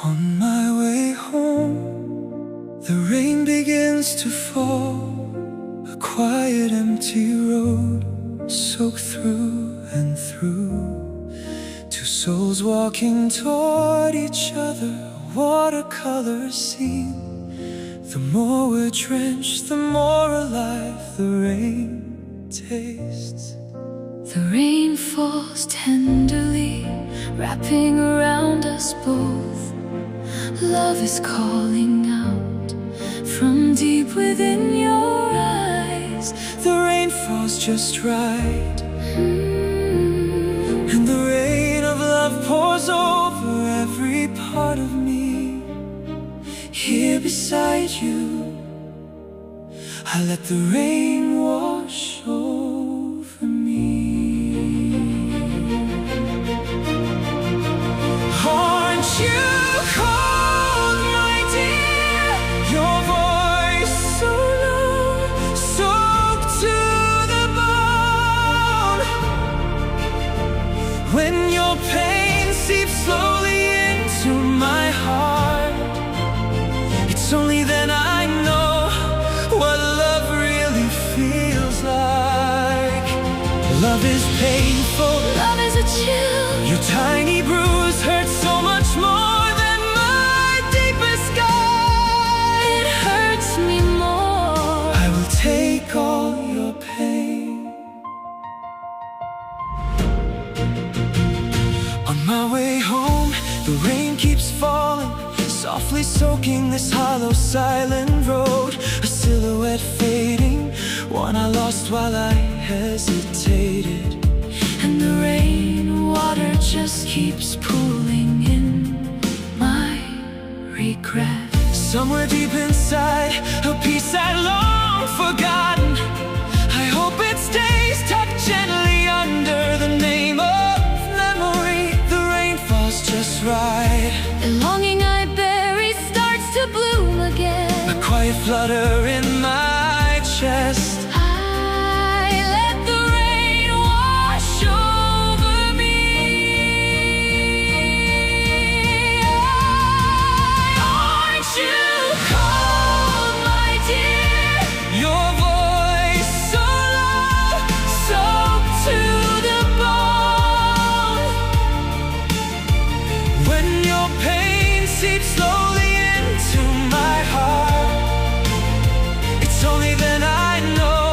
On my way home, the rain begins to fall. A quiet, empty road, soaked through and through. Two souls walking toward each other, a watercolor scene. The more we're drenched, the more alive the rain tastes. The rain falls tenderly, wrapping around us both. Love is calling out from deep within your eyes. The rain falls just right, and the rain of love pours over every part of me. Here beside you, I let the rain wash over me. Aren't you cold, my dear? Your voice so low, soaked to the bone. When your pain seeps slowly into my heart, it's only then I know what love really feels like. Love is painful, Love is a chill. your tiny bruise hurts so much more than my deepest scar. It hurts me more. I will take all your pain. On my way home, the rain keeps falling, softly soaking this hollow, silent road. A silhouette fading, one I lost while I hesitated. And the rainwater just keeps pooling in my regret. Somewhere deep inside, a piece I'd long forgotten. I hope it stays tucked gently under the name of memory. The rain falls just right, The longing I bury starts to bloom again. a quiet flutter in my chest. I let the rain wash over me. Aren't you cold, my dear? Your voice so low, soaked to the bone. When your pain seeps slowly into my heart, it's only then I know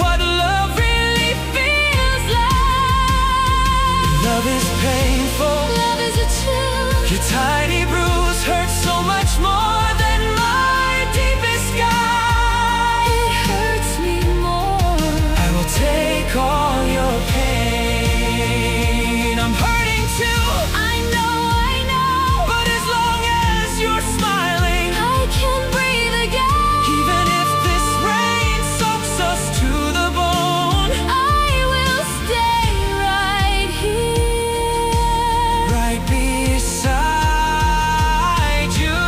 what love really feels like. Love is painful, Love is a chill. your tiny bruise hurts so much more than my deepest scar. It hurts me more. I will take all your pain. I'm hurting too, I know. but as long as you're smiling, I can breathe again. even if this rain soaks us to the bone, I will stay right here. right beside you.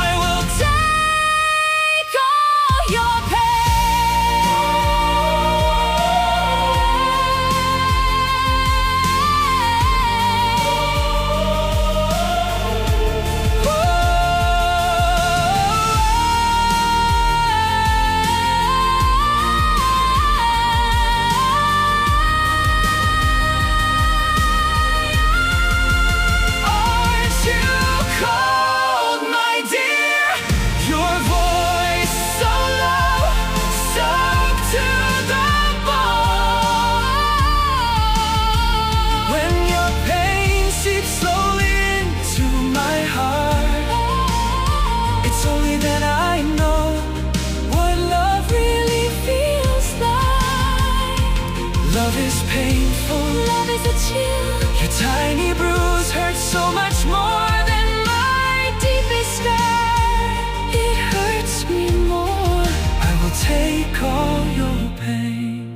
I will Take all your Aren't you cold, my dear? Your voice so low, soaked to the bone. When your pain seeps slowly into my heart, it's only then I know what love really feels like. Love is painful, Love is a chill. your tiny bruise hurts so much more than my deepest scar. It hurts me more. I will take all your pain,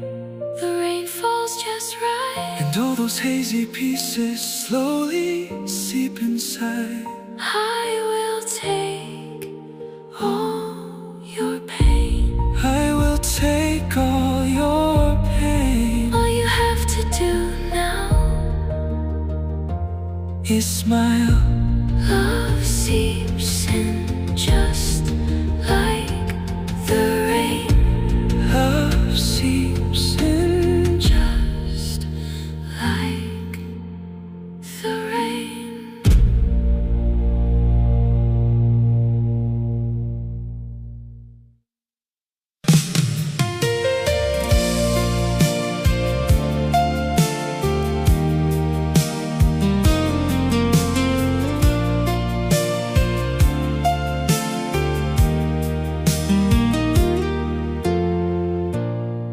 The rain falls just right. and all those hazy pieces slowly seep inside. I will take all your pain. I will take all your pain. All you have to do now You smile. Love seeps in just like the rain. Love seeps in Just like the rain.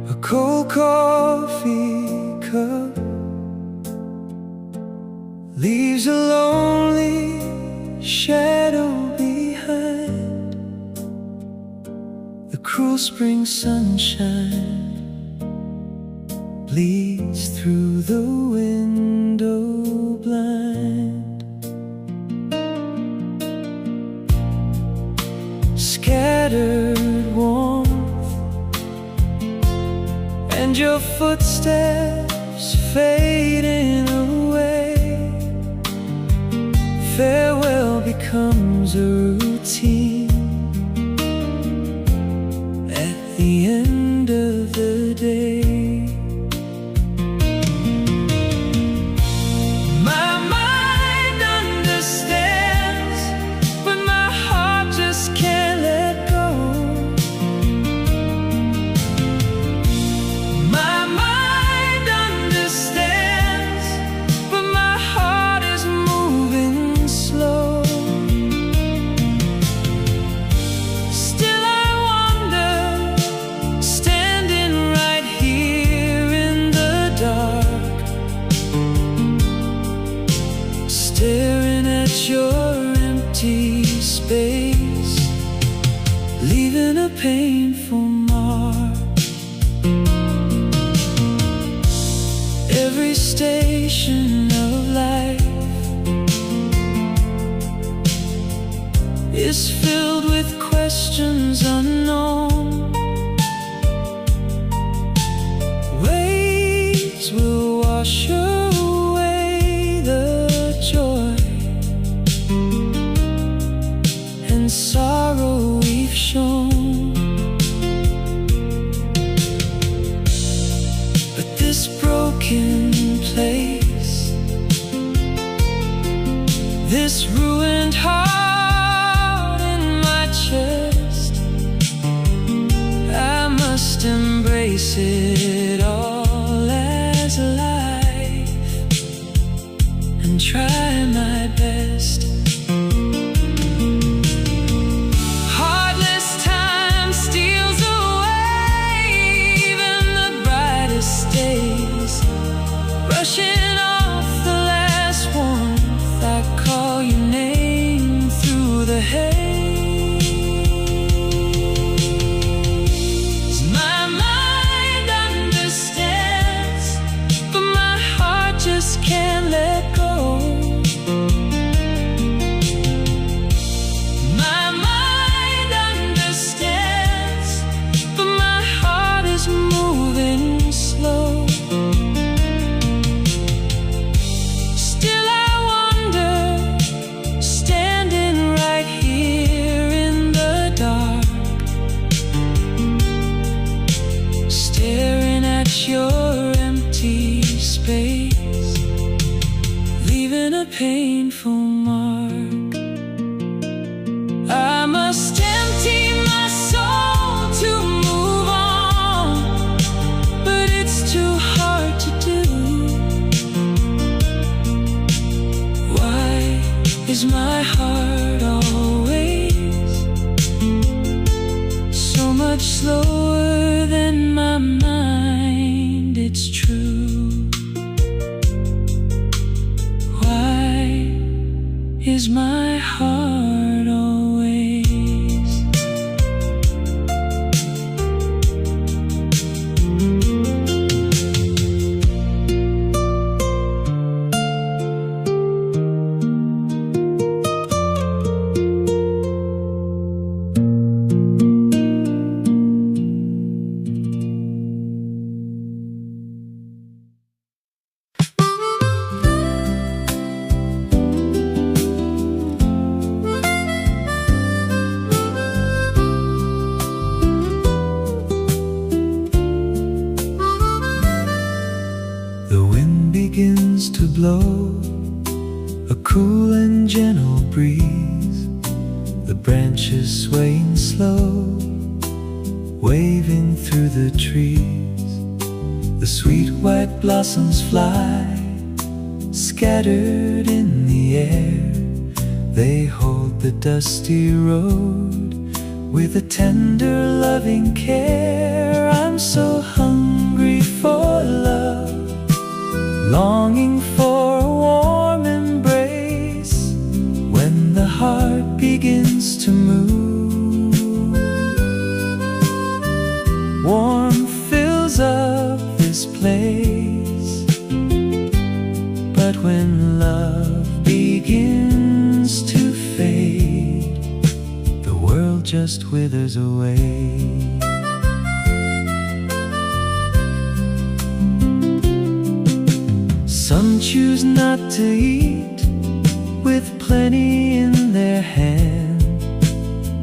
a cold coffee cup leaves a lonely shadow behind. The cruel spring sunshine bleeds through the window blind. Scattered warmth and your footsteps fading away. Farewell becomes a routine at the end of the day. My mind understands, but my heart just can't let go. My mind understands, but my heart is moving slow. Still I wonder, standing right here in the dark, staring at your empty space, leaving a painful mark. Every station of life is filled with questions unknown. Waves will wash away the joy and sorrow we've shown. But this broken place, this ruined heart in my chest, I must embrace it all as life and try my best. Heartless time steals away even the brightest days, brushing off the last warmth. I call your name through the haze. My mind understands, but my heart just can't let go. My mind understands, but my heart is moving slow. Still I wonder, standing right here in the dark, staring at your empty space, leaving a painful mark. I must empty my soul to move on, but it's too hard to do. Why is my heart always so much slower than my mind? It's true. Why is my heart always? begins to blow, a cool and gentle breeze, the branches swaying slow, waving through the trees. The sweet white blossoms fly, scattered in the air. They hold the dusty road with a tender loving care. I'm so hungry for love, longing for a warm embrace. When the heart begins to move, warmth fills up this place. But when love begins to fade, the world just withers away. Some choose not to eat with plenty in their hand.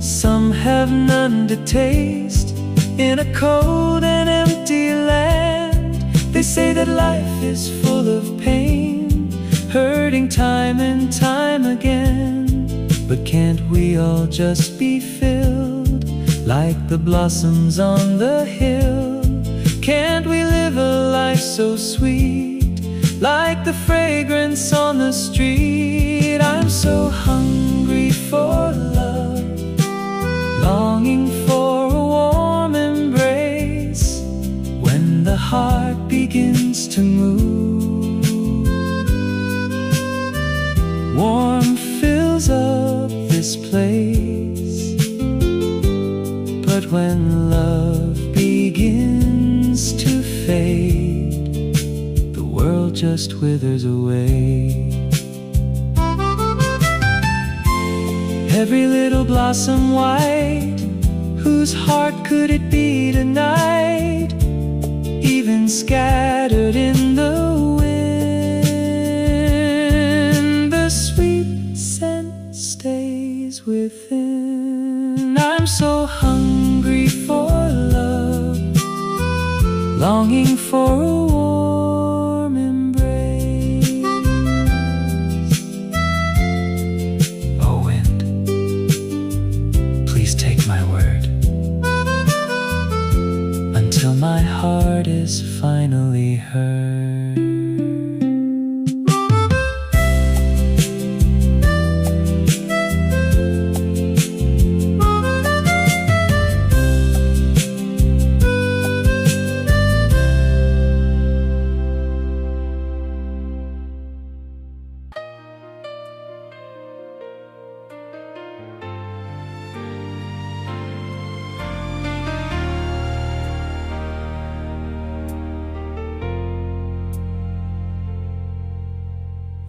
Some have none to taste in a cold and empty land. They say that life is full of pain, hurting time and time again. But can't we all just be filled like the blossoms on the hill? Can't we live a life so sweet, like the fragrance on the street? I'm so hungry for love, longing for a warm embrace. When the heart begins to move, warmth fills up this place. But when love begins to fade, the world just withers away. Every little blossom white, whose heart could it be tonight? Even scattered in the wind, the sweet scent stays within. I'm so hungry for love, longing for a warm embrace. Oh wind, please take my word, until my heart is finally heard.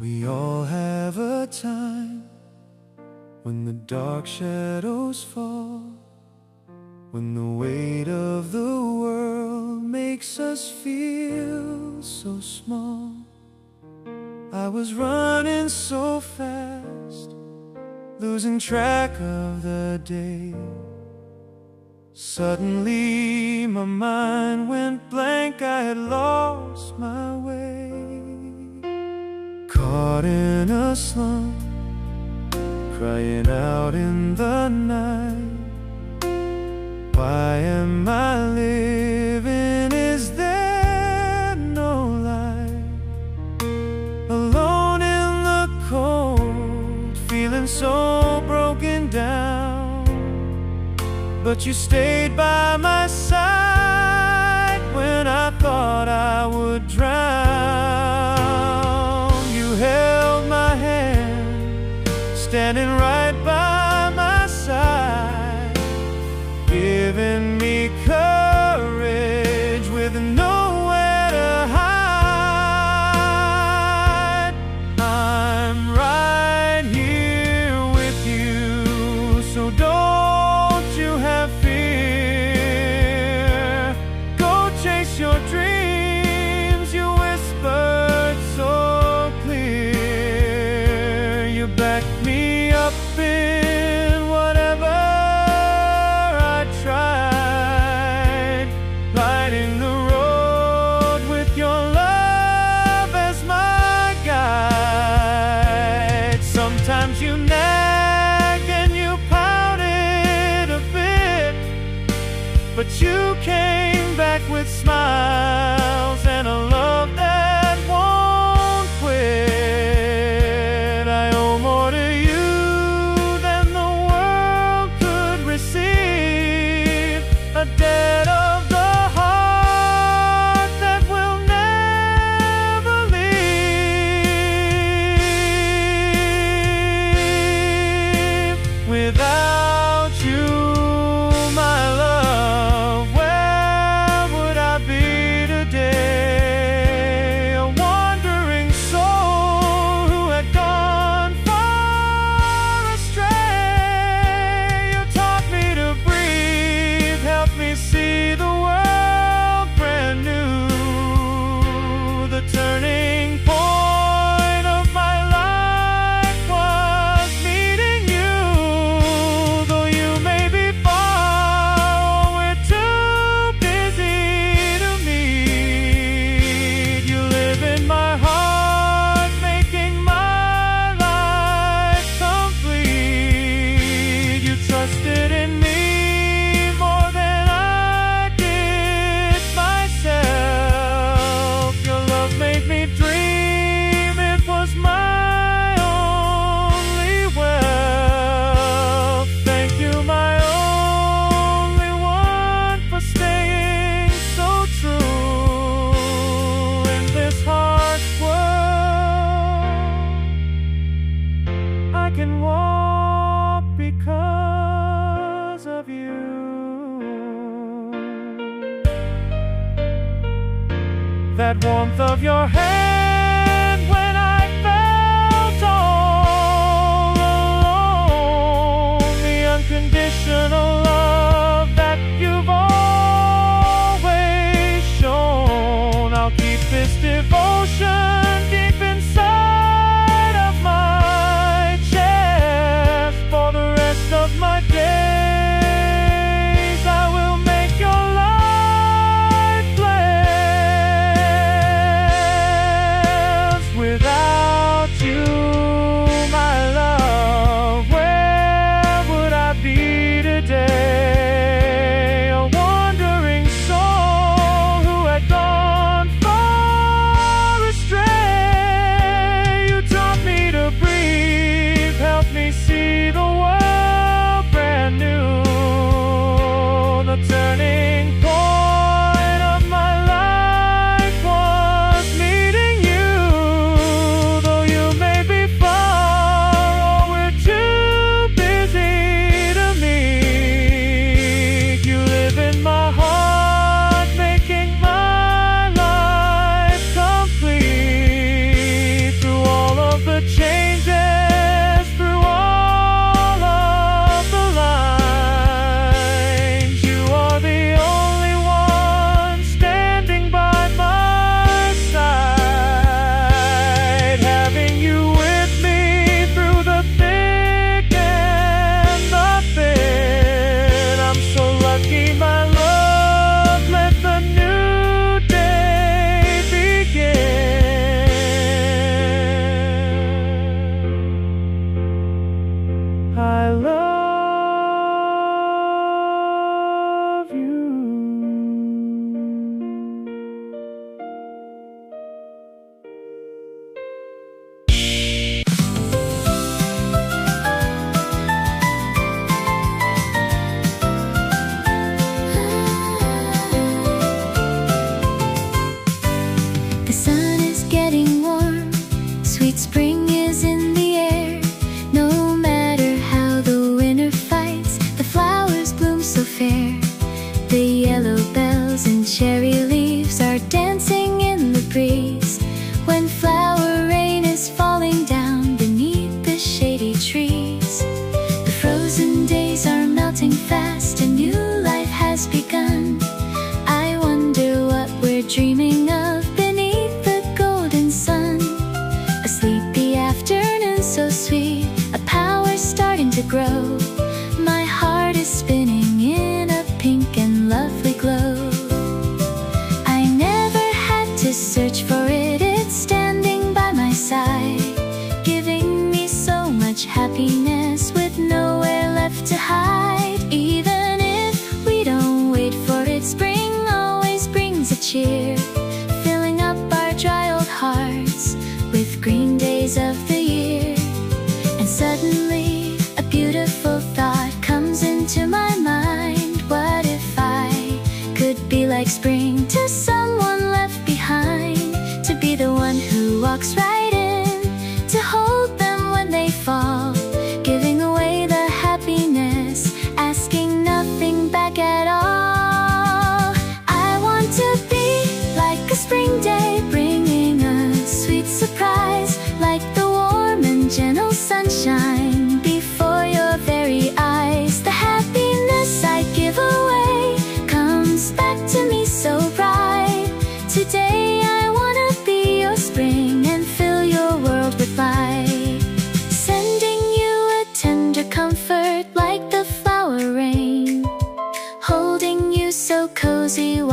We all have a time when the dark shadows fall, when the weight of the world makes us feel so small. I was running so fast, losing track of the day. Suddenly my mind went blank, I had lost my way. Caught in a slump, crying out in the night. Why am I living? Is there no light? Alone in the cold, feeling so broken down. But you stayed by my side when I thought I would drown. Held my hand, standing right by my side, giving me courage with nowhere to hide. I'm right here with you, so don't you have fear. Go chase your dreams, you whispered so clear. You backed me up warmth of your hand when I felt all alone. The unconditional love that you've always shown. I'll keep this devotion deep inside of my chest for the rest of my days.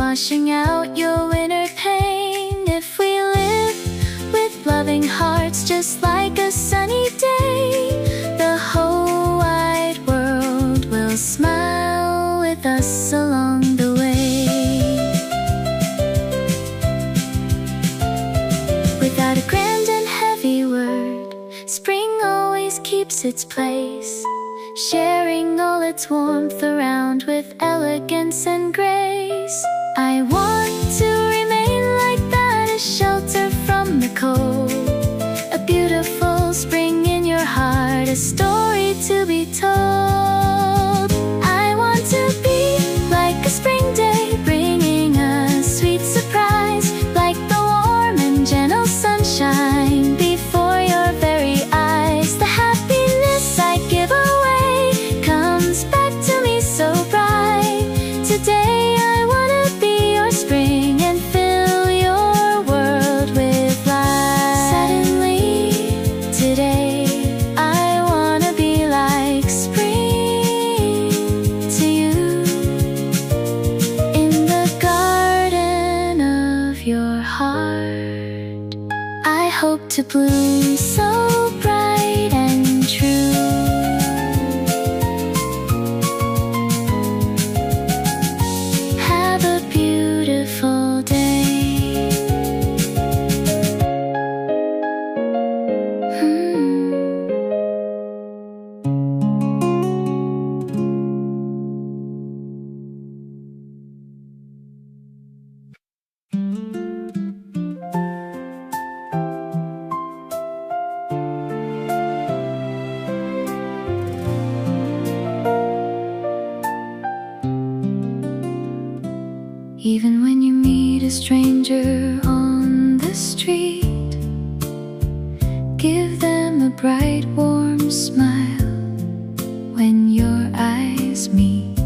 Washing out your inner pain. If we live with loving hearts, just like a sunny day, the whole wide world will smile with us along the way. Without a grand and heavy word, spring always keeps its place, sharing all its warmth around with elegance and grace. I want to remain like that, a shelter from the cold, a beautiful spring in your heart, a story to be told. I want to be like a spring day, bringing a sweet surprise, like the warm bloom so bright and true. Have a beautiful day. Even when you meet a stranger on the street, give them a bright, warm smile. When your eyes meet,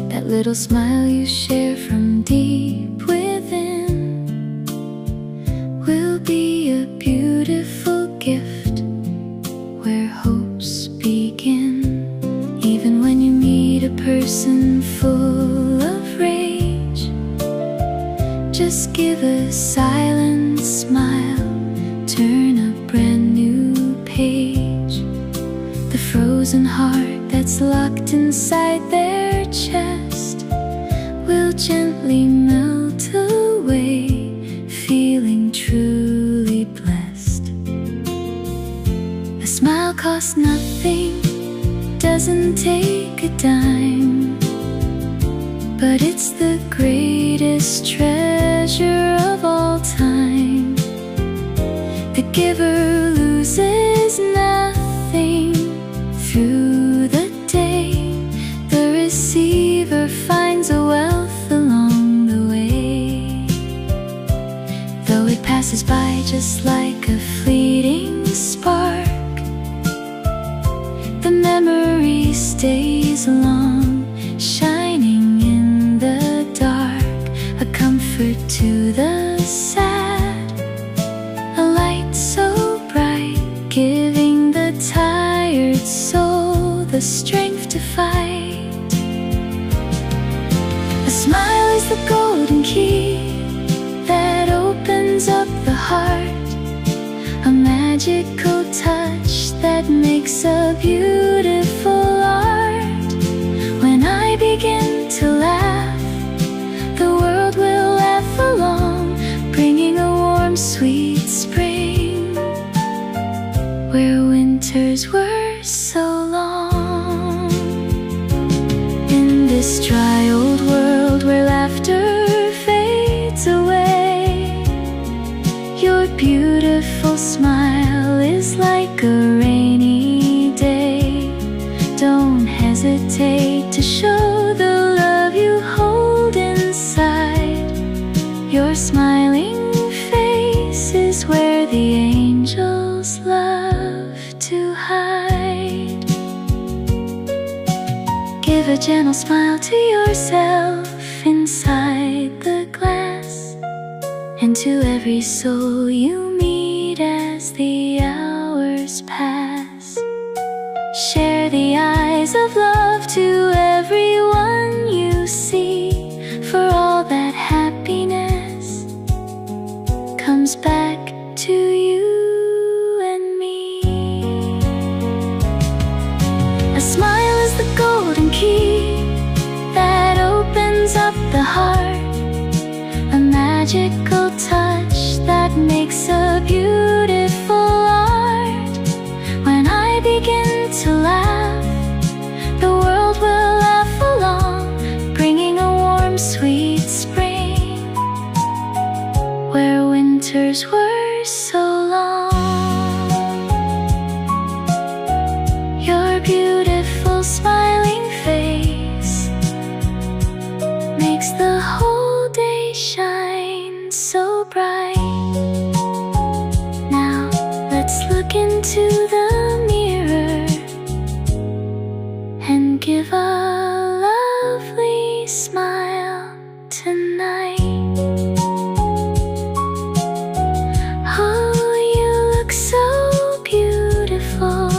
that little smile you share from deep within will be a beautiful gift where hopes begin. Even when you meet a person full of rage, just give a silent smile, turn a brand new page. The frozen heart that's locked inside their chest will gently melt away, feeling truly blessed. A smile costs nothing, doesn't take a dime, but it's the greatest treasure of all time. The giver loses nothing through the day. The receiver finds a wealth along the way. Though it passes by just like a fleeting spark, the memory stays long, shining in the dark. A comfort to the sad, a light so bright, giving the tired soul the strength to fight. A smile is the golden key that opens up the heart, a magical touch that makes a beautiful art. When I begin to laugh, the world will laugh along, bringing a warm, sweet spring where winters were so long. In this dry old world where laughter fades away, your beautiful smile is like a rainy day. Don't hesitate to show the love you hold inside. Your smiling face is where the angels love to hide. Give a gentle smile to yourself inside the glass, and to every soul you meet as the hours pass. Share the eyes of love to everyone you see, for all that happiness comes back to you and me. A smile is the golden key that opens up the heart, a magical touch that makes a beautiful art. When I begin to laugh, the world will laugh along, bringing a warm, sweet spring where winters were so long. Your beautiful smiling face makes the whole day shine so bright. Now let's look into the mirror and give a lovely smile tonight. Oh, you look so beautiful.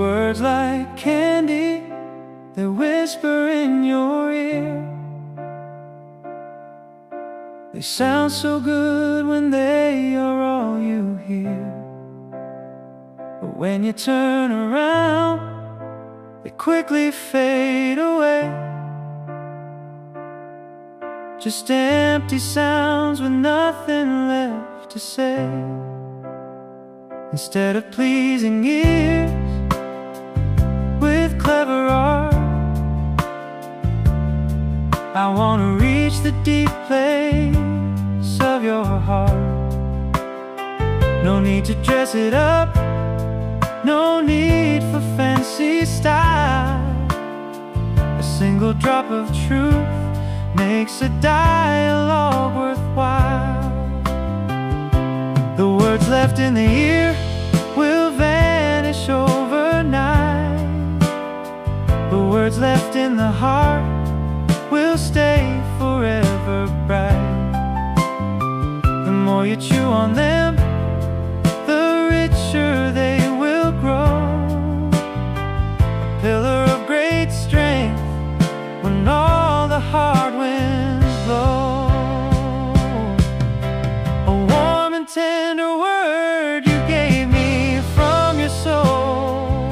words like candy that whisper in your ear. They sound so good when they are all you hear. But when you turn around, they quickly fade away. Just empty sounds with nothing left to say. Instead of pleasing ears with clever art, I wanna reach the deep place of your heart. No need to dress it up, no need for fancy style. A single drop of truth makes a dialogue worthwhile. The words left in the ear will vanish overnight. The words left in the heart will stay forever bright. The more you chew on them, the richer they will grow. A pillar of great strength when all the hard winds blow. A warm and tender word you gave me from your soul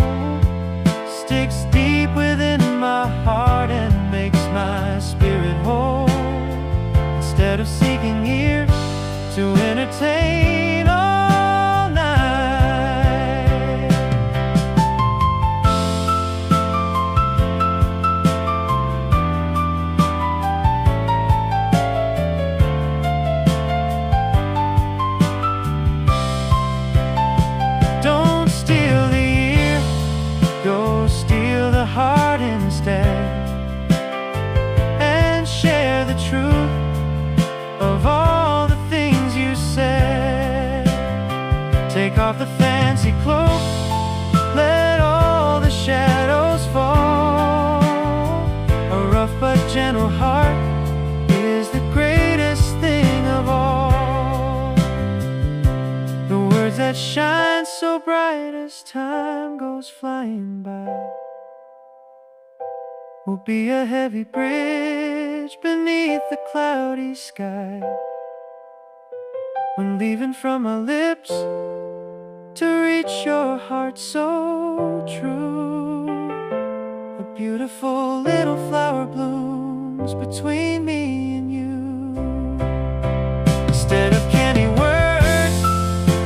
sticks deep within my heart and makes my spirit whole. Instead of seeking ears to entertain all night, don't steal the ear, go steal the heart instead. Share the truth of all the things you said. Take off the fancy cloak, let all the shadows fall. A rough but gentle heart is the greatest thing of all. The words that shine so bright as time goes flying by will be a heavy bridge beneath the cloudy sky. When leaving from my lips to reach your heart so true, a beautiful little flower blooms between me and you. Instead of candy words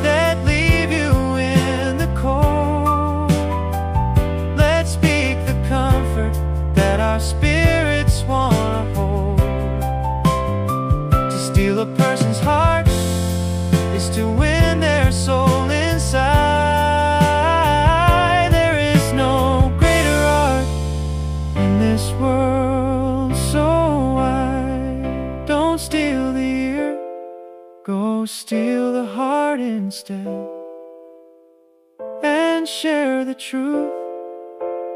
that leave you in the cold, let's speak the comfort that our spirits wanna hold. To steal a person's heart is to win their soul inside. There is no greater art in this world so wide. Don't steal the ear, go steal the heart instead. And share the truth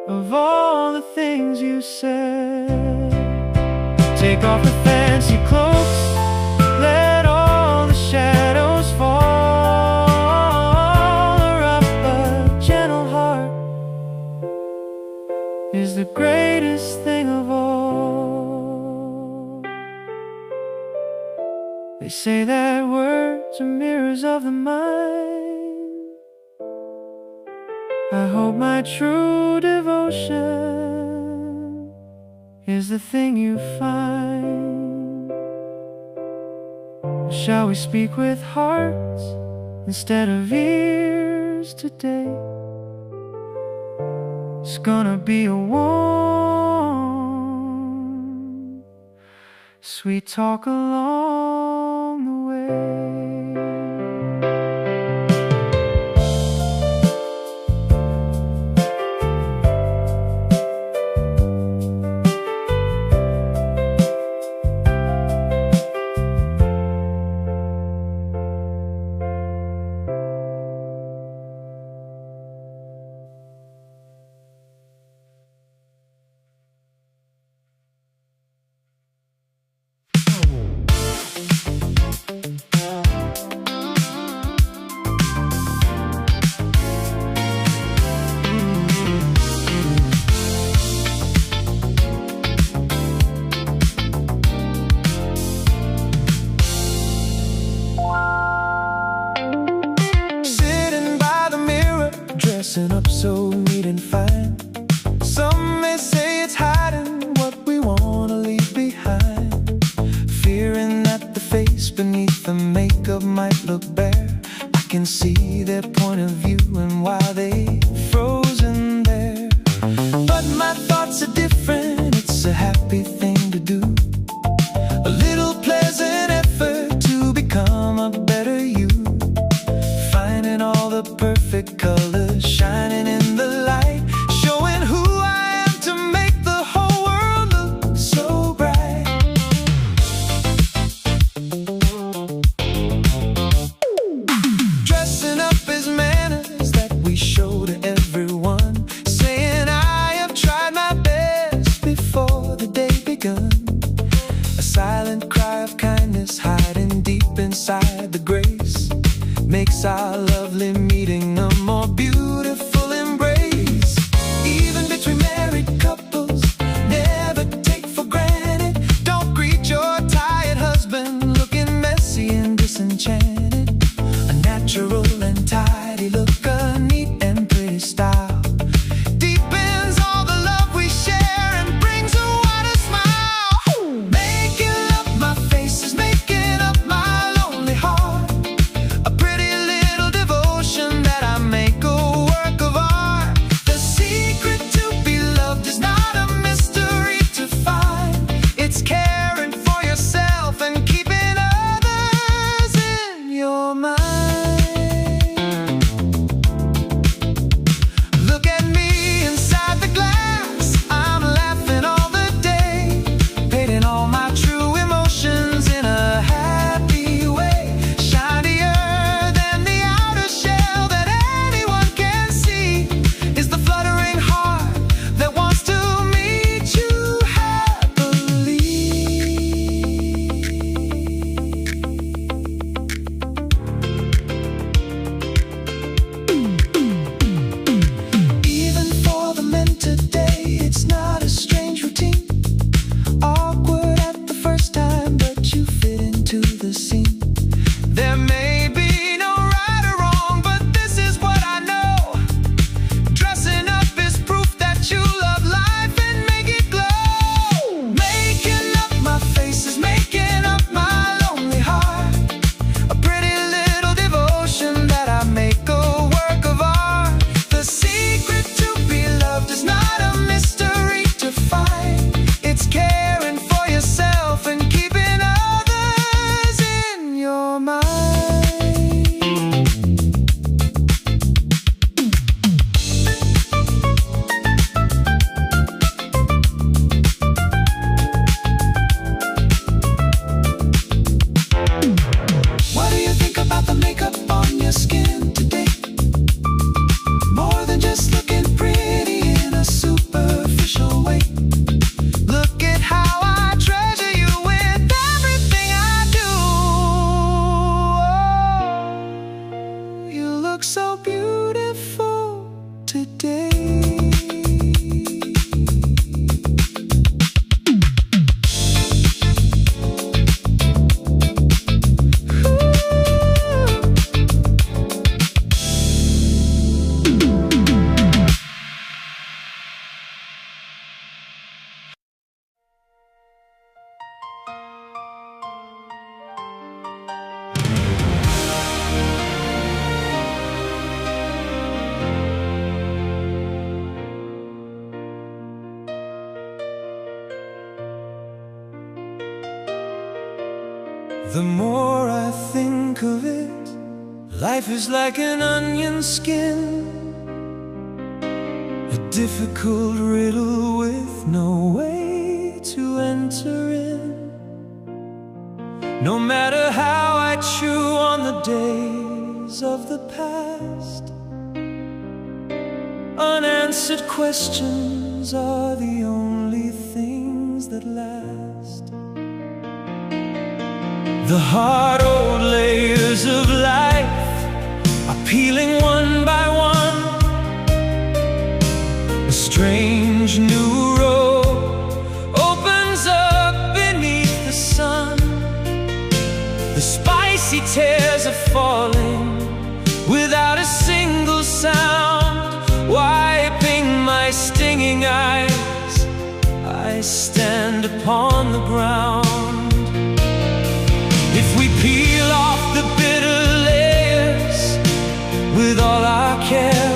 of all the things you said. Take off the fancy cloaks, let all the shadows fall. A rough but gentle heart is the greatest thing of all. They say that words are mirrors of the mind. I hope my true devotion is the thing you find. Shall we speak with hearts instead of ears today? It's gonna be a warm, sweet talk along the way. The more I think of it, life is like an onion skin, a difficult riddle with no way to enter in. No matter how I chew on the days of the past, unanswered questions are the only things that last. The hard old layers of life are peeling one by one. A strange new road opens up beneath the sun. The spicy tears are falling without a single sound. Wiping my stinging eyes, I stand upon the ground. If we peel off the bitter layers with all our care,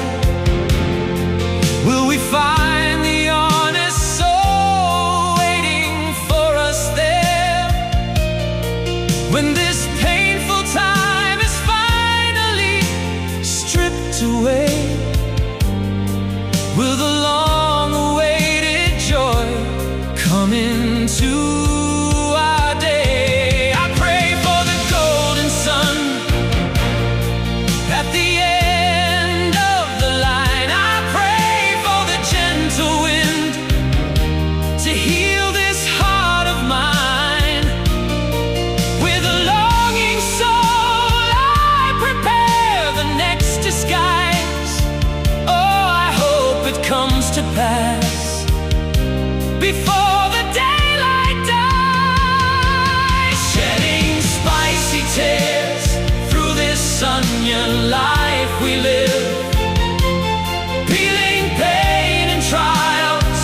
will we find the honest soul waiting for us there? When this painful time is finally stripped away, will the long-awaited joy come into our day? I pray for the golden sun at the end of the line. I pray for the gentle wind to heal this heart of mine. With a longing soul, I prepare the next disguise. Oh, I hope it comes to pass before the daylight dies. Shedding spicy tears through this onion life we live, peeling pain and trials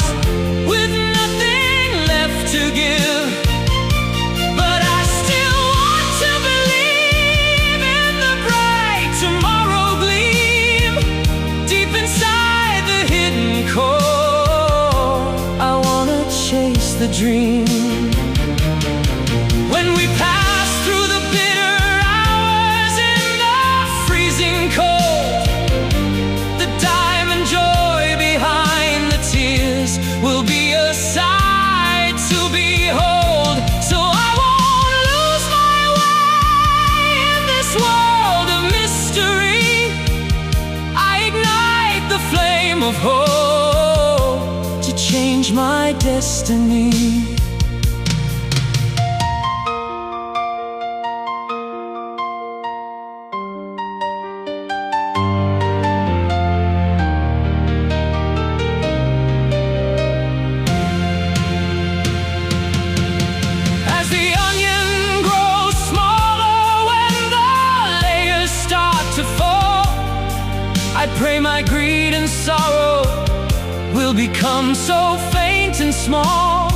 with nothing left to give. But I still want to believe in the bright tomorrow gleam deep inside the hidden core. I wanna chase the dream. When we pass through the bitter hours in the freezing cold, the diamond joy behind the tears will be a sight to behold. So I won't lose my way in this world of mystery. I ignite the flame of hope to change my destiny. As the onion grows smaller, when the layers start to fall, I pray my greed and sorrow will become so faint and small.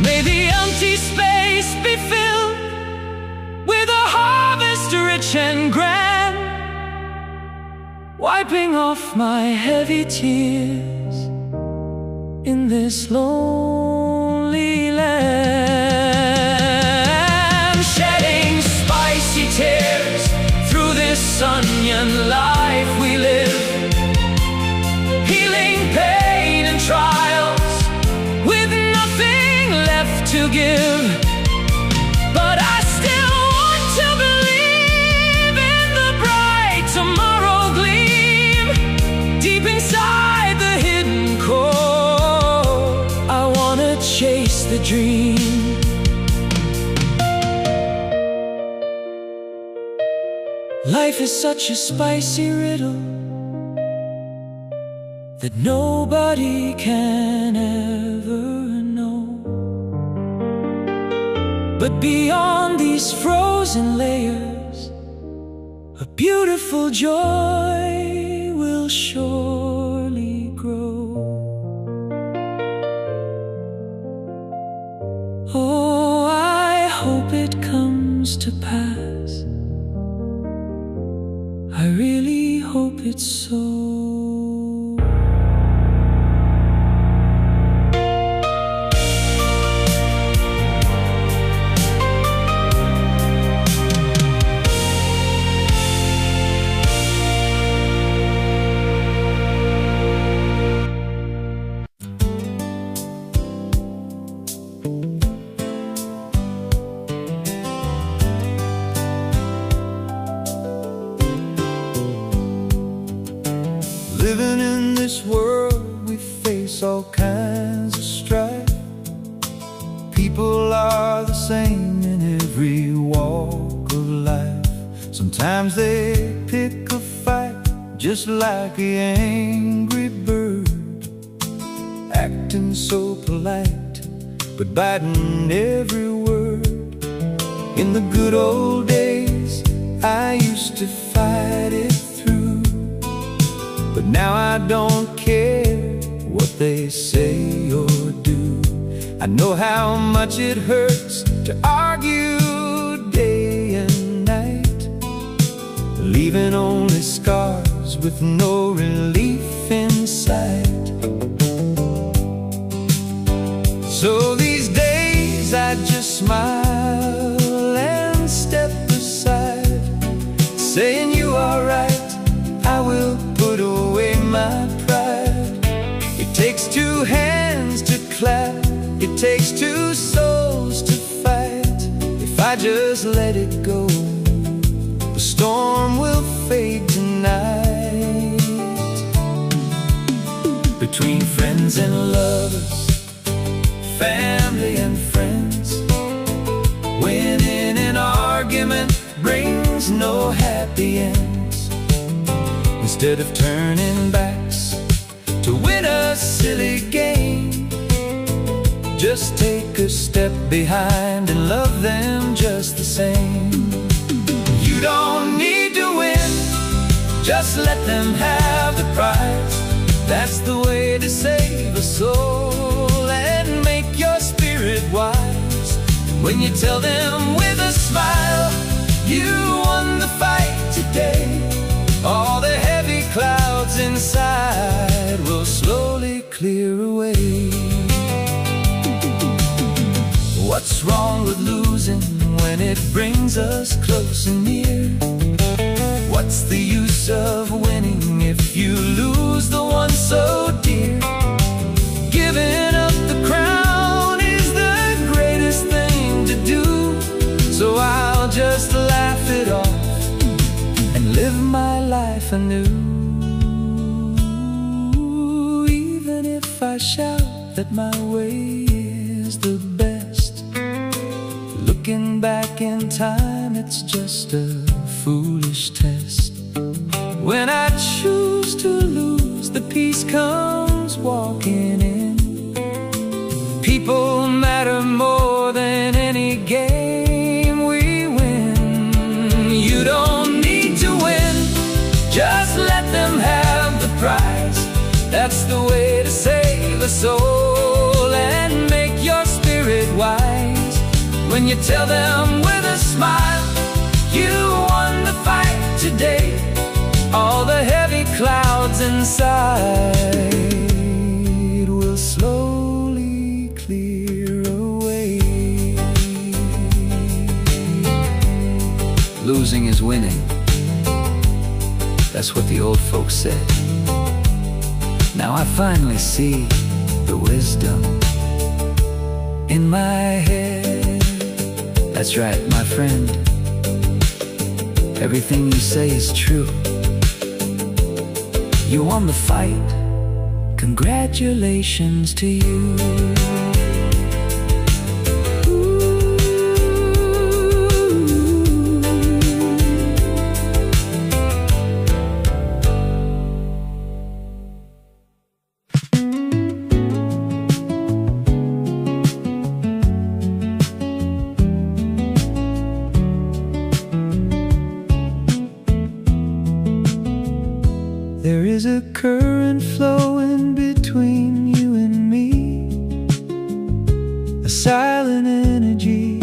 May the empty space be filled with a harvest rich and grand, wiping off my heavy tears in this lonely land. Shedding spicy tears through this onion life we live, healing pain and trials with nothing left to give. But I still want to believe in the bright tomorrow gleam deep inside the hidden core. I wanna chase the dream. Life is such a spicy riddle that nobody can ever know. But beyond these frozen layers, a beautiful joy will surely grow. Oh, I hope it comes to pass. I really hope it's so. all kinds of strife. People are the same in every walk of life. Sometimes they pick a fight, just like an angry bird, acting so polite, but biting every word. In the good old days, I used to fight it through, but now I don't care what they say or do. I know how much it hurts to argue day and night, leaving only scars with no relief in sight. So these days I just smile and step aside, saying you are right, I will put away my pride. It takes two hands to clap, it takes two souls to fight. If I just let it go, the storm will fade tonight. Between friends and lovers, family and friends, winning an argument brings no happy ends. Instead of turning backs to win a silly game, just take a step behind and love them just the same. You don't need to win, just let them have the prize. That's the way to save a soul and make your spirit wise. When you tell them with a smile, you won the fight today, all the heavy clouds inside will slowly clear away. What's wrong with losing when it brings us close and near? What's the use of winning if you lose the one so dear? Giving up the crown is the greatest thing to do, so I'll just laugh it off and live my life anew. Even if I shout that my way is the best, looking back in time, it's just a foolish test. When I choose to lose, the peace comes walking in. People matter more than any game we win. You don't need to win, just let them have the prize. That's the way to save a soul and make your spirit wise. When you tell them with a smile, you won the fight today, all the heavy clouds inside will slowly clear away. Losing is winning, that's what the old folks said. Now I finally see the wisdom in my head. That's right, my friend, everything you say is true. You won the fight, congratulations to you. There is a current flowing between you and me, a silent energy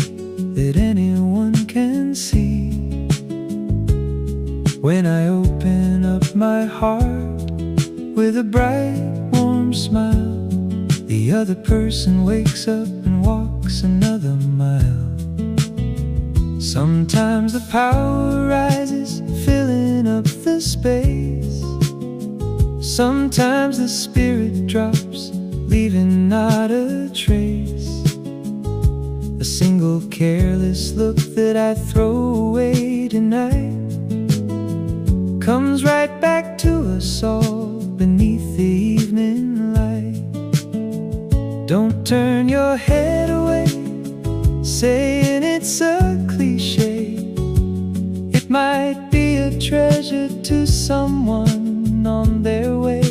that anyone can see. When I open up my heart with a bright, warm smile, the other person wakes up and walks another mile. Sometimes the power rises, filling up the space. Sometimes the spirit drops, leaving not a trace. A single careless look that I throw away tonight comes right back to us all beneath the evening light. Don't turn your head away, saying it's a cliche. It might be a treasure to someone on their way.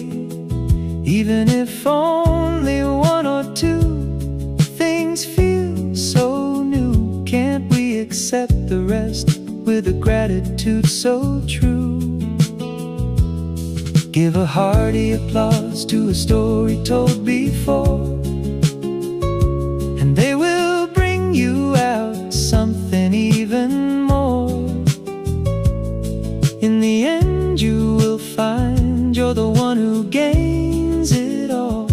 Even if only one or two things feel so new, can't we accept the rest with a gratitude so true? Give a hearty applause to a story told before, and they will bring you out something even more. In the end you will find you're the one who gains it all.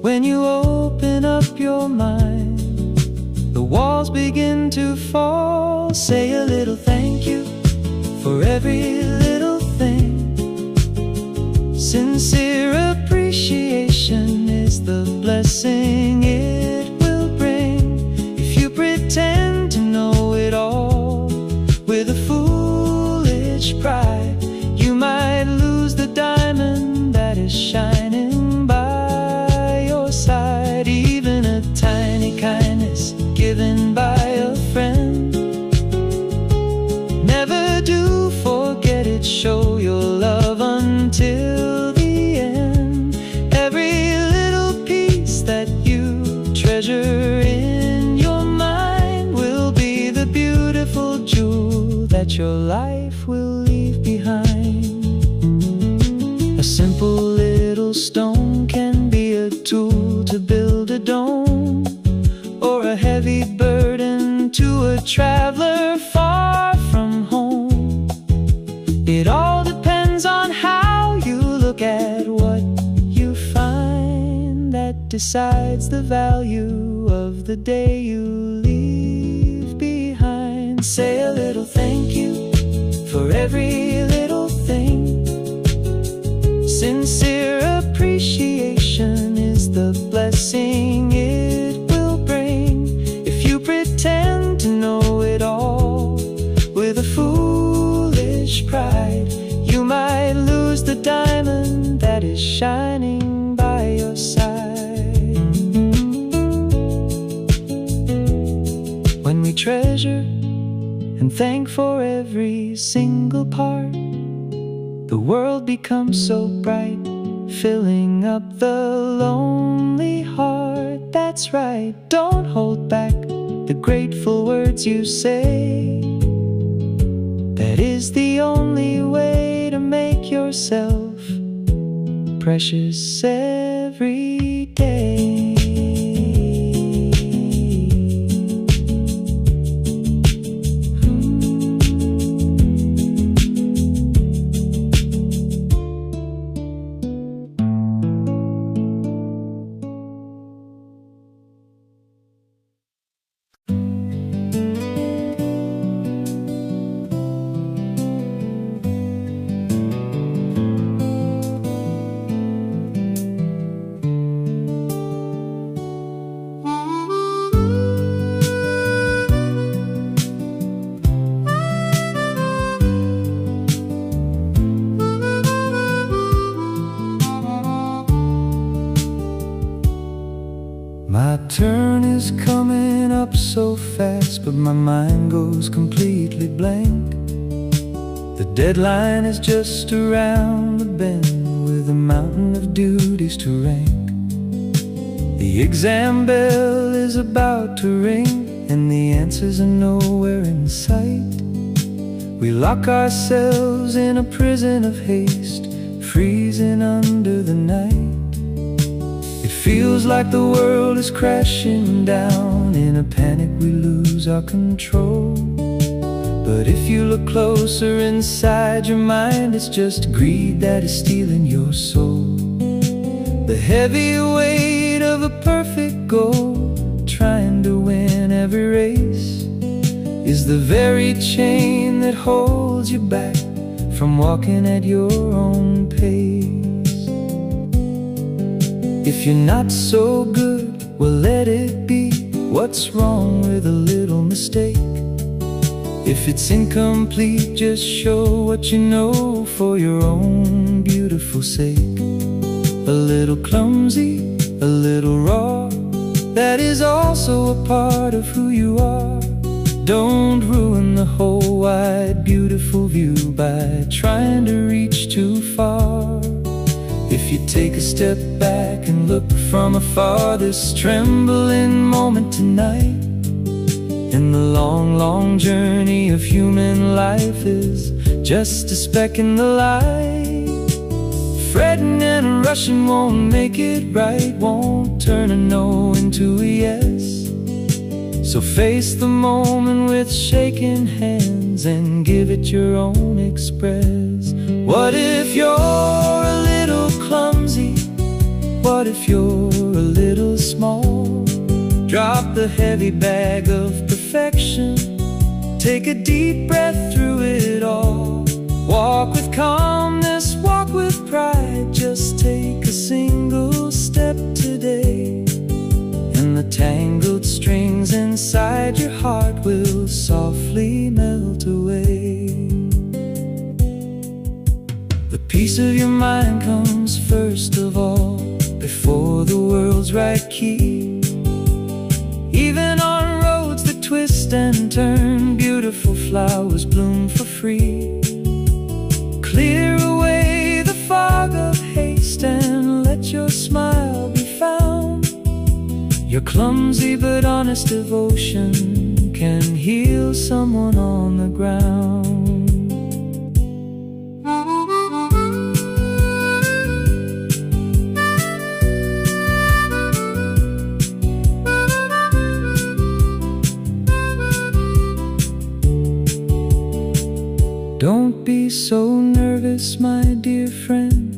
When you open up your mind, the walls begin to fall. Say a little thank you for every little thing. Sincere appreciation is the blessing it will bring. If you pretend to know it all with a foolish pride, you might lose the diamond that is shining by your side. Even a tiny kindness given by a friend, never do forget it. Show your love until the end. Every little piece that you treasure in your mind will be the beautiful jewel that your life will leave behind. A simple little stone can be a tool to build a dome, or a heavy burden to a traveler far from home. It all depends on how you look at what you find. That decides the value of the day you leave behind. Say a little thank you for every little thing. Sincere appreciation is the blessing it will bring. If you pretend to know it all with a foolish pride, you might lose the diamond that is shining by your side. When we treasure and thank for every single part, the world becomes so bright, filling up the lonely heart. That's right, don't hold back the grateful words you say. That is the only way to make yourself precious every day. My turn is coming up so fast, but my mind goes completely blank. The deadline is just around the bend, with a mountain of duties to rank. The exam bell is about to ring, and the answers are nowhere in sight. We lock ourselves in a prison of haste, freezing under the night. It feels like the world is crashing down. In a panic we lose our control. But if you look closer inside your mind, it's just greed that is stealing your soul. The heavy weight of a perfect goal, trying to win every race, is the very chain that holds you back from walking at your own pace. If you're not so good, well, let it be. What's wrong with a little mistake? If it's incomplete, just show what you know for your own beautiful sake. A little clumsy, a little raw, that is also a part of who you are. Don't ruin the whole wide, beautiful view by trying to reach too far. If you take a step back and look from afar, this trembling moment tonight in the long, long journey of human life is just a speck in the light. Fretting and rushing won't make it right, won't turn a no into a yes. So face the moment with shaking hands and give it your own express. What if you're a little clumsy? What if you're a little small? Drop the heavy bag of perfection. Take a deep breath through it all. Walk with calmness, walk with pride. Just take a single step today, and the tangled strings inside your heart will softly melt away. The peace of your mind comes first of all, before the world's right key. Even on roads that twist and turn, beautiful flowers bloom for free. Clear away the fog of haste and let your smile be found. Your clumsy but honest devotion can heal someone on the ground. Don't be so nervous, my dear friend.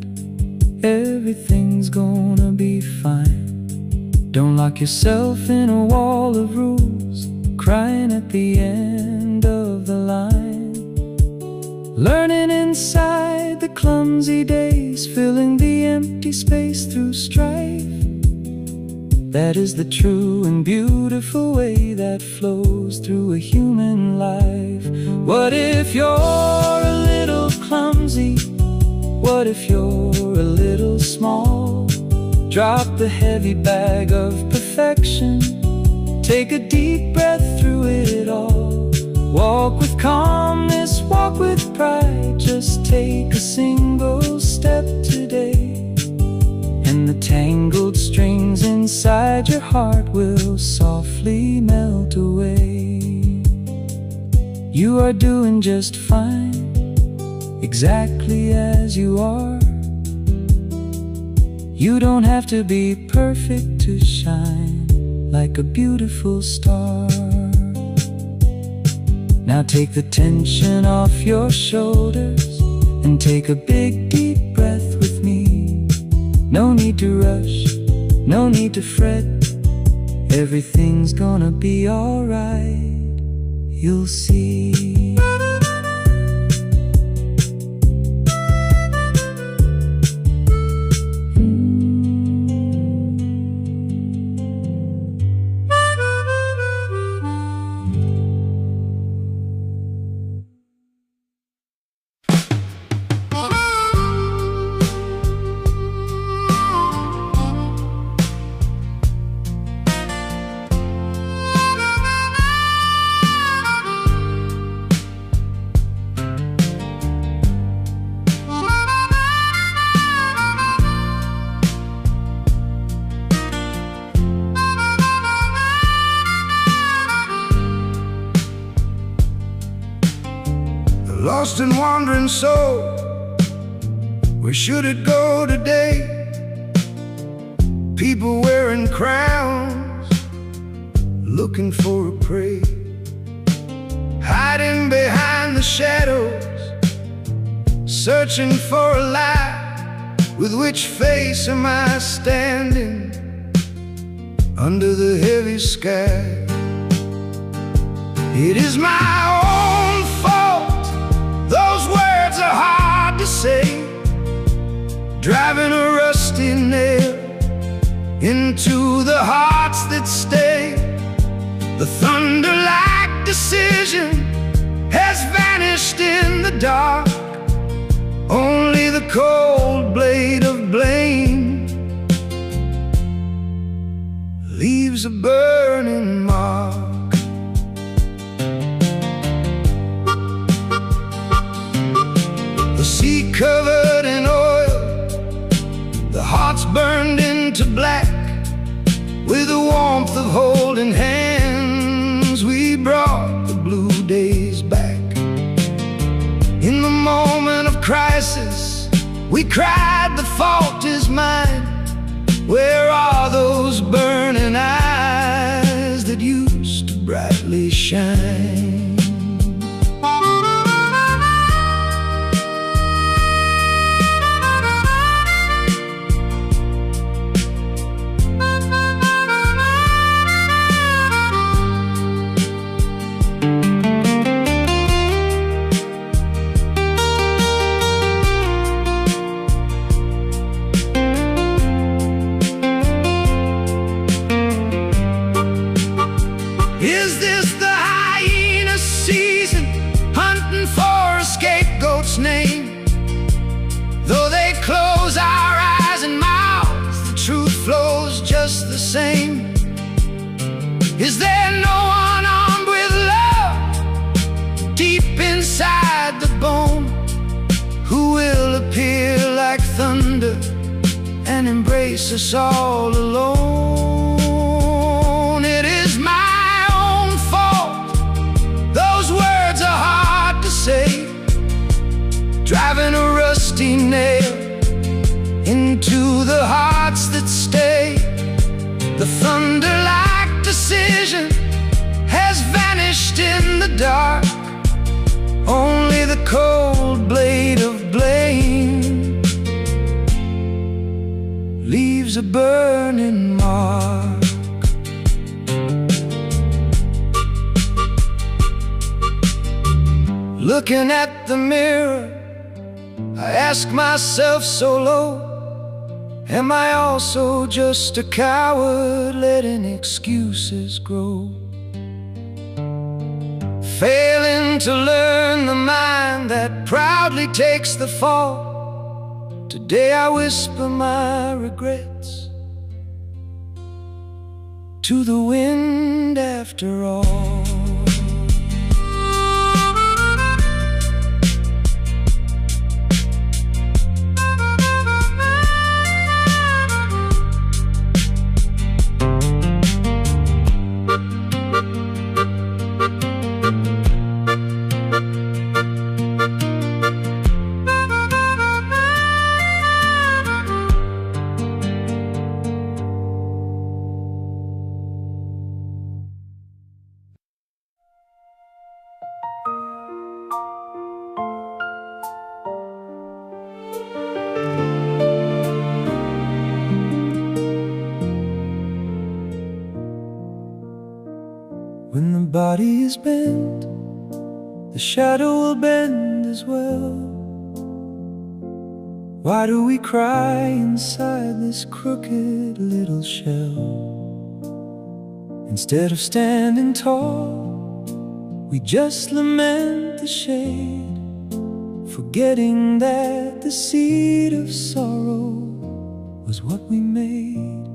Everything's gonna be fine. Don't lock yourself in a wall of rules, crying at the end of the line. Learning inside the clumsy days, filling the empty space through strife. That is the true and beautiful way that flows through a human life. What if you're a little clumsy? What if you're a little small? Drop the heavy bag of perfection. Take a deep breath through it all. Walk with calmness, walk with pride. Just take a single step today, and the tangled strings inside your heart will softly melt away. You are doing just fine, exactly as you are. You don't have to be perfect to shine like a beautiful star. Now take the tension off your shoulders and take a big deep breath with me. No need to rush, no need to fret. Everything's gonna be alright, you'll see. Lost and wandering soul, where should it go today? People wearing crowns, looking for a prey, hiding behind the shadows, searching for a light. With which face am I standing under the heavy sky? It is my own fault, those words are hard to say, driving a rusty nail into the hearts that stay. The thunder-like decision has vanished in the dark, only the cold blade of blame leaves leaves a burning mark. The sea covered in oil, the hearts burned into black. With the warmth of holding hands, we brought the blue days back. In the moment of crisis, we cried, the fault is mine. Where are those burning eyes that used to brightly shine? Is this the hyena season, hunting for a scapegoat's name? Though they close our eyes and mouths, the truth flows just the same. Is there no one armed with love, deep inside the bone, who will appear like thunder and embrace us all alone? It is my driving a rusty nail into the hearts that stay. The thunder-like decision has vanished in the dark. Only the cold blade of blame leaves a burning mark. Looking at the mirror, I ask myself so low, am I also just a coward letting excuses grow? Failing to learn the mind that proudly takes the fall. Today I whisper my regrets to the wind after all. When the body is bent, the shadow will bend as well. Why do we cry inside this crooked little shell? Instead of standing tall, we just lament the shade, forgetting that the seed of sorrow was what we made.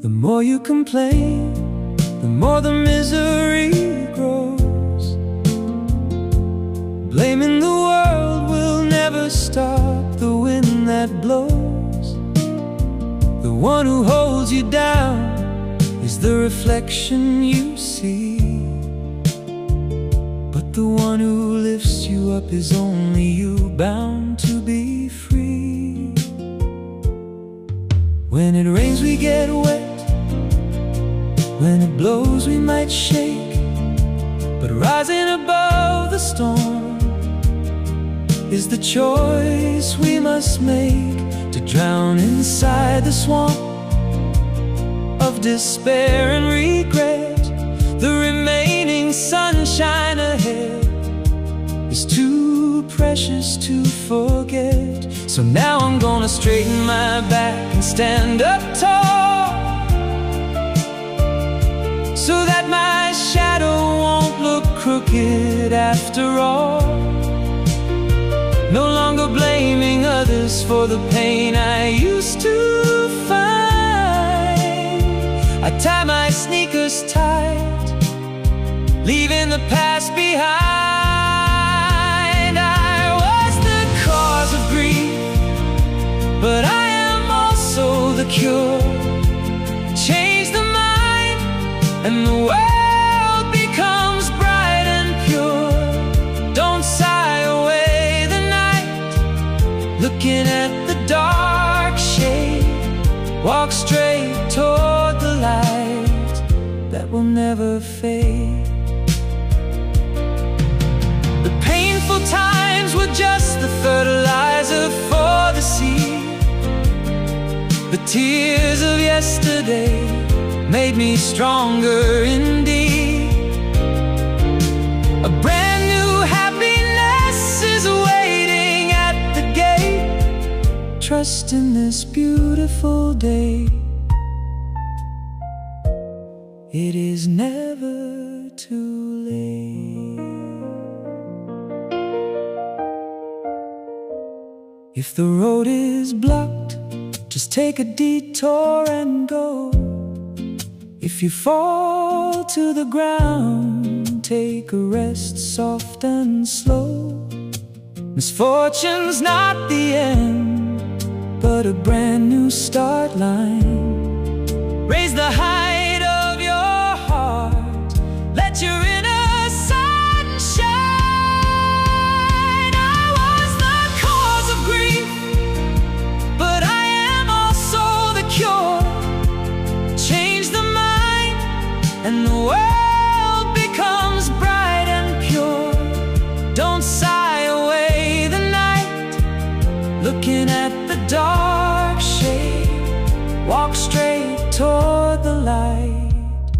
The more you complain, the more the misery grows. Blaming the world will never stop the wind that blows. The one who holds you down is the reflection you see, but the one who lifts you up is only you, bound to be free. When it rains we get wet, when it blows we might shake, but rising above the storm is the choice we must make, to drown inside the swamp of despair and regret. The remaining sunshine ahead is too precious to forget. So now I'm gonna straighten my back and stand up tall, so that my shadow won't look crooked after all. No longer blaming others for the pain I used to find. the past behind. I was the cause of grief, but I am also the cure. Change the mind and the world becomes bright and pure. Don't sigh away the night, looking at the dark shade. Walk straight toward the light that will never fade. The painful times were just the fertilizer for the seed. The tears of yesterday made me stronger indeed. A brand new happiness is waiting at the gate. Trust in this beautiful day. It is never too late. If the road is blocked, just take a detour and go. If you fall to the ground, take a rest, soft and slow. Misfortune's not the end, but a brand new start line. Raise the height of your heart, let your inner sun shine. I was the cause of grief, but I am also the cure. Change the mind and the world becomes bright and pure. Don't sigh away the night, looking at the dark shade. Walk straight toward the light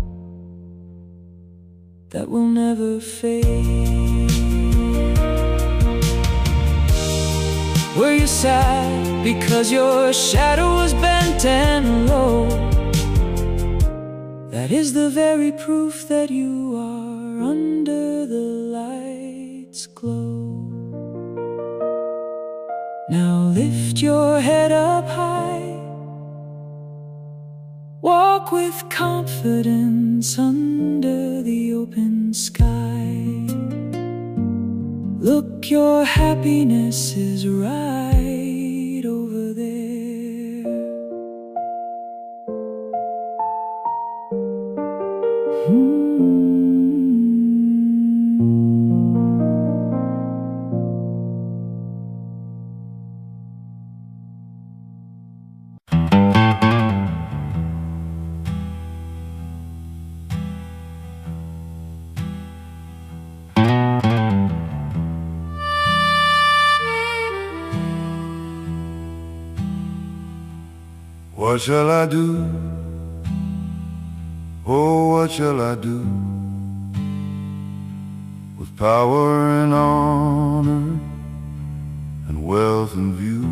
that will never fade. Were you sad because your shadow was bent and low? That is the very proof that you are under the light's glow. Now lift your head up high, walk with confidence under the open sky. Look, your happiness is right over there. What shall I do? Oh, what shall I do? With power and honor and wealth in view,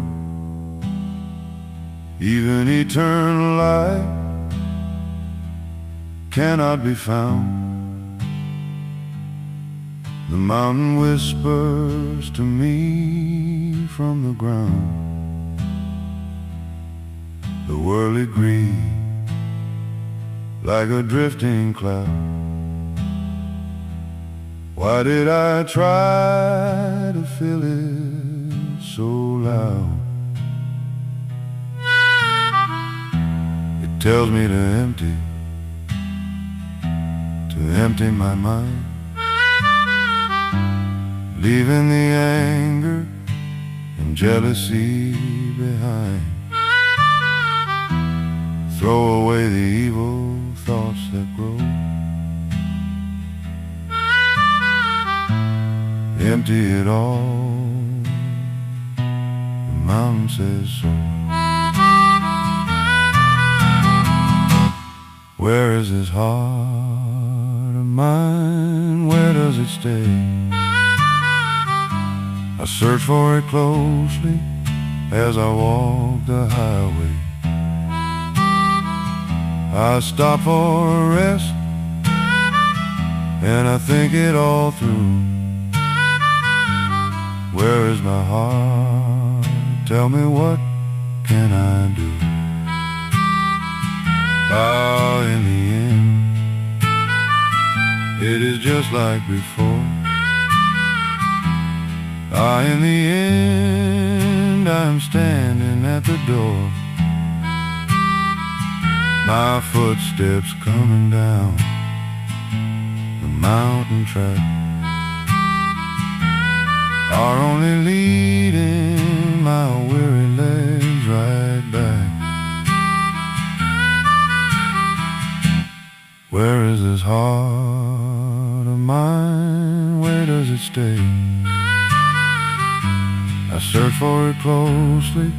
even eternal life cannot be found. The mountain whispers to me from the ground. The worldly greed, like a drifting cloud. Why did I try to fill it so loud? It tells me to empty my mind, leaving the anger and jealousy behind. Throw away the evil thoughts that grow, empty it all, the mountain says so. Where is this heart of mine? Where does it stay? I search for it closely as I walk the highway. I stop for a rest and I think it all through. Where is my heart? Tell me, what can I do? In the end, it is just like before. In the end, I'm standing at the door, my footsteps coming down the mountain track are only leading my weary legs right back. Where is this heart of mine? Where does it stay? I search for it closely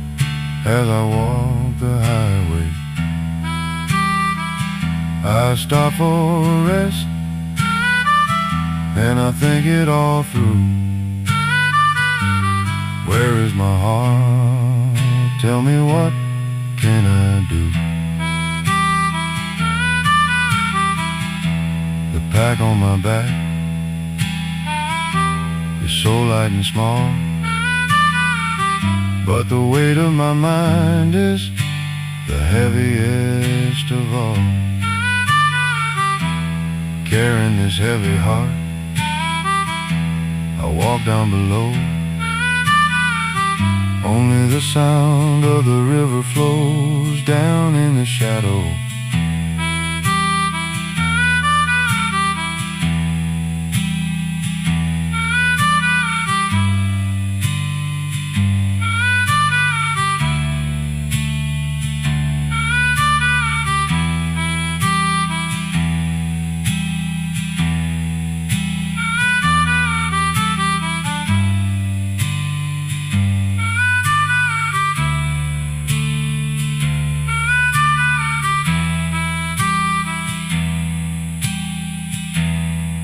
as I walk the highway. I stop for a rest and I think it all through. Where is my heart? Tell me, what can I do? The pack on my back is so light and small, but the weight of my mind is the heaviest of all. Carrying this heavy heart, I walk down below. Only the sound of the river flows down in the shadow.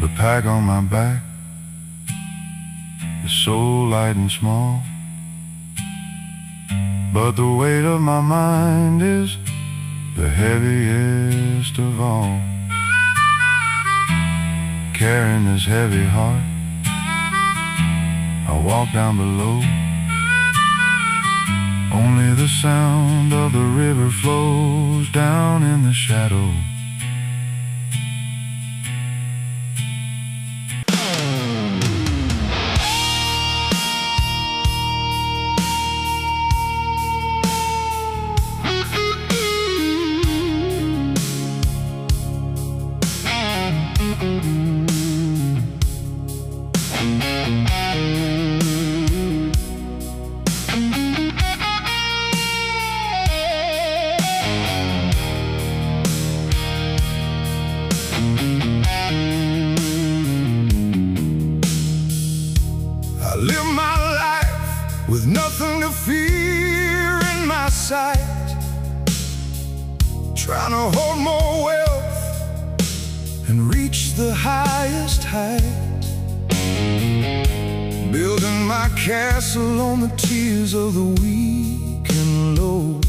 The pack on my back is so light and small, but the weight of my mind is the heaviest of all. Carrying this heavy heart, I walk down below. Only the sound of the river flows down in the shadow. I live my life with nothing to fear in my sight, trying to hold more wealth and reach the highest height, building my castle on the tears of the weak and low,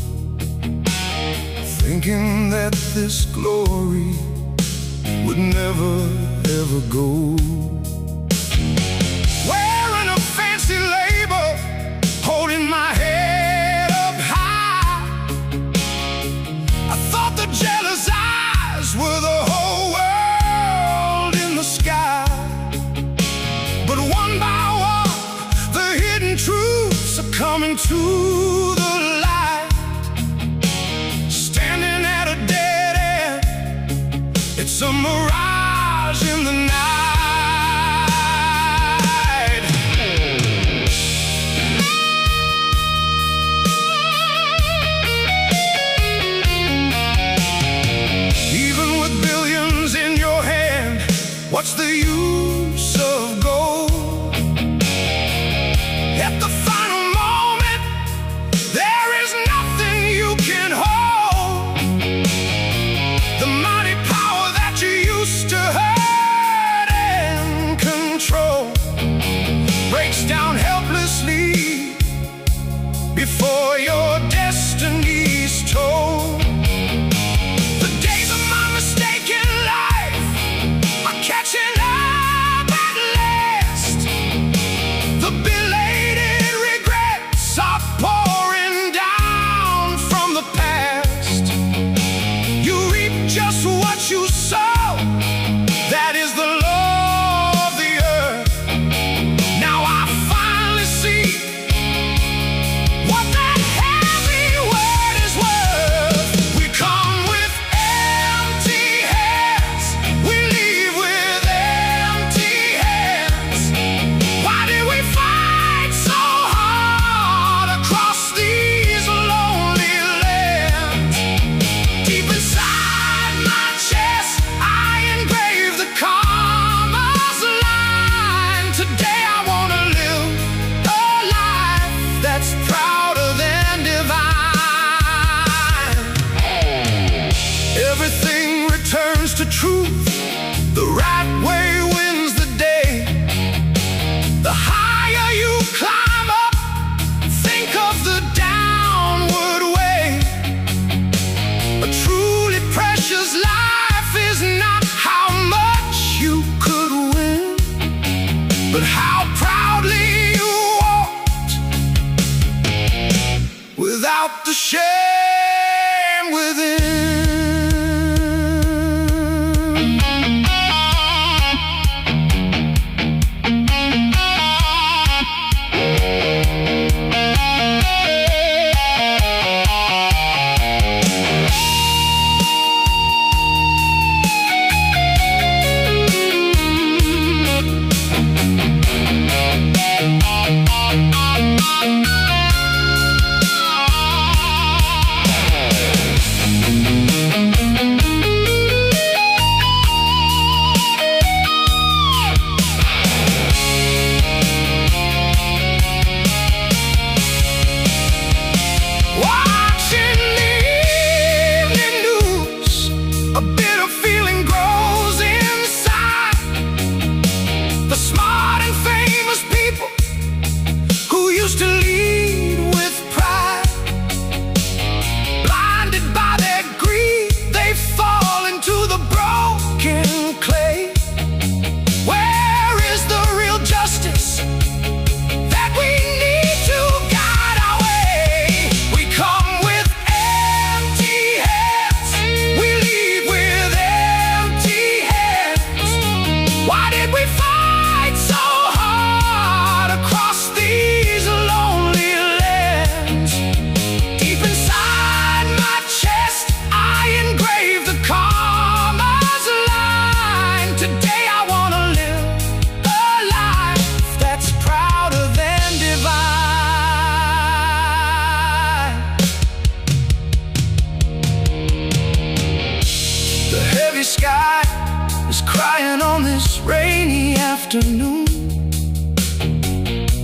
thinking that this glory would never ever go. Wearing a fancy label, holding my head up high, I thought the jealous eyes were the whole world in the sky. But one by one, the hidden truths are coming to the light. Standing at a dead end, it's a mirage in the night. Even with billions in your hand, what's the use of gold? At the final moment, there is nothing you can hold. The mighty power that you used to hurt and control breaks down helplessly before your destiny's told. The days of my mistaken life are catching up at last. The belated regrets are pouring down from the past. You reap just what you sow. That is the law shame within.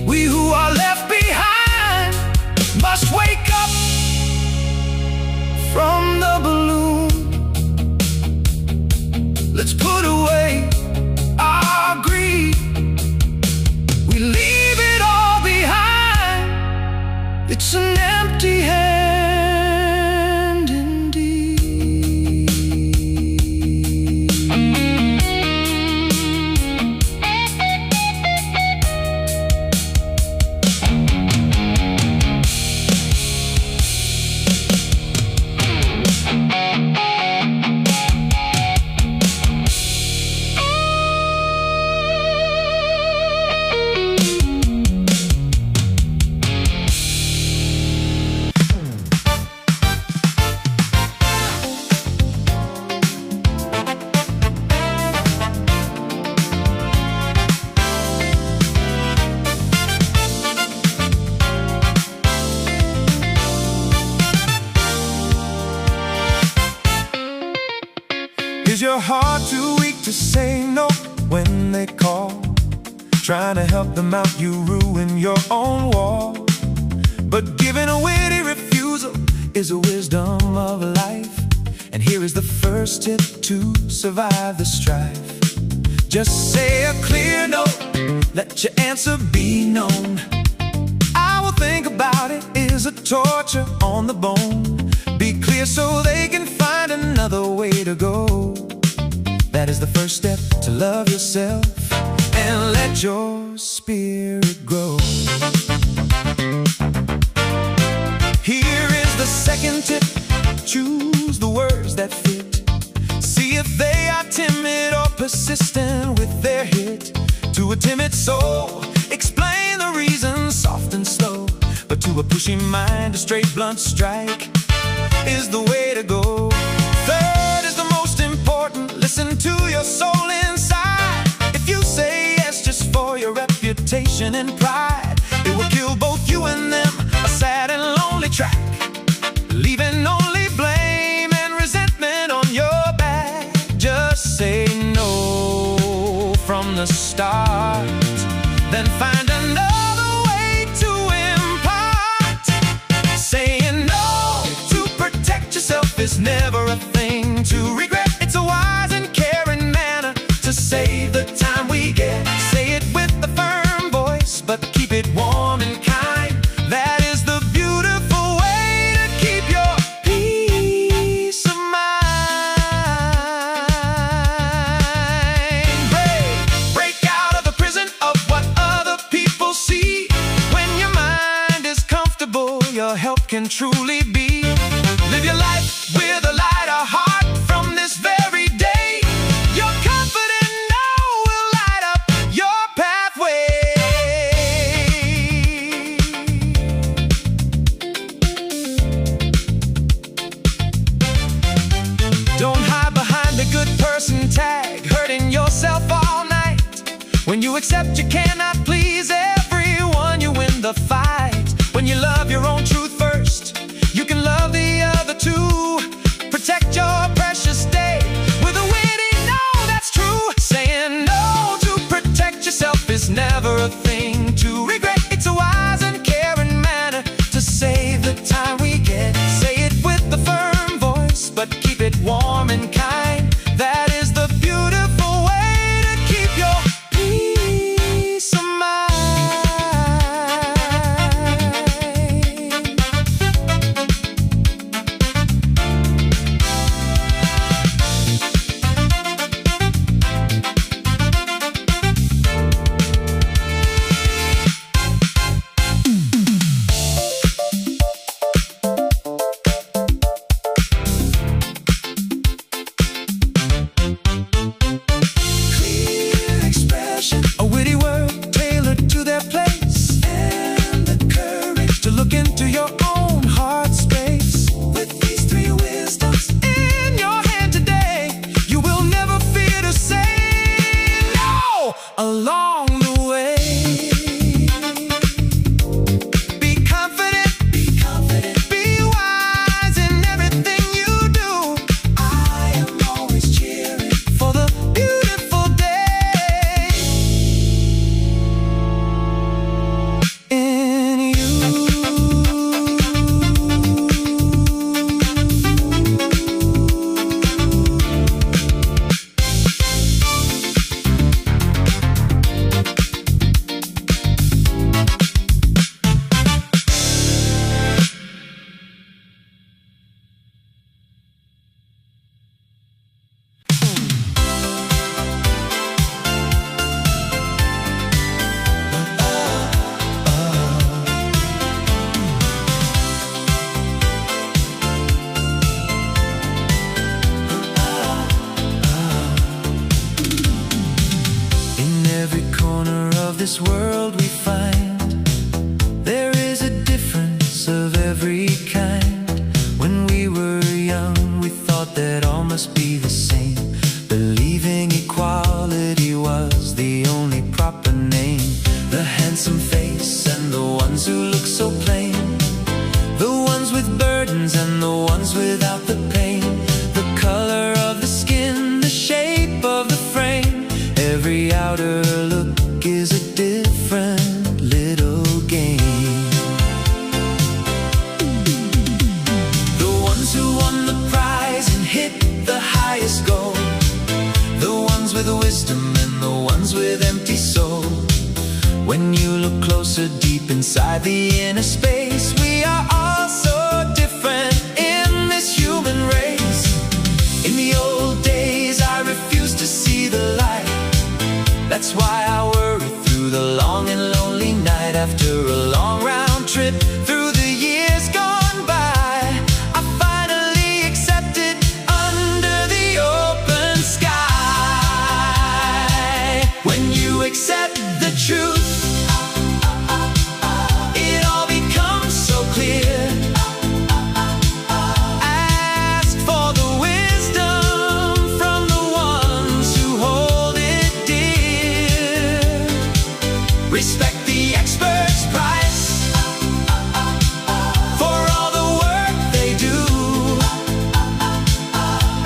We who are left behind must wake up from the balloon. Let's put away our greed. We leave it all behind. It's an empty hand indeed. Is your heart too weak to say no when they call? Trying to help them out, you ruin your own wall. But giving a witty refusal is a wisdom of life. And here is the first tip to survive the strife. Just say a clear no, let your answer be known. I will think about it is a torture on the bone. Be clear so they can find another way to go. That is the first step to love yourself and let your spirit grow. Here is the second tip. Choose the words that fit. See if they are timid or persistent with their hit. To a timid soul, explain the reasons soft and slow. But to a pushy mind, a straight blunt strike is the way to go. Third is the most important. Listen to your soul inside. If you say yes just for your reputation and pride, it will kill both you and them, a sad and lonely track, leaving only blame and resentment on your back. Just say no from the start, then find another way to impart. Saying no to protect yourself is never a thing to regret. It's a wise and caring manner to save the time we get. Say it with a firm voice, but keep it warm and kind. That is the beautiful way to keep your peace of mind. Break out of the prison of what other people see. When your mind is comfortable, your help can truly be When you accept you cannot please everyone, you win the fight. When you love your own truth first, you can love the other too. Protect your precious day with a witty no, that's true. Saying no to protect yourself is never a thing to regret. It's a wise and caring manner to save the time we get. Say it with a firm voice, but keep it warm and kind. That is the beautiful way to keep your peace of mind. Along the way, be confident, be wise in everything you do. I am always cheering for the beautiful day in you. This world we find, there is a difference of every kind. When we were young, we thought that all must be the same. Believing equality was the only proper name. The handsome face and the ones who look so plain, the ones with burdens and the ones without the pain. The color of the skin, the shape of the frame, every outer look is a different little game. The ones who won the prize and hit the highest goal, the ones with wisdom and the ones with empty soul. When you look closer deep inside the inner space, we are all so different in this human race. In the old days I refused to see the light. That's why I worry through the long and lonely night. After a long round trip through the years gone by, I finally accepted under the open sky. When you accept the truth, it all becomes so clear. Ask for the wisdom from the ones who hold it dear. Respect the expert's price for all the work they do,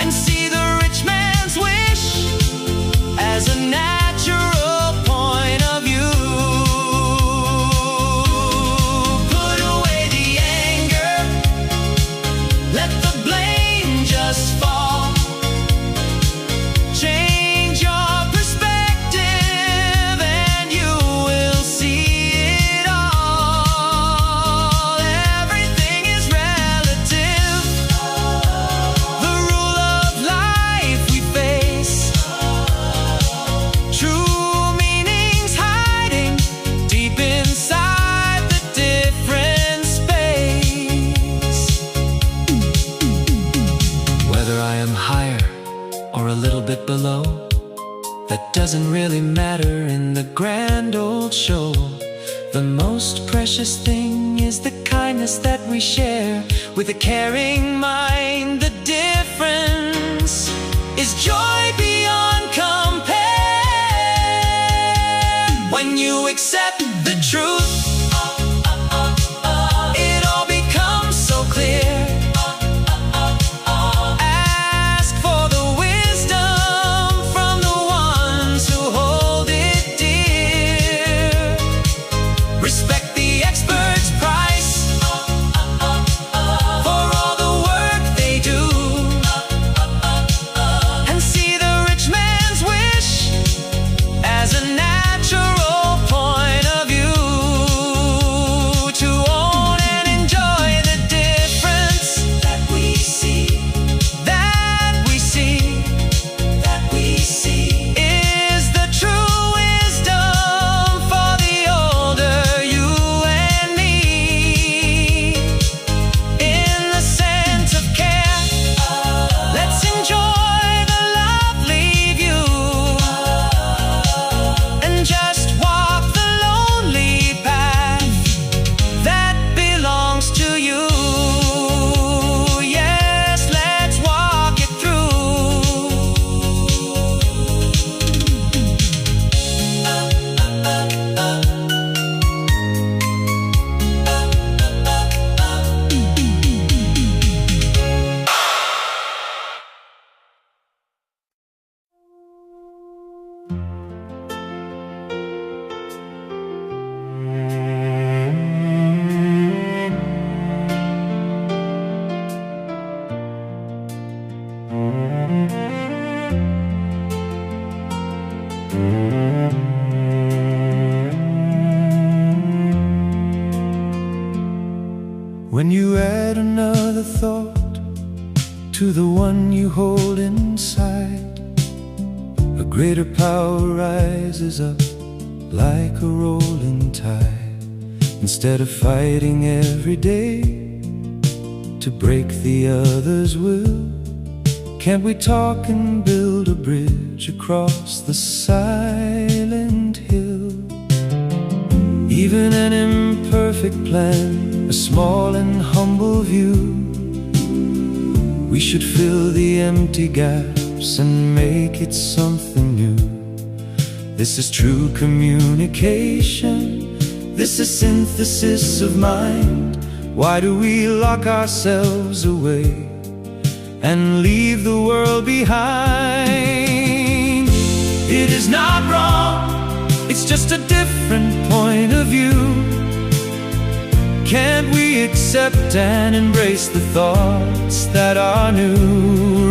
and see the rich man's wish as a natural point of view. Put away the anger, let the blame just fall. Change your perspective and you will see it all. Everything is relative. The rule of life we face, true meanings hiding deep inside the different space. Whether I am higher or a little bit below, that doesn't really matter in the grand old show. The most precious thing is the kindness that we share with a caring mind. The difference is joy beyond compare. to the one you hold inside. A greater power rises up like a rolling tide. Instead of fighting every day to break the other's will, can't we talk and build a bridge across the silent hill? Even an imperfect plan, a small and humble view, we should fill the empty gaps and make it something new. This is true communication, this is synthesis of mind. Why do we lock ourselves away and leave the world behind? It is not wrong, it's just a different point of view. Can't we accept and embrace the thoughts that are new?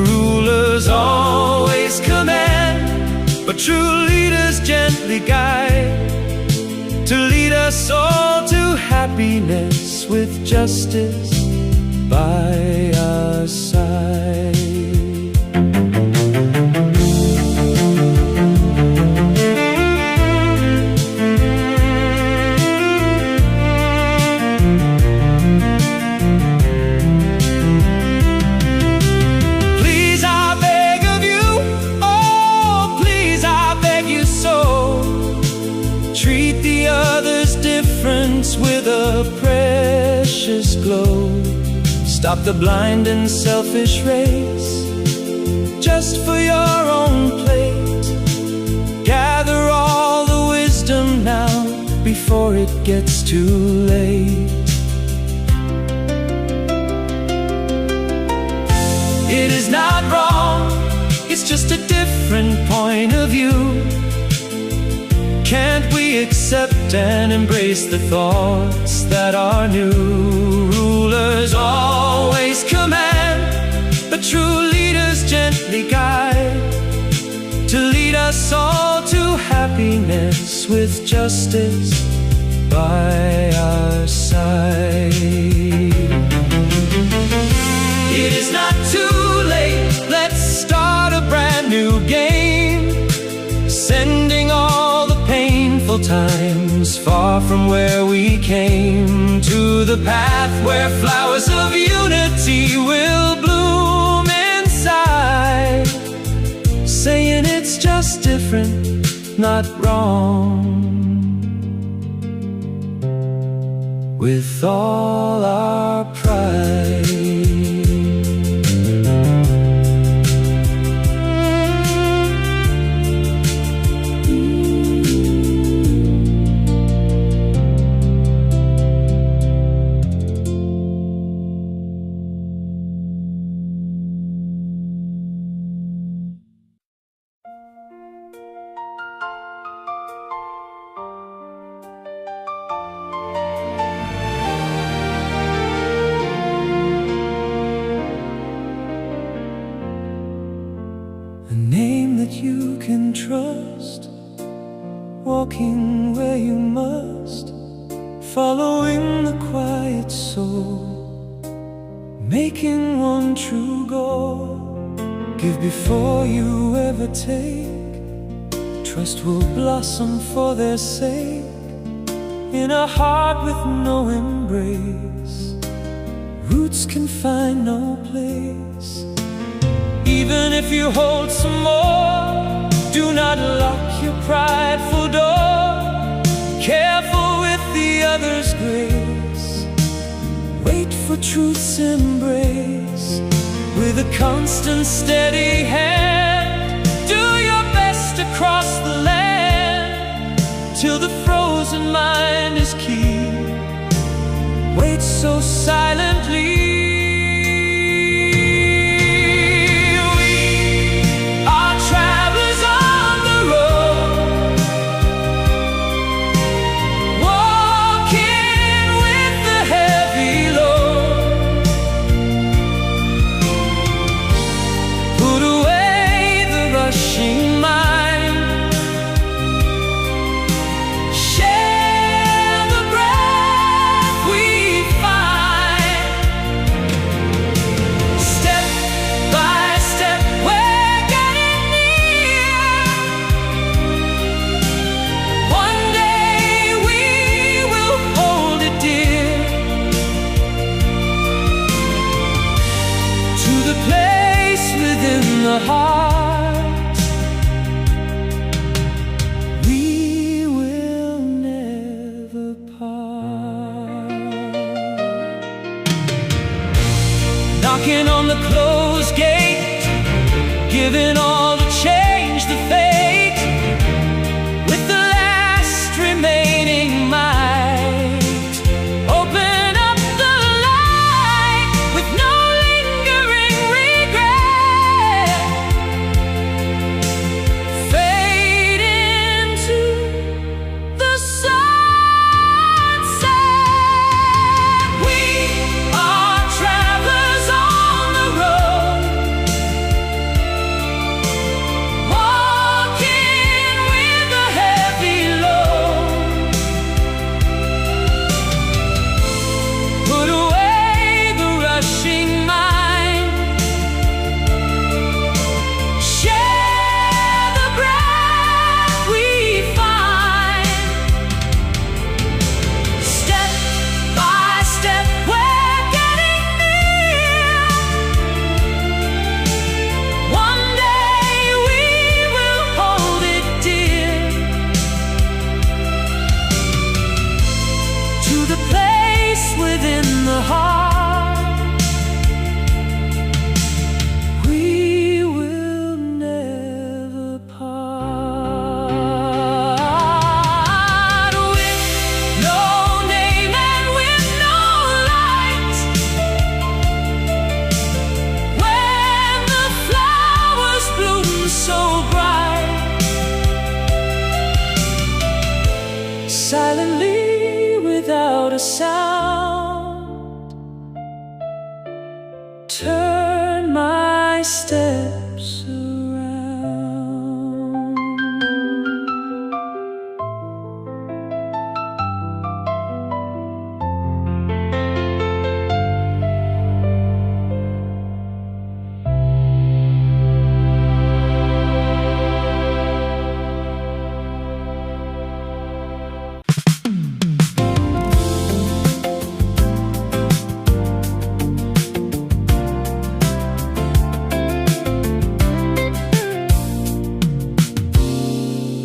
Rulers always command, but true leaders gently guide, to lead us all to happiness with justice by our side. Please, I beg of you, oh please, I beg you so, treat the other's difference with a precious glow. Stop the blind and selfish race just for your own plate. Gather all the wisdom now before it gets too late. It is not wrong, it's just a different point of view. Can't we accept and embrace the thoughts that are new? Rulers always command, but true leaders gently guide, to lead us all to happiness with justice by our side. It is not too late, let's start a brand new game, sending all the painful times far from where we came, to the path where flowers of unity will bloom inside, saying it's just different, not wrong, with all our pride. You can trust, walking where you must, following the quiet soul, making one true goal. Give before you ever take, trust will blossom for their sake. In a heart with no embrace, roots can find no place. Even if you hold some more, do not lock your prideful door. Careful with the other's grace, wait for truth's embrace. With a constant steady hand, do your best across the land, till the frozen mind is key. Wait so silently. the heart. We will never part. Knocking on the closed gate, giving all the change the fate, with the last remaining might. Open up the light with no lingering regret. Fade into the sunset. We are travelers on the road, walking with a heavy load. Put away the rushing mind, share the breath we find. Step by step we're getting near. One day we will hold it dear, to the place within the heart. We will never part. With no name and with no light, when the flowers bloom so bright, silently without a sound, turn my steps around.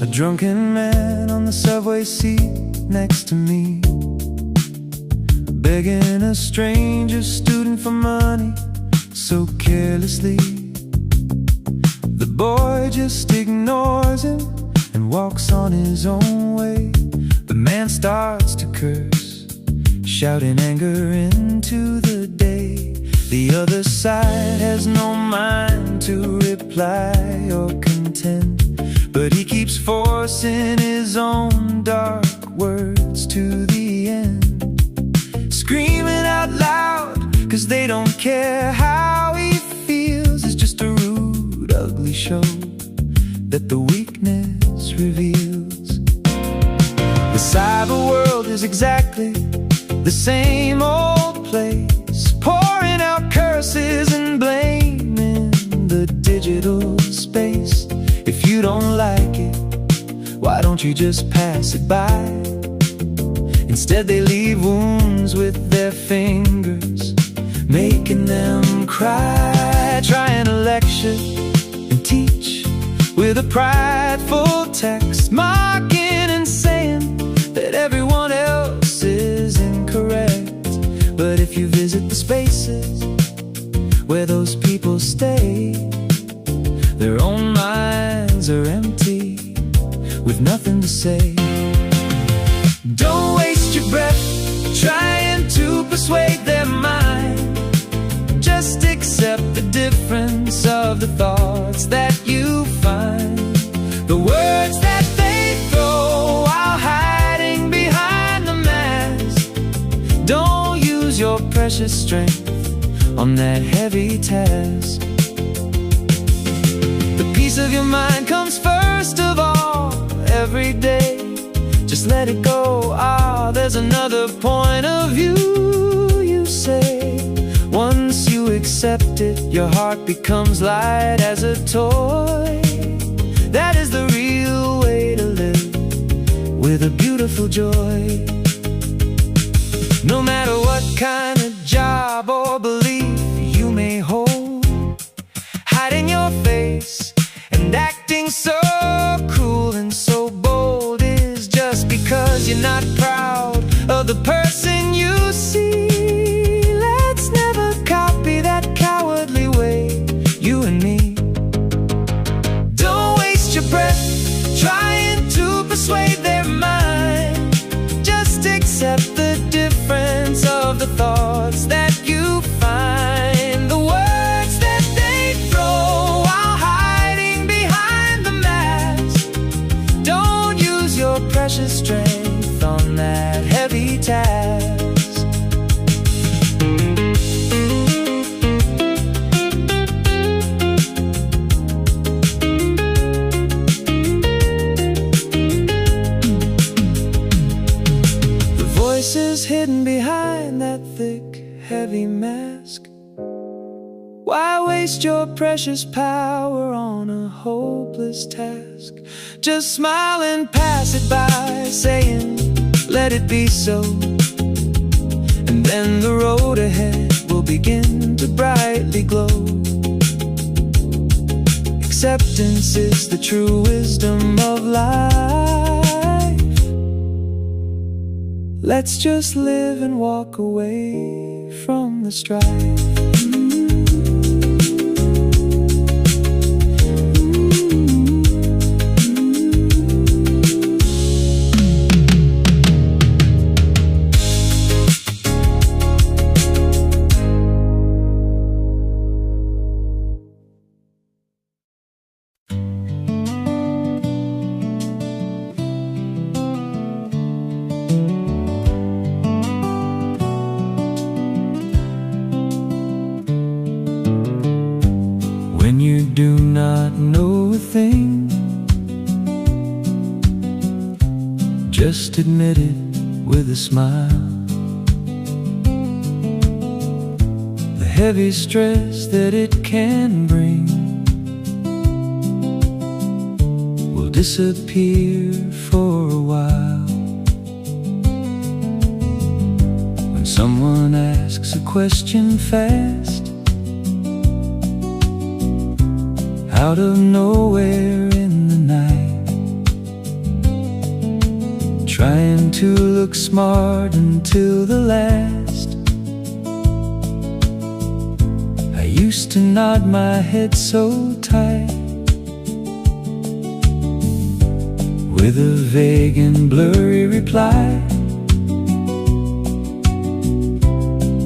A drunken man on the subway seat next to me, begging a stranger student for money so carelessly. The boy just ignores him and walks on his own way. The man starts to curse, shouting anger into the day. The other side has no mind to reply or contend, but he keeps forcing his own dark words to the end, screaming out loud, 'cause they don't care how he feels. It's just a rude, ugly show that the weakness reveals. The cyber world is exactly the same old place, pouring out curses and blame in the digital space. If you don't like it, why don't you just pass it by? Instead they leave wounds with their fingers, making them cry, trying to lecture and teach with a prideful text, mocking and saying that everyone else is incorrect. But if you visit the spaces where those people stay, their own minds are empty, with nothing to say. Don't waste your breath trying to persuade their mind. Just accept the difference of the thoughts that you find. The words that they throw while hiding behind the mask. Don't use your precious strength on that heavy task. The peace of your mind comes first of all, every day. Just let it go. Ah, there's another point of view, you say. Once you accept it, your heart becomes light as a toy. That is the real way to live, with a beautiful joy. No matter what kind of job or belief you may hold, hiding your your face. And acting so cruel and so bold is just because you're not proud of the person you see. Let's never copy that cowardly way, you and me. Don't waste your breath trying to persuade their mind. Just accept the difference of the thoughts that you find. The words that they throw while hiding behind the mask. Don't use your precious strength on that heavy task. Voices hidden behind that thick, heavy mask. Why waste your precious power on a hopeless task? Just smile and pass it by, saying, let it be so. And then the road ahead will begin to brightly glow. Acceptance is the true wisdom of life. Let's just live and walk away from the strife. Do not know a thing, just admit it with a smile. The heavy stress that it can bring will disappear for a while. When someone asks a question fast, out of nowhere in the night, trying to look smart until the last, I used to nod my head so tight, with a vague and blurry reply.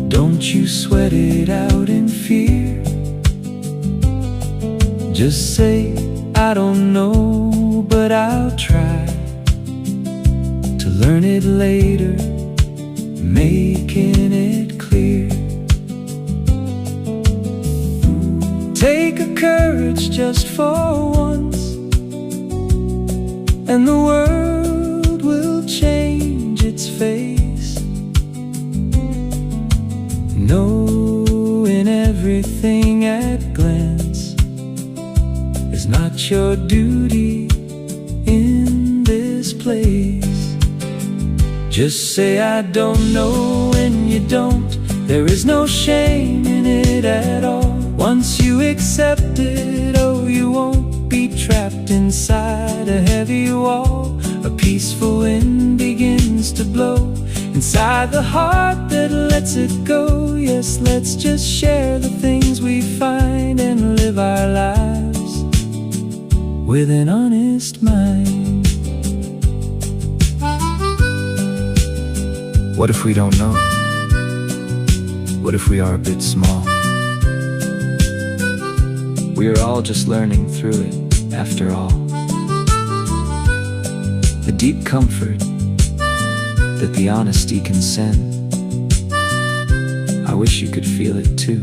Don't you sweat it out in fear. Just say, I don't know, but I'll try to learn it later, making it clear. Take a courage just for once, and the world will change its face. Knowing everything at glance is not your duty in this place. Just say I don't know when you don't. There is no shame in it at all. Once you accept it, oh, you won't be trapped inside a heavy wall. A peaceful wind begins to blow inside the heart that lets it go. Yes, let's just share the things we find and live our lives with an honest mind. What if we don't know? What if we are a bit small? We are all just learning through it, after all. The deep comfort that the honesty can send, I wish you could feel it too,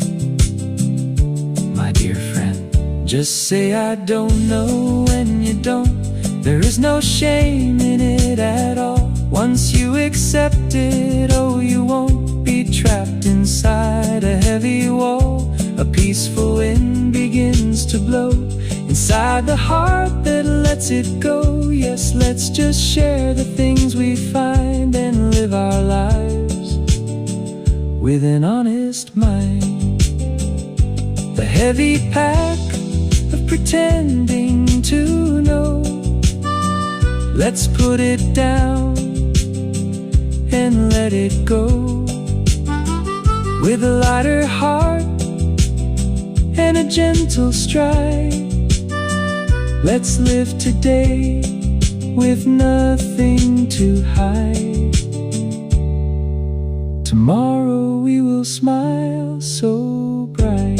my dear friend. Just say I don't know when you don't. There is no shame in it at all. Once you accept it, oh, you won't be trapped inside a heavy wall. A peaceful wind begins to blow inside the heart that lets it go. Yes, let's just share the things we find and live our lives with an honest mind. The heavy pack of pretending to know. Let's put it down and let it go. With a lighter heart and a gentle stride, let's live today with nothing to hide. Tomorrow we will smile so bright.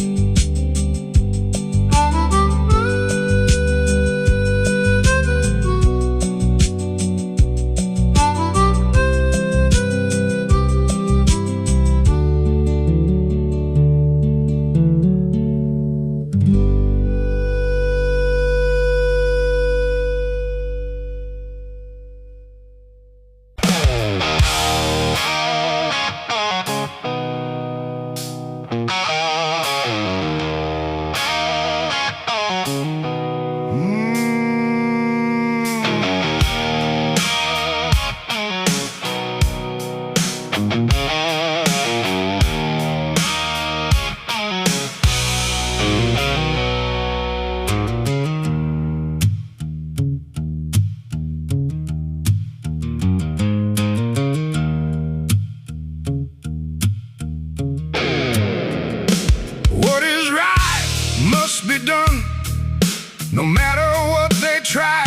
No matter what they try,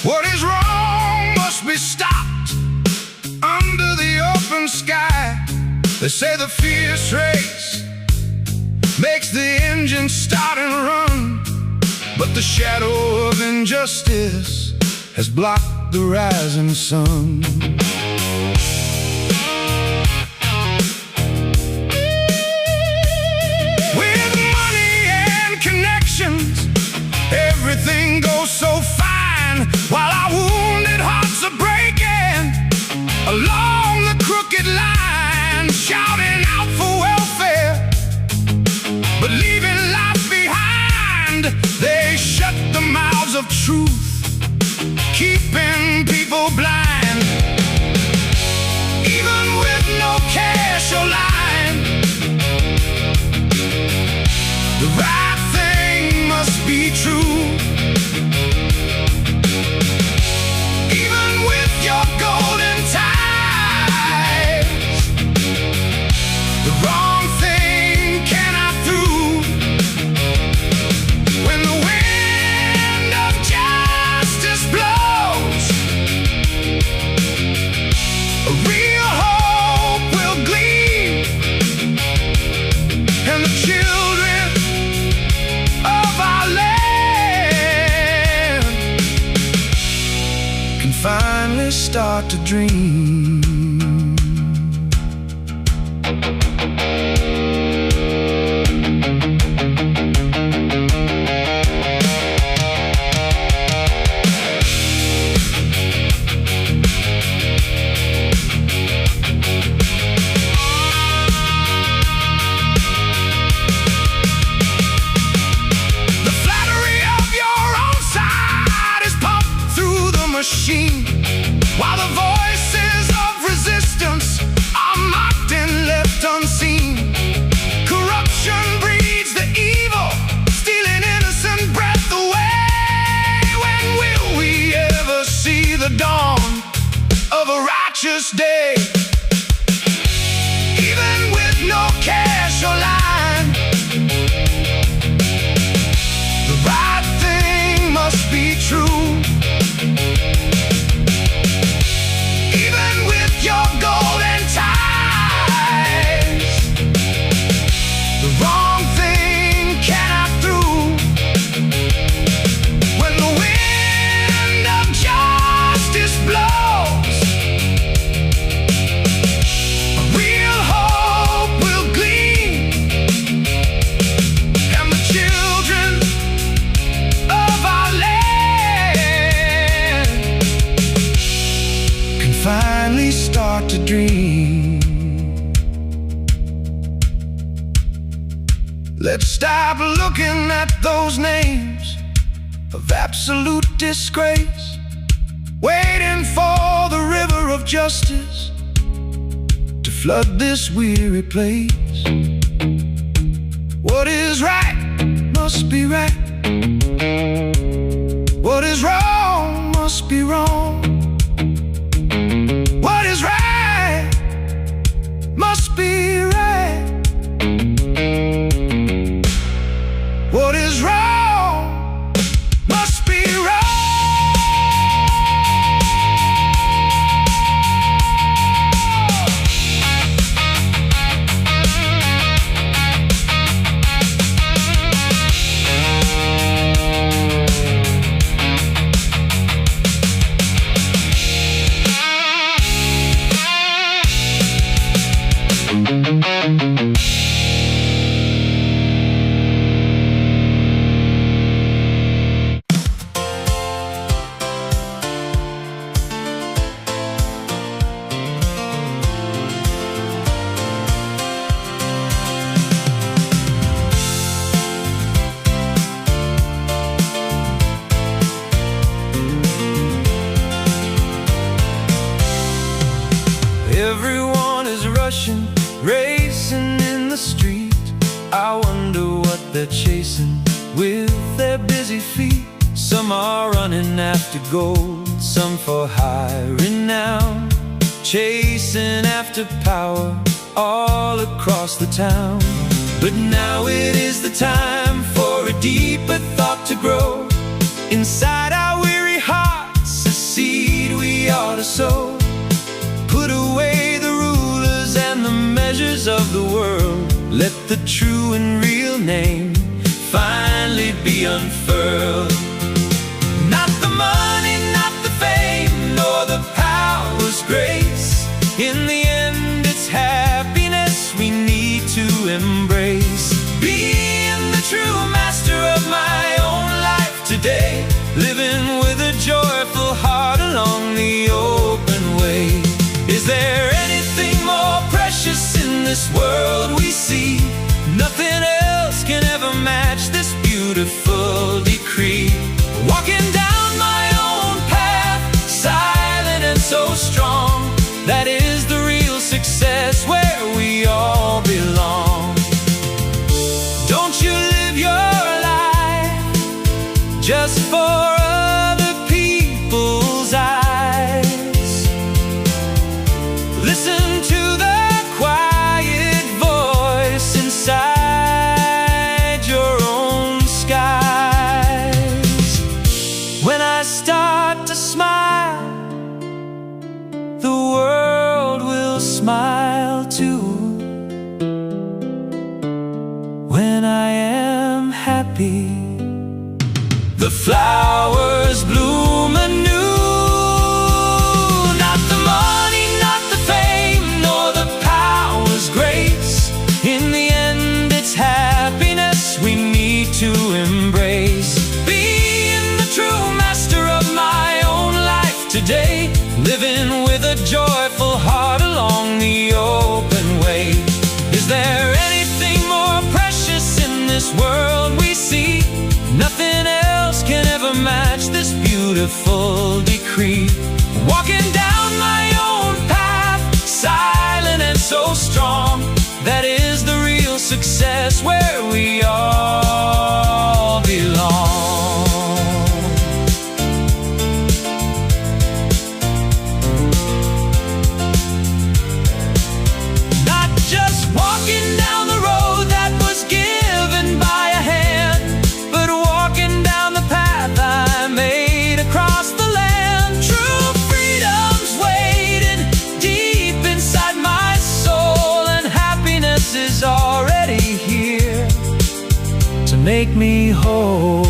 what is wrong must be stopped under the open sky. They say the fierce race makes the engine start and run, but the shadow of injustice has blocked the rising sun. Everything goes so fine while our wounded hearts are breaking along the crooked line, shouting out for welfare, but leaving life behind. They shut the mouths of truth, keeping people blind. Even with no cash or line, the right thing must be true. Even with your golden ties, the wrong thing cannot through. When the wind of justice blows, a real hope will gleam, and the children of our land can finally start to dream. Machine, while the voices of resistance are mocked and left unseen. Corruption breeds the evil, stealing innocent breath away. When will we ever see the dawn of a righteous day? Even with no cash or line, the right thing must be true. Even with your golden ties, the wrong thing cannot through. When the wind of justice blows, a real hope will gleam, and the children of our land can finally start to dream. Let's stop looking at those names of absolute disgrace, waiting for the river of justice to flood this weary place. What is right must be right, must be wrong. What is right must be right. What is wrong must be wrong. Everyone is rushing, racing in the street. I wonder what they're chasing with their busy feet. Some are running after gold, some for high renown, chasing after power all across the town. But now it is the time for a deeper thought to grow. Inside our weary hearts, a seed we ought to sow. Put away the rulers and the measures of the world. Let the true and real name finally be unfurled. Not the money, not the fame, nor the power's grace. In the end, it's happiness we need to embrace. Being the true master of my own life today, living with a joyful heart along the open way. Is there anything more precious in this world we see? Nothing else can ever match this beautiful decree. Walking down my own path, silent and so strong. That is the real success where we all belong. Don't you live your life just for other people's eyes. Listen to the quiet voice inside your own skies. When I start to smile, the world will smile too. When I am happy, the flowers bloom anew. Not the money, not the fame, nor the power's grace. In the end, it's happiness we need to embrace. Being the true master of my own life today, living with a joyful heart along the open way. Is there anything more precious in this world we see? Nothing else can ever match this beautiful decree. Walking down my own path, silent and so strong. That is the real success where we all belong. Not just walking down the road that was given by a hand, but walking down the path I made across the land. True freedom's waiting deep inside my soul, and happiness is already here to make me whole.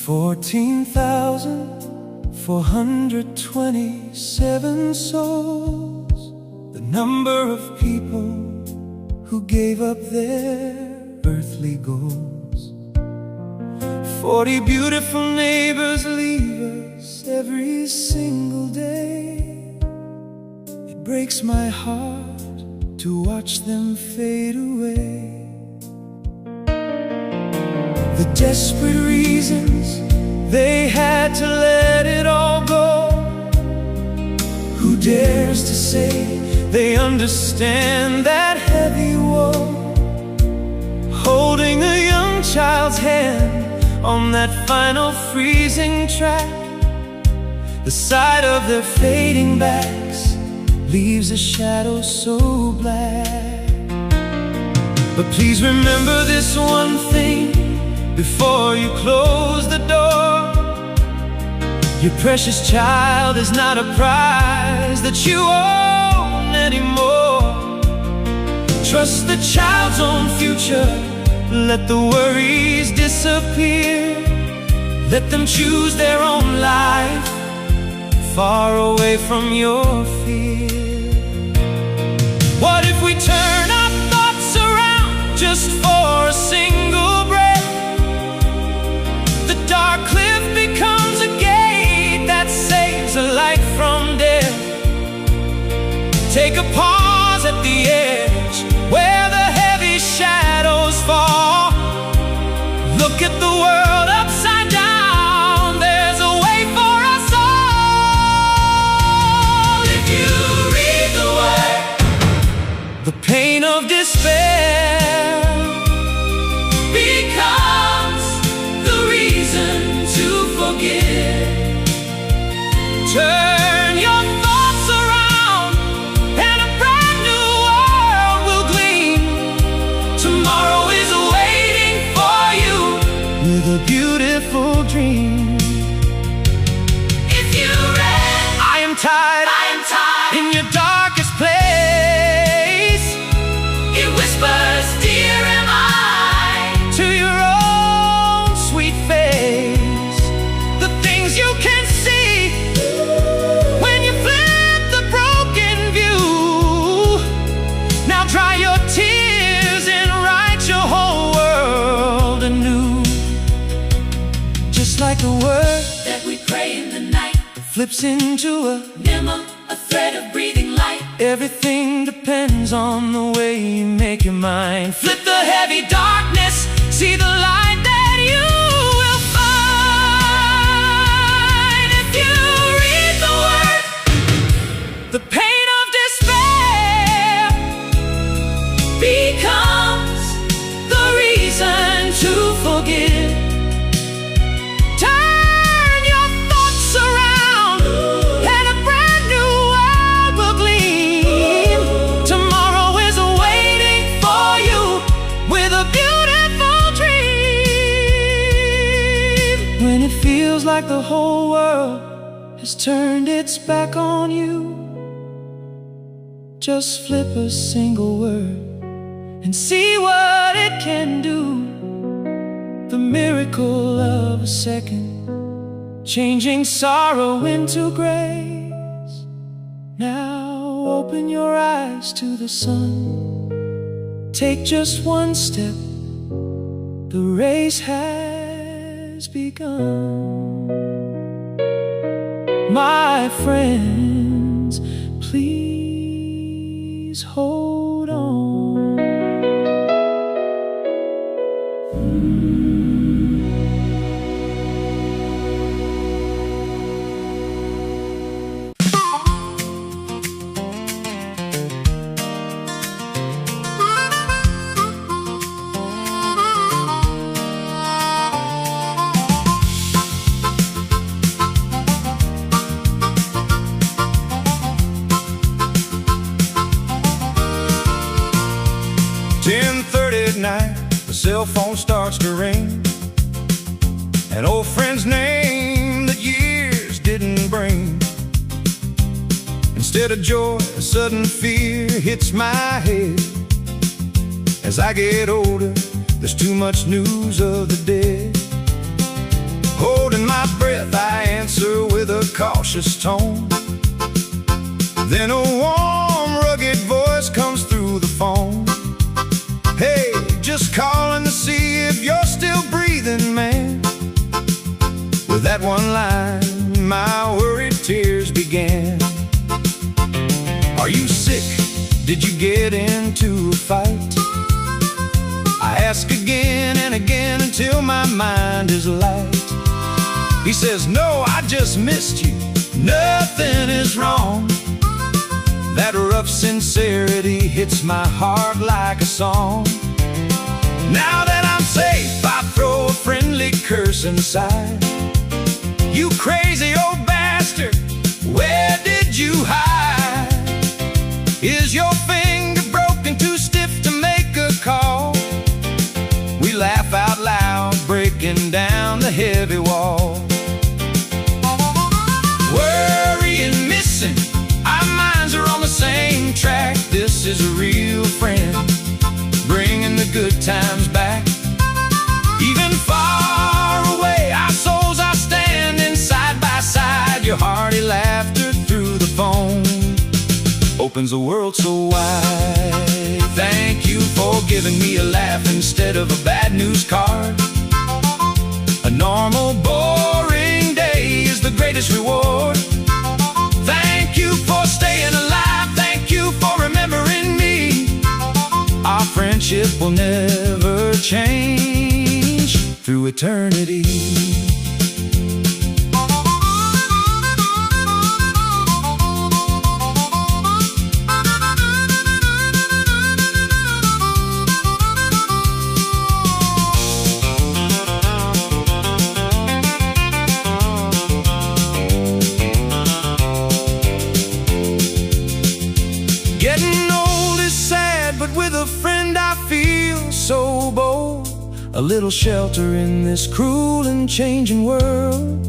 $14,427 souls, the number of people who gave up their earthly goals. 40 beautiful neighbors leave us every single day. It breaks my heart to watch them fade away. The desperate reasons they had to let it all go. Who dares to say they understand that heavy woe? Holding a young child's hand on that final freezing track, the sight of their fading backs leaves a shadow so black. But please remember this one thing before you close the door. Your precious child is not a prize that you own anymore. Trust the child's own future, let the worries disappear. Let them choose their own life, far away from your fear. What if we turn our thoughts around just for a single breath? The dark cliff becomes a gate that saves a life from death. Take a pause at the edge where the heavy shadows fall. Look at the world upside down, there's a way for us all. If you read the word, the pain of despair becomes the reason to forget. Turn your thoughts around and a brand new world will gleam. Tomorrow is waiting for you with a beautiful dream. If you read, I am tied in your darkest place. It whispers, dear am I, to your own sweet face. The things you can see when you flip the broken view. Now dry your tears and write your whole world anew. Just like the word that we pray in the night flips into a memo, a thread of breathing light. everything depends on the way you make your mind. Flip the heavy darkness, see the light that you will find. If you read the word, the pain of despair becomes the reason to forget. Turn your thoughts around and a brand new world will gleam. Tomorrow is waiting for you with a beautiful dream. When it feels like the whole world has turned its back on you, just flip a single word and see what it can do. The miracle of a second, changing sorrow into grace. Now open your eyes to the sun. Take just one step, the race has begun. My friends, please hold on. The cell phone starts to ring. An old friend's name that years didn't bring. Instead of joy, a sudden fear hits my head. As I get older, there's too much news of the dead. Holding my breath, I answer with a cautious tone. Then a warm, rugged voice comes through the phone. Hey, just calling to see if you're still breathing, man. With that one line, my Did you get into a fight? I ask again and again until my mind is light. He says, no, I just missed you. Nothing is wrong. That rough sincerity hits my heart like a song. Now that I'm safe, I throw a friendly curse inside. You crazy old bastard, where did you hide? Is your finger broken, too stiff to make a call? We laugh out loud, breaking down the heavy wall. Worrying, missing, our minds are on the same track. This is a real friend, bringing the good times back. Even far away, our souls are standing side by side. Your hearty laughter through the phone opens the world so wide. Thank you for giving me a laugh instead of a bad news card. A normal, boring day is the greatest reward. Thank you for staying alive. Thank you for remembering me. Our friendship will never change through eternity. So bold, a little shelter in this cruel and changing world.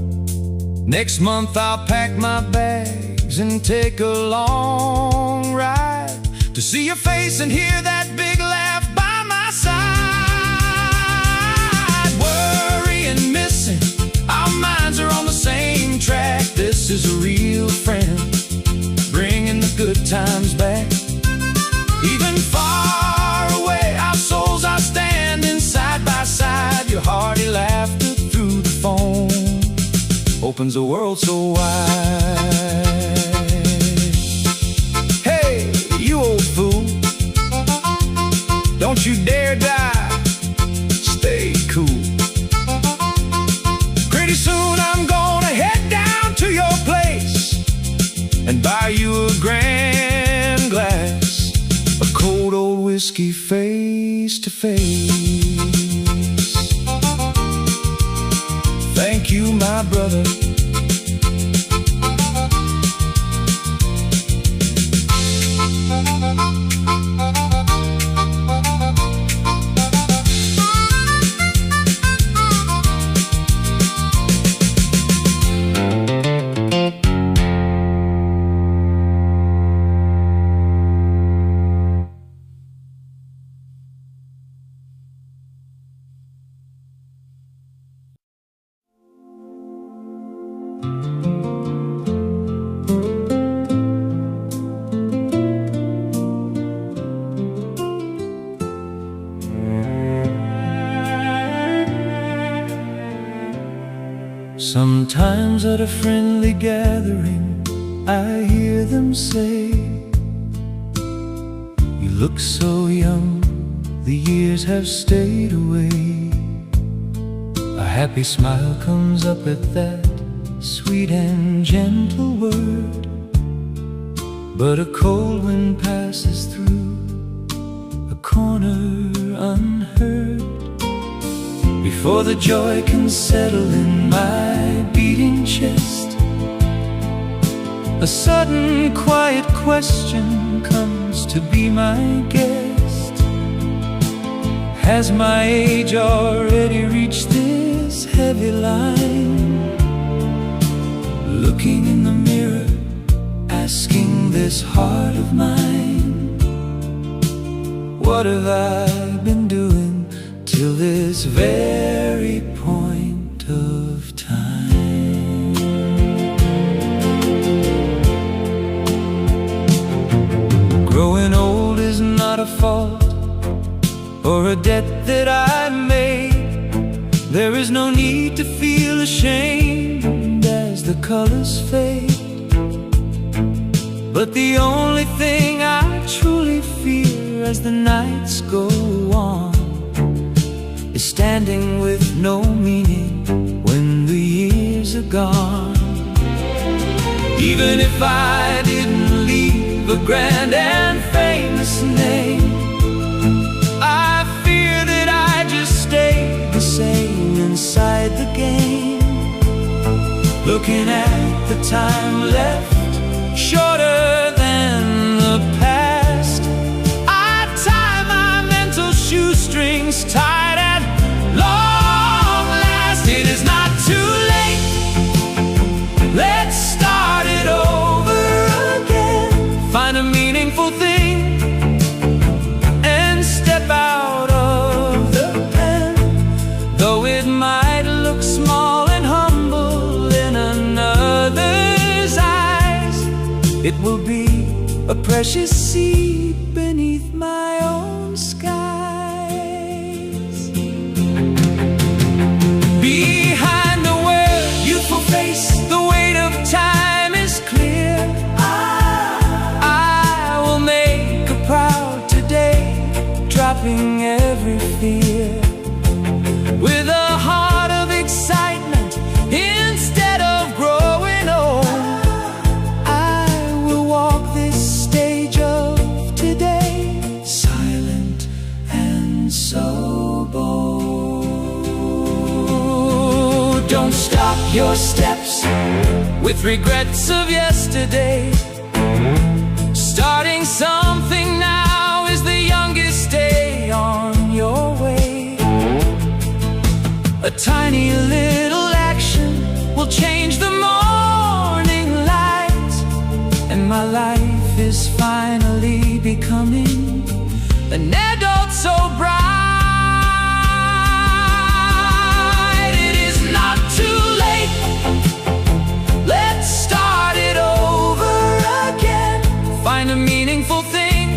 Next month I'll pack my bags and take a long ride to see your face and hear that big laugh by my side. Worry and missing, our minds are on the same track. This is a real friend, bringing the good times back. Even far away, our souls are standing side by side. Your hearty laughter through the phone opens the world so wide. Hey, you old fool, don't you dare die. Stay cool. Pretty soon I'm gonna head down to your place and buy you a grand glass, cold old whiskey face to face. Thank you, my brother. Sometimes at a friendly gathering, I hear them say, you look so young, the years have stayed away. A happy smile comes up at that sweet and gentle word, but a cold wind passes through a corner unheard. Before the joy can settle in my beating chest, a sudden quiet question comes to be my guest. Has my age already reached this heavy line? Looking in the mirror, asking this heart of mine, what have I been doing till this very point of time? Growing old is not a fault or a debt that I made. There is no need to feel ashamed as the colors fade. But the only thing I truly fear as the nights go on is standing with no meaning when the years are gone. Even if I didn't leave a grand and famous name, I fear that I just stayed the same inside the game. Looking at the time left shorter than the past, I tie my mental shoestrings tight at long last. It is not too late, let's start it over again. Find a meaningful thing and step out of the pen. Though it might look small and humble in another's eyes, it will be a precious seed beneath my own skies. Behind the wear, youthful face, the weight of time is clear. I will make her proud today, dropping every fear. With a heart of excitement instead of growing old, I will walk this stage of today, silent and so bold. Don't stop your steps with regrets of yesterday. Starting something now is the youngest day on your way. A tiny little action will change the morning light, and my life is finally becoming an adult so bright. It is not too late, let's start it over again. Find a meaningful thing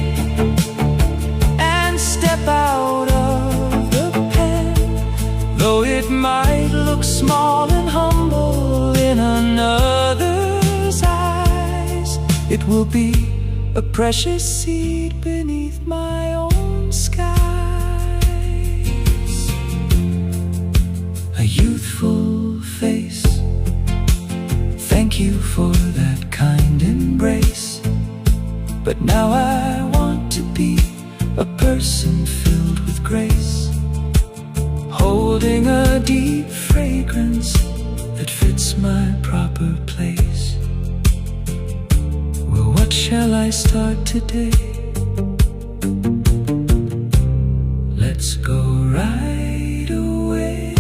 and step out of the pen. Though it might look small and humble in another's eyes, it will be a precious seed beneath my own skies. A youthful face, thank you for that kind embrace. But now I want to be a person filled with grace, holding a deep fragrance that fits my proper place. Well, what shall I start today? Let's go right away.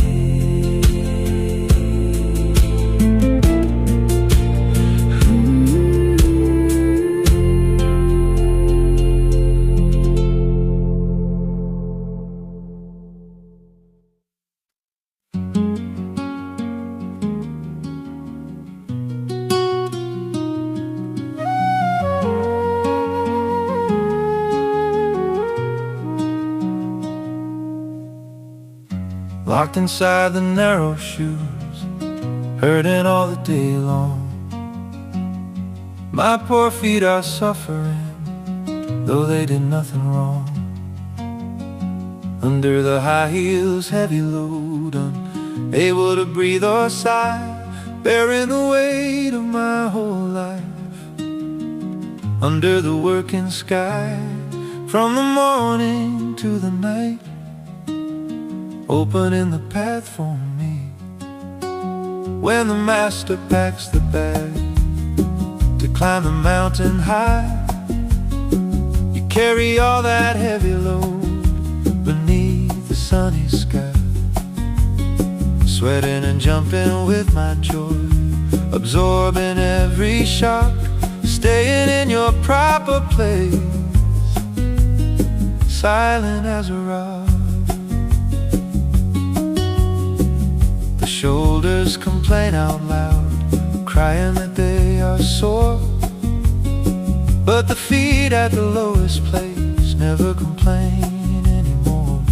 Locked inside the narrow shoes, hurting all the day long. My poor feet are suffering, though they did nothing wrong. Under the high heels, heavy load, unable to breathe or sigh, bearing the weight of my whole life. Under the working sky, from the morning to the night, opening the path for me. When the master packs the bag to climb the mountain high, you carry all that heavy load beneath the sunny sky. Sweating and jumping with my joy, absorbing every shock, staying in your proper place, silent as a rock. The shoulders complain out loud, crying that they are sore, but the feet at the lowest place never complain anymore.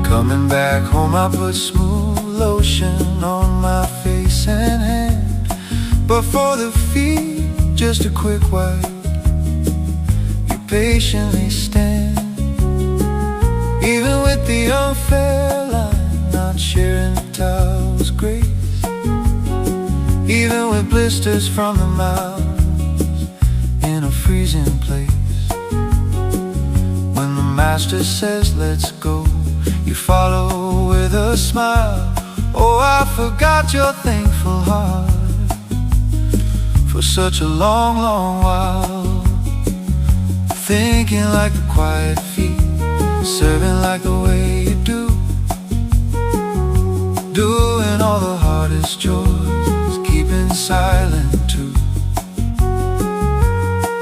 Coming back home, I put smooth lotion on my face and hand, but for the feet, just a quick while. You patiently stand, even with the unfair line, not sharing the towel's grace. Even with blisters from the mountains in a freezing place. When the master says let's go, you follow with a smile. Oh, I forgot your thankful heart for such a long, long while. Thinking like the quiet feet, serving like the way you do, doing all the hardest chores, keeping silent too,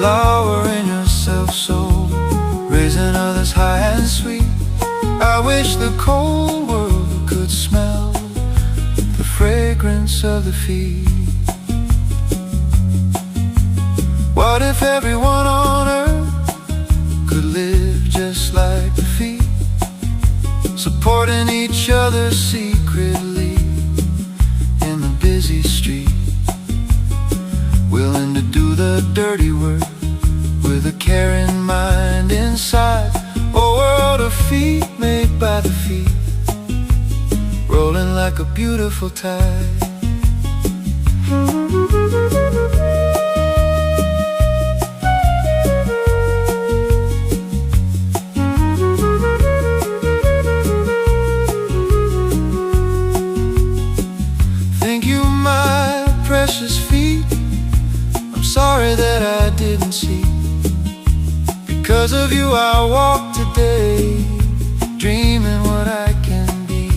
lowering yourself so, raising others high and sweet. I wish the cold world could smell the fragrance of the feet. What if everyone on earth could live just like the feet, supporting each other secretly in the busy street, willing to do the dirty work with a caring mind inside. A world of feet made by the feet, rolling like a beautiful tide. Thank you, my precious feet. I'm sorry that I didn't see. Because of you I walk today, dreaming what I can be.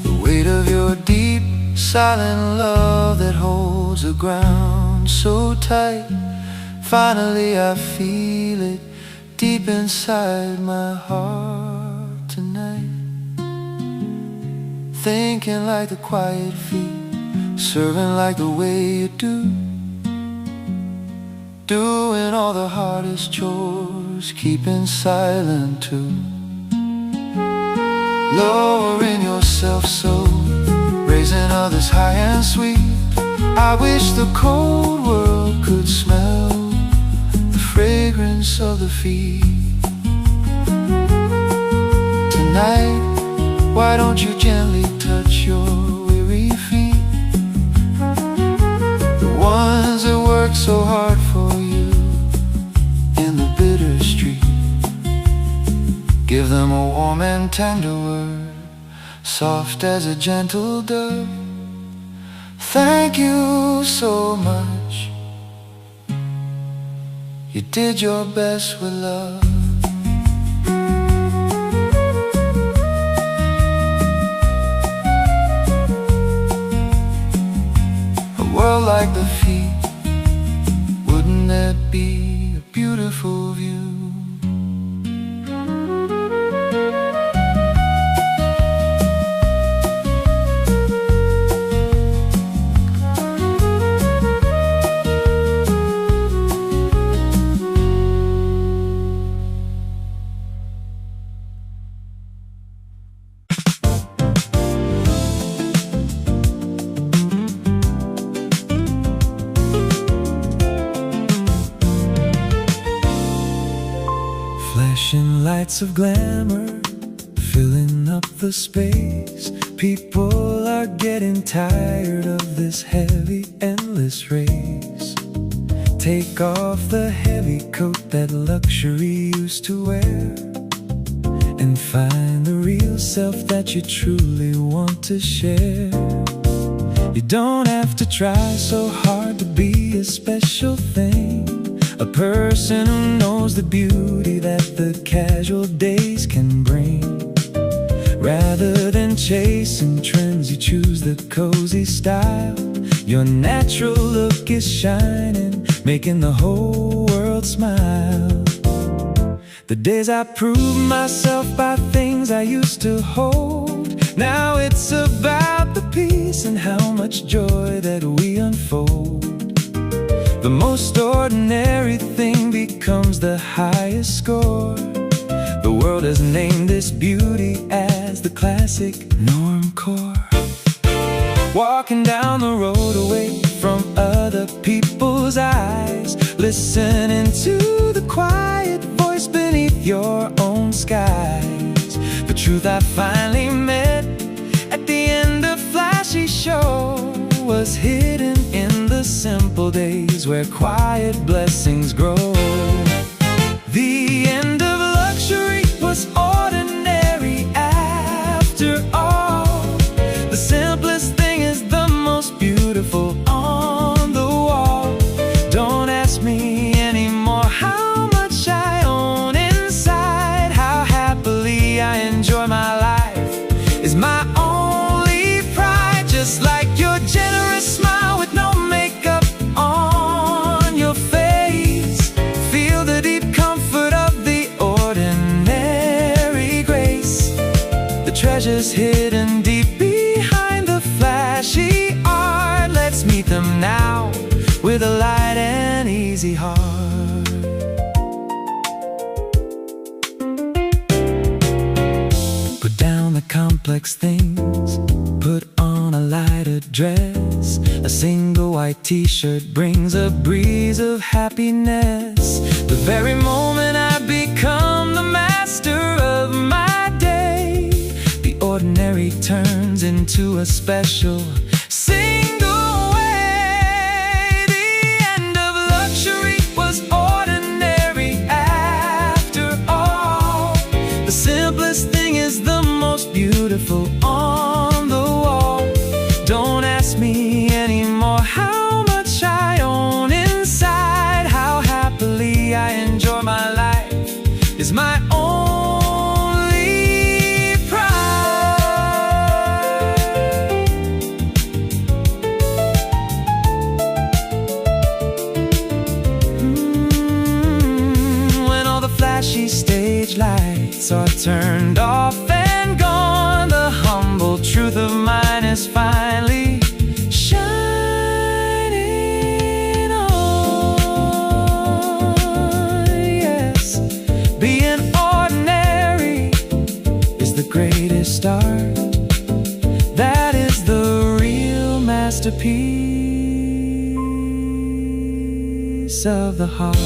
The weight of your deep, silent love that holds the ground so tight. Finally I feel it deep inside my heart tonight. Thinking like the quiet feet, serving like the way you do, doing all the hardest chores, keeping silent too, lowering yourself so, raising others high and sweet. I wish the cold world could smell the fragrance of the feet. Tonight, why don't you gently touch your weary feet, the ones that work so hard for you in the bitter street. Give them a warm and tender word, soft as a gentle dove. Thank you so much, you did your best with love. A world like the feet, wouldn't that be a beautiful view? Flashing lights of glamour, filling up the space. People are getting tired of this heavy, endless race. Take off the heavy coat that luxury used to wear, and find the real self that you truly want to share. You don't have to try so hard to be a special thing, a person who knows the beauty that the casual days can bring. Rather than chasing trends, you choose the cozy style. Your natural look is shining, making the whole world smile. The days I proved myself by things I used to hold, now it's about the peace and how much joy that we unfold. The most ordinary thing becomes the highest score. The world has named this beauty as the classic normcore. Walking down the road away from other people's those eyes, listening to the quiet voice beneath your own skies. The truth I finally met at the end of flashy show was hidden in the simple days where quiet blessings grow. The end of luxury was ordinary after all. The simplest thing is the most beautiful on the wall. Don't ask me anymore how much I own inside. How happily I enjoy my life is my only pride. Just like your generous smile with no makeup on your face. Feel the deep comfort of the ordinary grace. The treasures hidden deep behind the flashy art. Let's meet them now with a light and easy heart. Put down the complex things, put on a lighter dress. A single white t-shirt brings a breeze of happiness. The very moment I become the master of my day, the ordinary turns into a special single way. The end of luxury was ordinary after all. The simplest thing is the most beautiful on the wall. Don't ask me anymore how much I own inside. How happily I enjoy my life is my only pride. When all the flashy stage lights are turned off and gone, the humble truth of mine is finally shining on. Yes, being ordinary is the greatest art. That is the real masterpiece of the heart.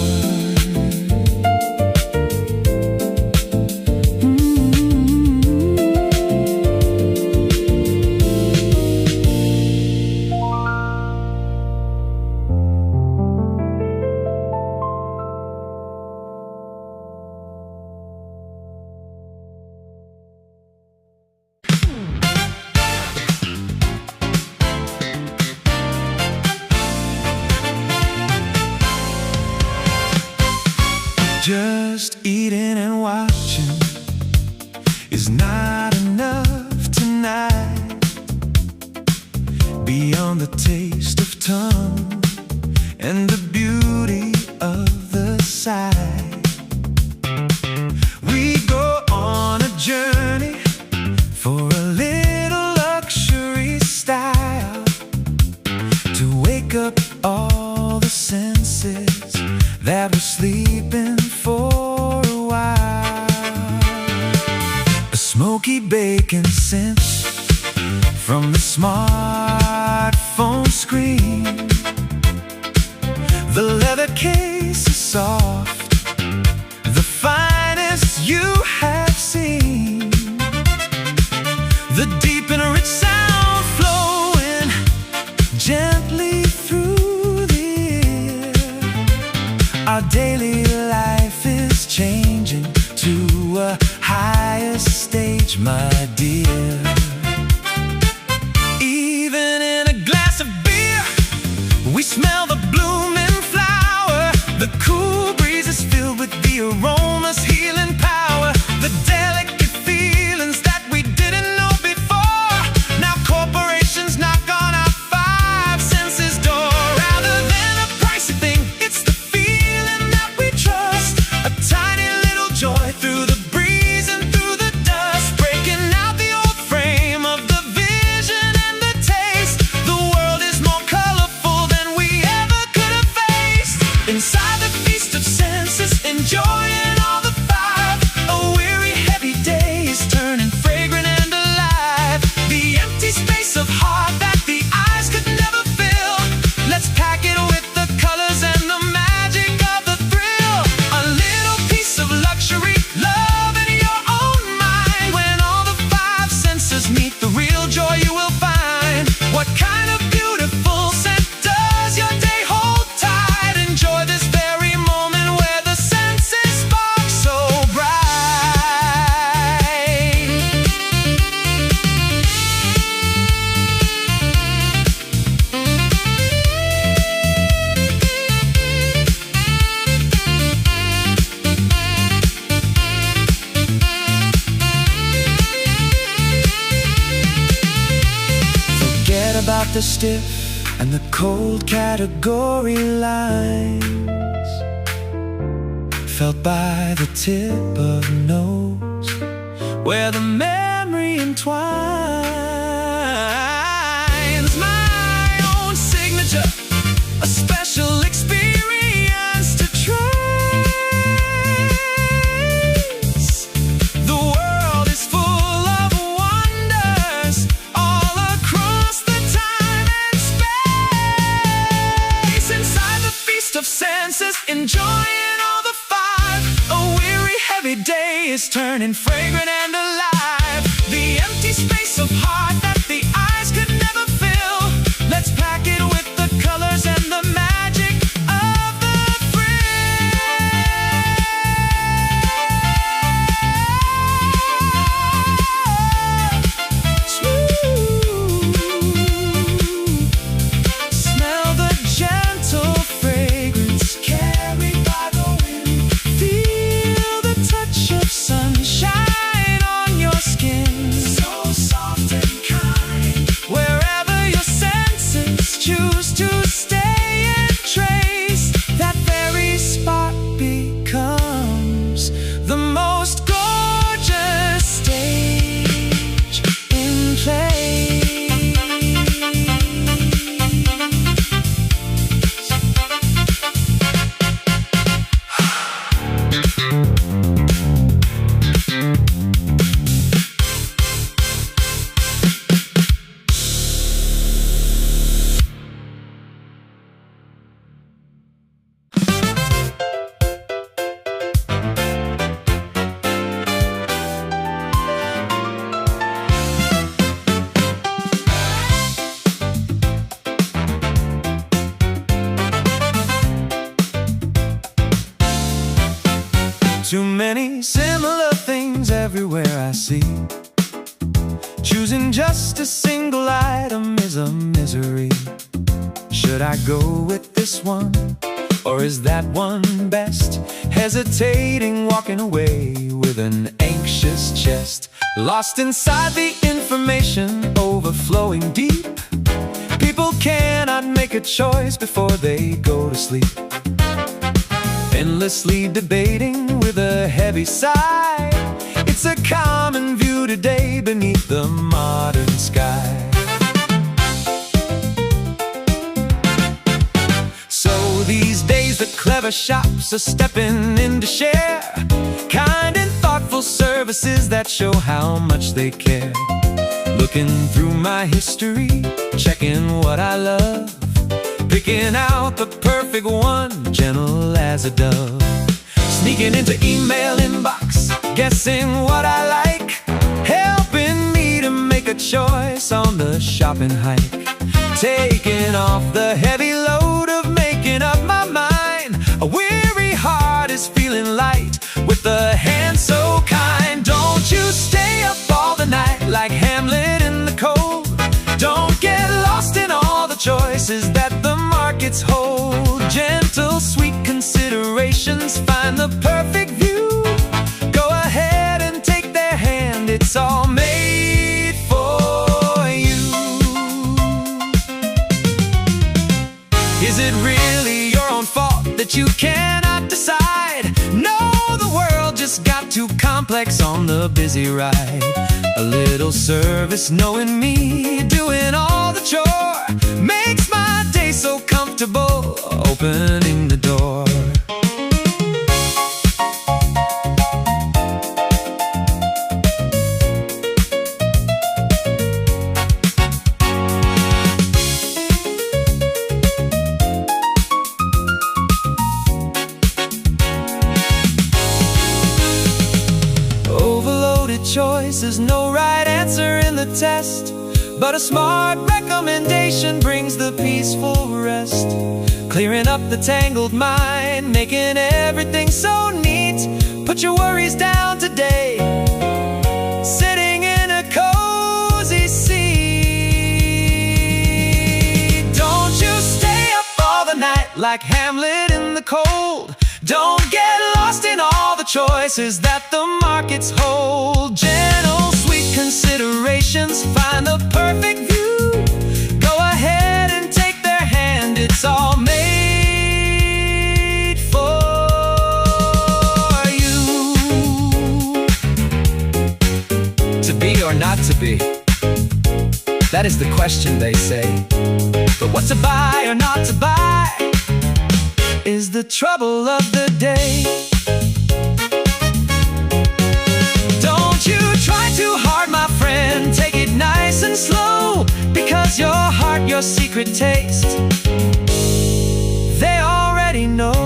Just eating and watching is not enough tonight. Beyond the taste of tongue and the beauty of the sight, we go on a journey for a little luxury style, to wake up all the senses that were sleeping for a while. A smoky bacon scent from the smartphone screen. The leather case is soft, the finest you have seen. The deep and rich sound flowing gently through the ear. Our daily life is changing to a higher stage, my dear. Even in a glass of beer, we smell the blooming flower. The cool breeze is the stiff and the cold category lines felt by the tip of the nose, where the memory entwines. My own signature, a special experience to trace. The world is full of wonders all across the time and space. Inside the feast of senses, enjoying all the five, a weary, heavy day is turning fragrant and alive. The empty space of heart that the eyes could never fill, let's pack it with the colors and the magic of the smell the gentle fragrance carried by the wind. Feel the touch of sunshine on your skin, so soft and kind. Wherever your senses choose to stay and trace, that very spot becomes the most gorgeous stage in place. Too many similar things everywhere I see. Choosing just a single item is a misery. Should I go with this one, or is that one best? Hesitating, walking away with an anxious chest. Lost inside the information, overflowing deep. People cannot make a choice before they go to sleep. Endlessly debating with a heavy sigh. It's a common view today beneath the modern sky. So these days the clever shops are stepping in to share kind and thoughtful services that show how much they care. Looking through my history, checking what I love, picking out the perfect one, gentle as a dove. Sneaking into email inbox, guessing what I like, helping me to make a choice on the shopping hike. Taking off the heavy load of making up my mind. A weary heart is feeling light with a hand so kind. Don't you stay up all the night like Hamlet in the cold. Don't get lost in all the choices that the markets hold. Gentle, sweet considerations find the perfect view. Go ahead and take their hand, it's all made for you. Is it really your own fault that you cannot decide? No, the world just got too complex on the busy ride. A little service, knowing me, doing all the chore, makes my day so comfortable, opening the door. Overloaded choices, no right answer in the test, but a smart recommendation brings the peaceful rest. Clearing up the tangled mind, making everything so neat. Put your worries down today, sitting in a cozy seat. Don't you stay up all the night like Hamlet in the cold. Don't get lost in all the choices that the markets hold. Gentle, sweet considerations find the perfect view. Go ahead That is the question, they say. But what to buy or not to buy is the trouble of the day. Don't you try too hard, my friend. Take it nice and slow, because your heart, your secret taste, they already know.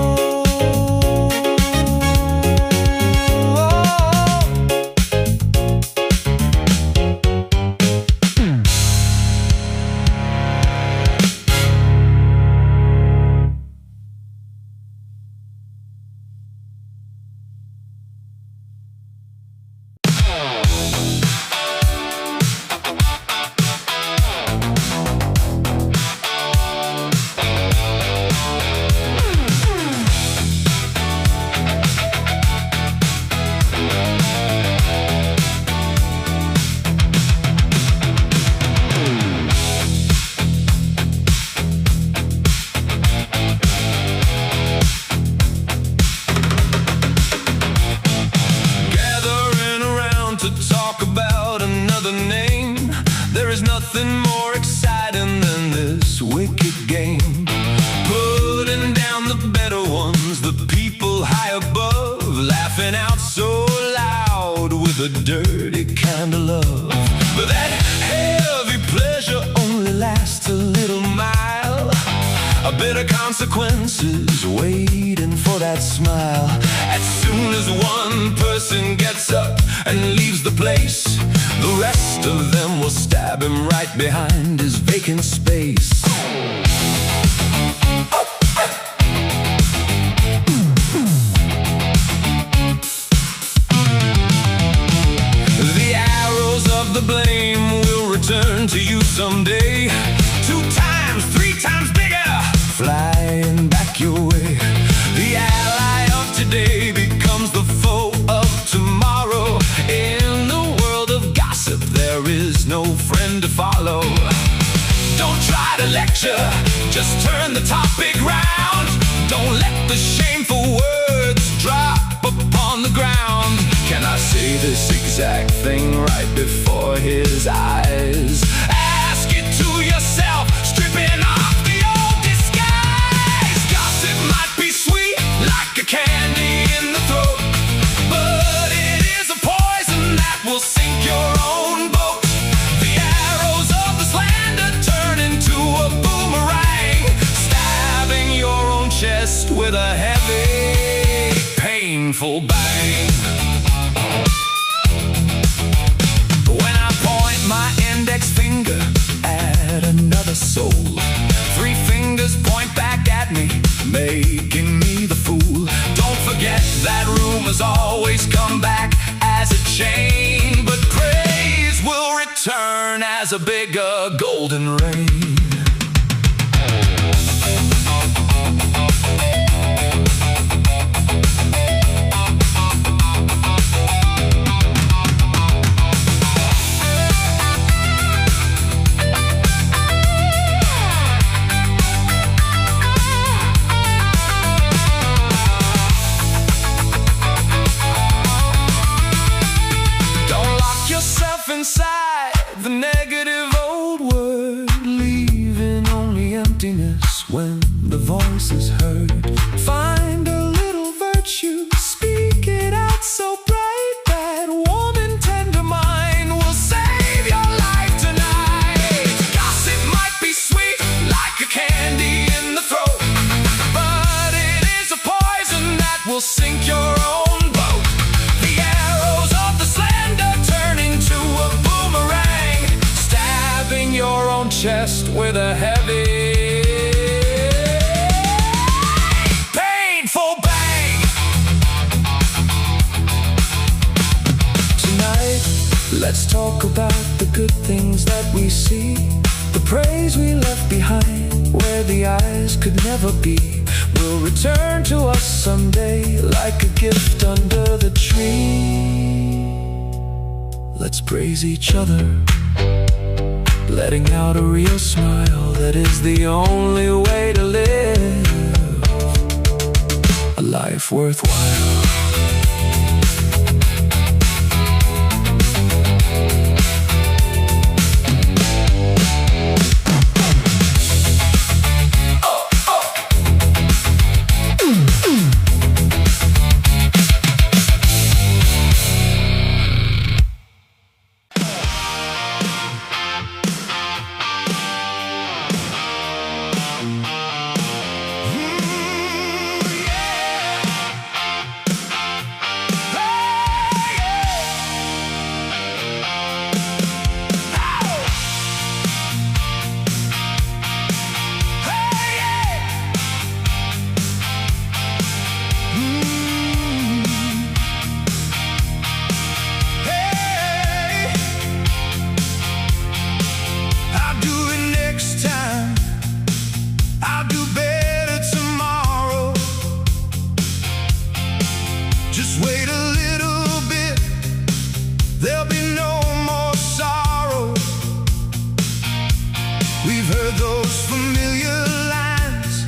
The dirty kind of love, but that heavy pleasure only lasts a little while. A bitter consequences waiting for that smile. As soon as one person gets up and leaves the place, the rest of them will stab him right behind his vacant space. The blame will return to you someday. 2 times, 3 times bigger, flying back your way. The ally of today becomes the foe of tomorrow. In the world of gossip, there is no friend to follow. Don't try to lecture, just turn the topic round. Don't let the shameful words drop upon the ground. Can I say this exact thing right before his eyes? Ask it to yourself, stripping off the old disguise. Gossip might be sweet, like a candy in the throat, but it is a poison that will sink your own boat. The arrows of the slander turn into a boomerang, stabbing your own chest with a heavy, painful bang. My index finger at another soul, 3 fingers point back at me, making me the fool. Don't forget that rumors always come back as a chain, but praise will return as a bigger golden rain. Inside the negative old word, leaving only emptiness when the voice is heard. Find a little virtue, speak it out so bright that warm and tender mind will save your life tonight. Gossip might be sweet, like a candy in the throat, but it is a poison that will sink your own boat. The arrows of the slander turn into a boomerang, stabbing your own chest with a heavy, painful bang. Tonight, let's talk about the good things that we see, the praise we left behind, where the eyes could never be, will return to us someday like a gift under the tree. Let's praise each other, letting out a real smile. That is the only way to live a life worthwhile. You've heard those familiar lines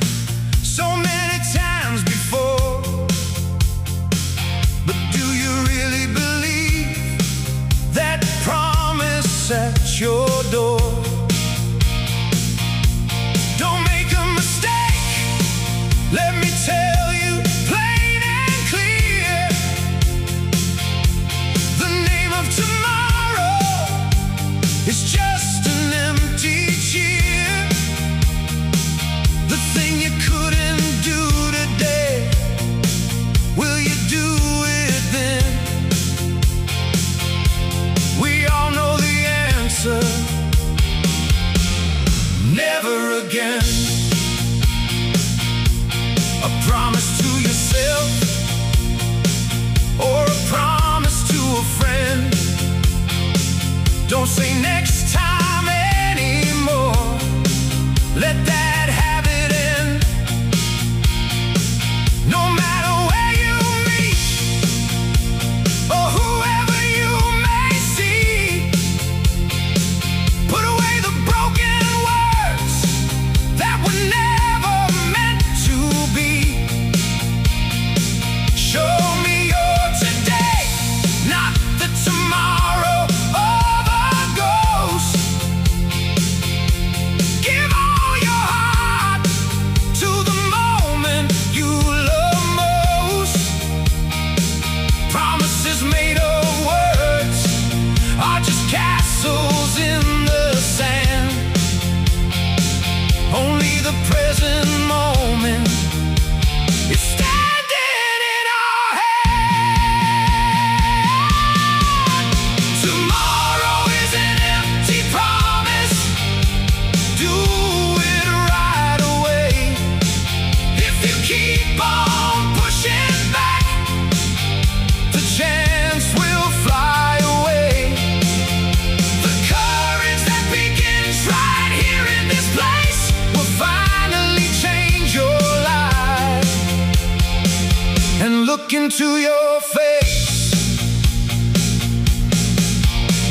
so many times before, but do you really believe that promise at your door? Don't make a mistake, let me tell you plain and clear. The name of tomorrow is just an empty cheer. The thing you couldn't do today, will you do it then? We all know the answer: never again. A promise to yourself, or a promise to a friend. Don't say next time anymore, let that habit end. No matter where you meet, or whoever you may see, put away the broken words that were never meant to be. Show me your today, not the tomorrow of a ghost. Give all your heart to the moment you love most. Promises made of words are just castles in the sand. Only the present moment is standing in our hand. Tomorrow is an empty promise. Do it right away. If you keep on pushing back, the chance will fly away. The courage that begins right here in this place will finally change your life. And look into your face,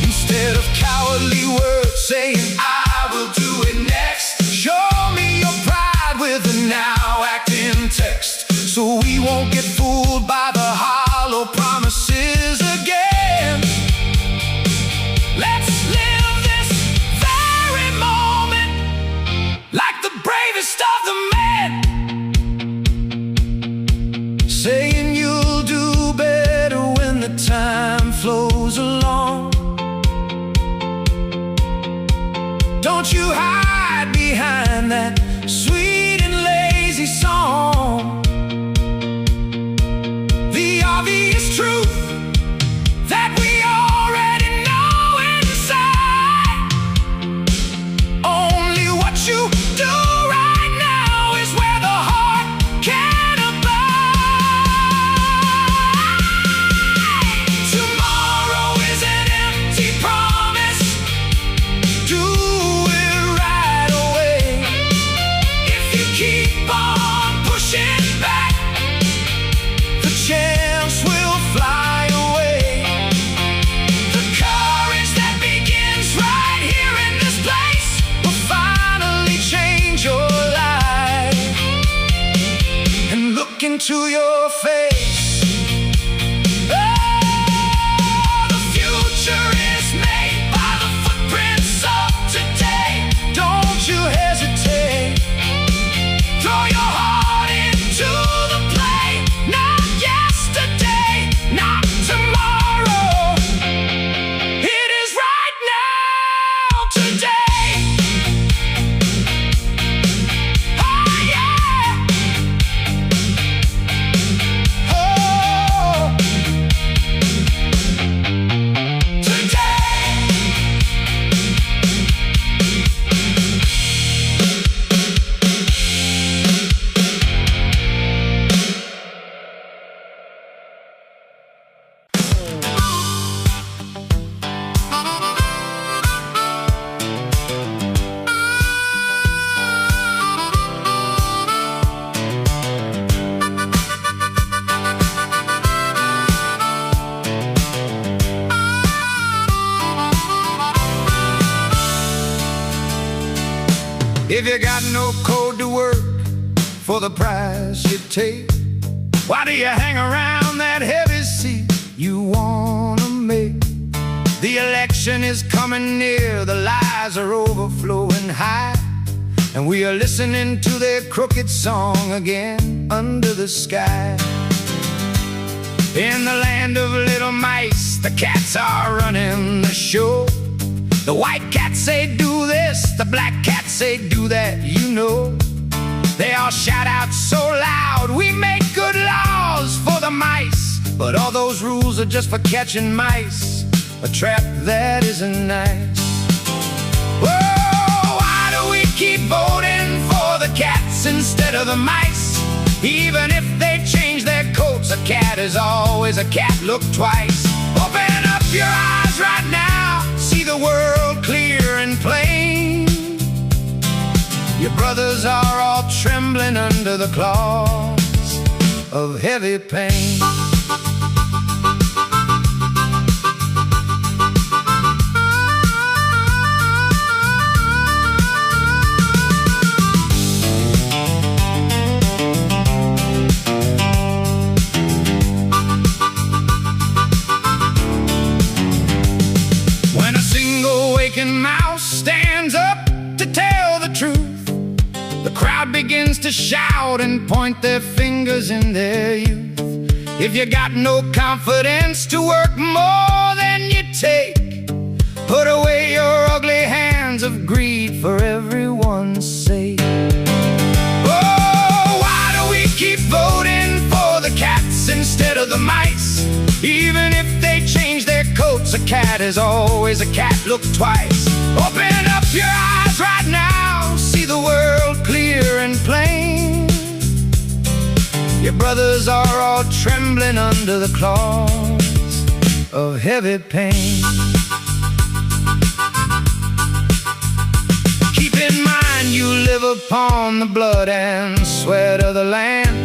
instead of cowardly words saying I will do it next. Show me your pride with a now acting text, so we won't get fooled by the hollow promises again. Let's live this very moment like the bravest of the men, saying you'll do better when the time flows along. Don't you hide behind that sweet and lazy song. The obvious truth that we already know inside. Only what you do right now is where the heart can abide. Tomorrow is an empty promise. Do it right away. If you keep on pushing back, the chance will fly away. The courage that begins right here in this place will finally change your life. And look into your face. Oh, the future is made by the footprints of today. Don't you hesitate. Throw your heart into the play. Not yesterday, not tomorrow. It is right now, today. Oh yeah. If you got no code to work for the price you take, why do you hang around that heavy seat you wanna make? The election is coming near, the lies are overflowing high, and we are listening to their crooked song again under the sky. In the land of little mice, the cats are running the show. The white cats say do this, the black cats say do that, you know. They all shout out so loud, we make good laws for the mice, but all those rules are just for catching mice, a trap that isn't nice. Whoa, why do we keep voting for the cats instead of the mice? Even if they change their coats, a cat is always a cat, look twice. Open up your eyes right now, see the world clear and plain. Your brothers are all trembling under the claws of heavy pain. When a single waking mouse stands up to tell the truth, the crowd begins to shout and point their fingers in their youth. If you got no confidence to work more than you take, put away your ugly hands of greed for everyone's sake. Oh, why do we keep voting for the cats instead of the mice? Even if they change their coats, a cat is always a cat, look twice. Open up your eyes right now, see the world clear and plain. Your brothers are all trembling under the claws of heavy pain. Keep in mind you live upon the blood and sweat of the land.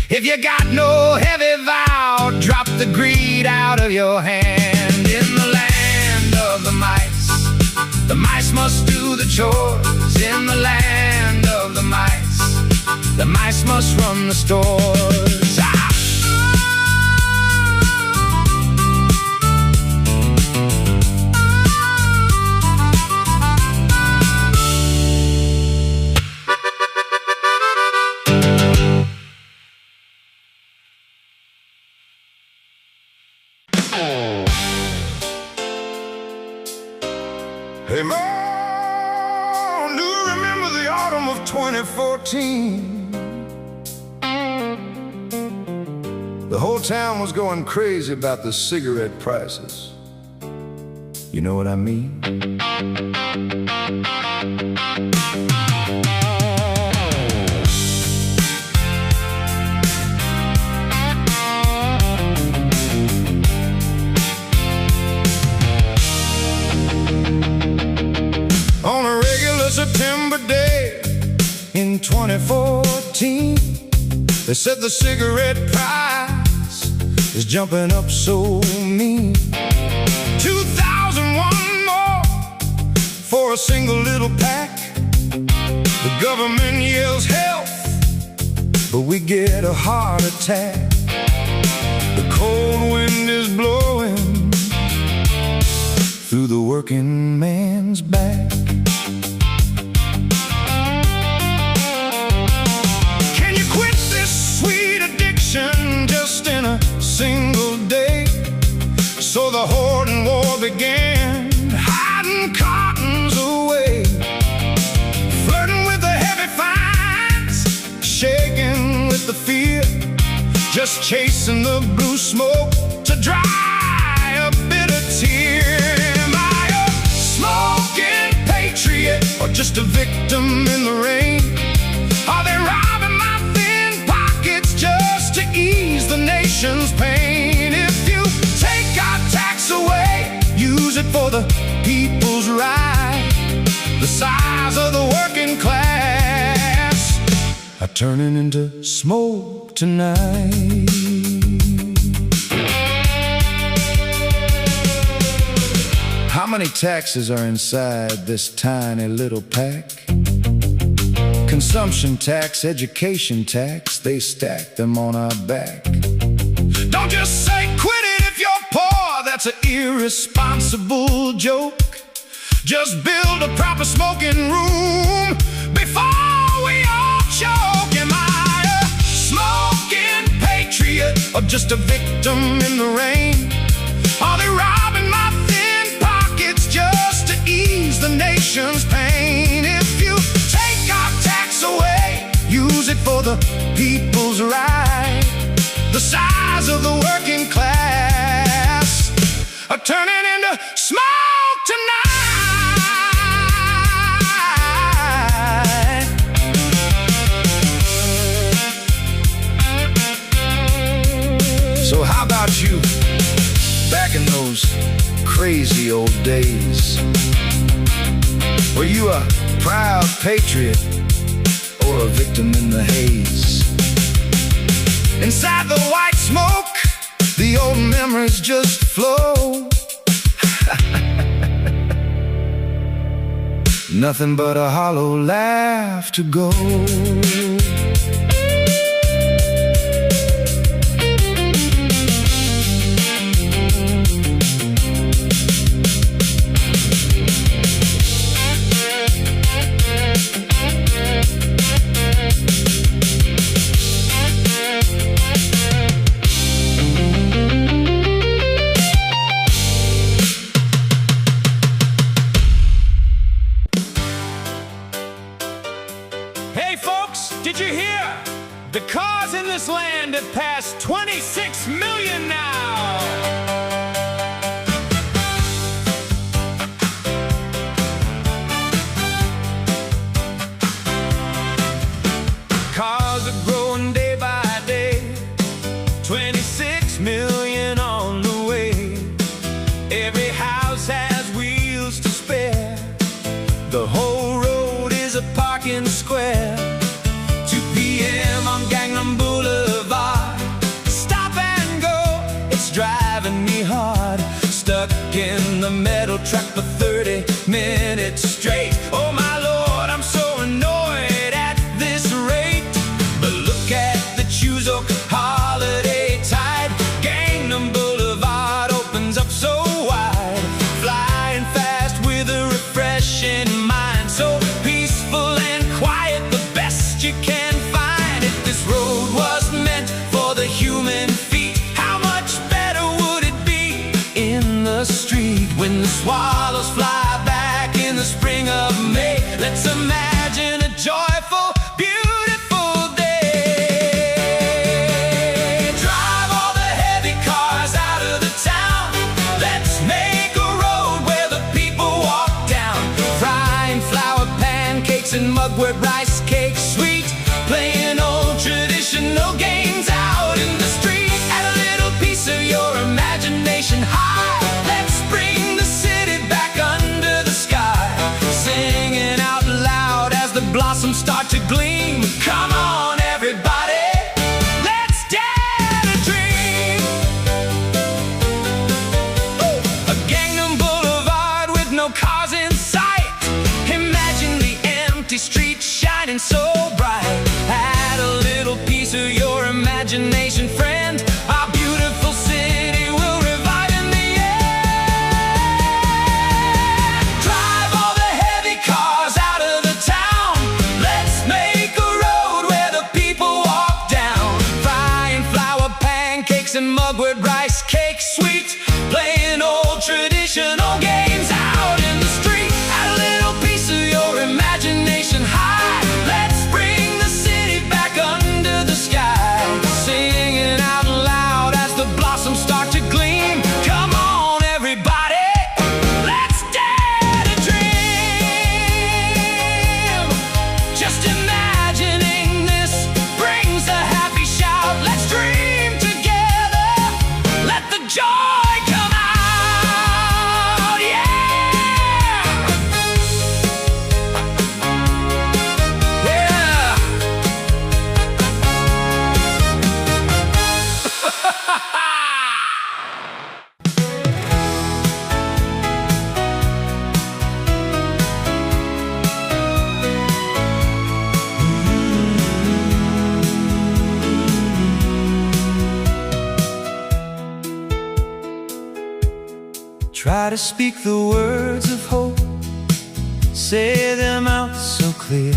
If you got no heavy vow, drop the greed out of your hand. In the land of the mice must do the chores. In the land of the mice must run the stores. Ah! Hey Mom, do you remember the autumn of 2014? The whole town was going crazy about the cigarette prices. You know what I mean? On a regular September day in 2014, they said the cigarette price is jumping up so mean. 2,001 more for a single little pack. The government yells health, but we get a heart attack. The cold wind is blowing through the working man's back. Can you quit this sweet addiction just in a single day? So the hoarding war began, hiding cottons away, flirting with the heavy fines, shaking with the fear, just chasing the blue smoke to dry a bitter tear. Am I a smoking patriot or just a victim in the rain? Are they robbing my thin pockets just to ease the nation's pain? If you take our tax away, use it for the people's right, the size of the working class are turning into smoke tonight. How many taxes are inside this tiny little pack? Consumption tax, education tax, they stack them on our back. Don't just say quit it if you're poor, that's an irresponsible joke. Just build a proper smoking room before we all choke. Am I a smoking patriot or just a victim in the rain? Are they robbing my thin pockets just to ease the nation's pain? If you take our tax away, use it for the people's right, the size of the working class are turning into smoke tonight. So how about you, back in those crazy old days? Were you a proud patriot or a victim in the haze? Inside the white smoke, the old memories just flow. Nothing but a hollow laugh to go. Did you hear? The cars in this land have passed 26 million now. Cars are growing day by day, 26 million on the way. Every house has wheels to spare. The whole road is a parking square. 2 p.m. on Gangnam Boulevard. Stop and go, it's driving me hard. Stuck in the metal truck for 30 minutes straight. Oh my Lord, I'm so annoyed at this rate. But look at the Chuseok holiday tide. Gangnam Boulevard opens up so wide. Flying fast with a refreshing mind. So peaceful and quiet, the best you can find. If this road was meant for the human feet, how much better would it be in the street? When the swallows fly back in the spring of May, let's imagine a joyful, beautiful day. Drive all the heavy cars out of the town. Let's make a road where the people walk down. Frying flour pancakes and mugwort rice cakes sweet. Playing old traditional games out in the street. Add a little piece of your imagination high. Let's bring the city back under the sky. Singing out loud as the blossoms start to gleam. Come on everybody, let's dare to dream. A Gangnam Boulevard with no cars in sight. Imagine the empty streets shining so bright. Add a little piece of your imagination, friend. Our beautiful city will revive in the air. Drive all the heavy cars out of the town. Let's make a road where the people walk down. Frying flour pancakes and mugwort rice cakes sweet. Playing old traditional games out in the street. Add a little piece of your imagination high. Let's bring the city back under the sky. Singing out loud as the blossoms start to gleam. Come on everybody, let's dare to dream. Just imagining this brings a happy shout. Let's dream together. Try to speak the words of hope, say them out so clear.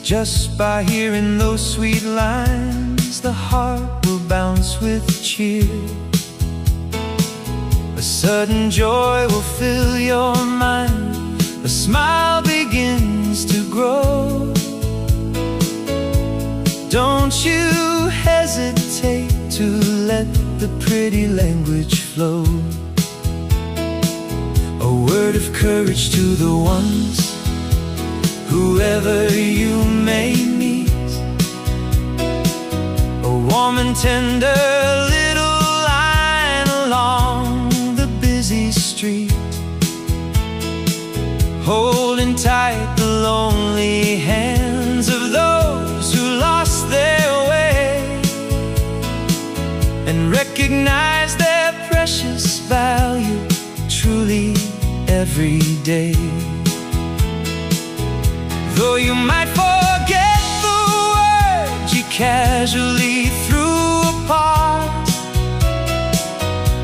Just by hearing those sweet lines, the heart will bounce with cheer. A sudden joy will fill your mind, a smile begins to grow. Don't you hesitate to let the pretty language flow. A word of courage to the ones, whoever you may meet. A warm and tender little line along the busy street, holding tight the lonely hands of those who lost their way, and recognize their precious value truly every day. Though you might forget the words you casually threw apart,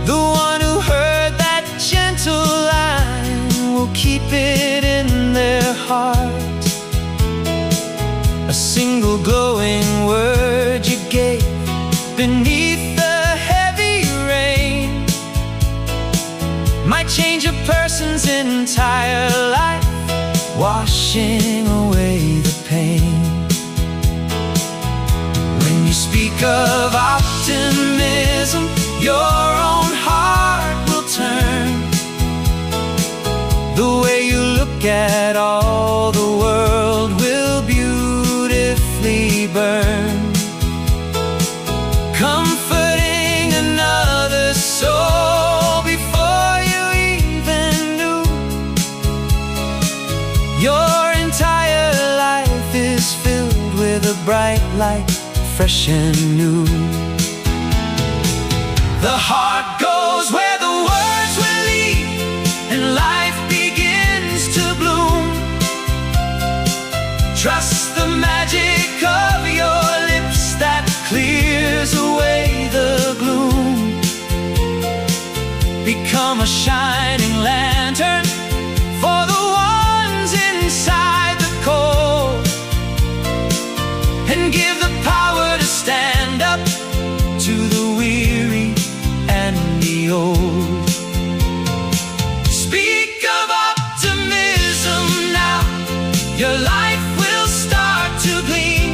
the one who heard that gentle line will keep it in their heart. A single glowing word you gave beneath the heavy rain might change a person's entire life, washing away the pain. When you speak of optimism, your own heart will turn. The way you look at all the world will beautifully burn, comforting another soul before you even knew. Your entire life is filled with a bright light, fresh and new. The heart goes where the words will lead, and life begins to bloom. Trust the magic of your lips that clears away the gloom. Become a shining lantern for the ones inside the cold, and give the power to stand up to the weary and the old. Speak of optimism now, your life will start to gleam.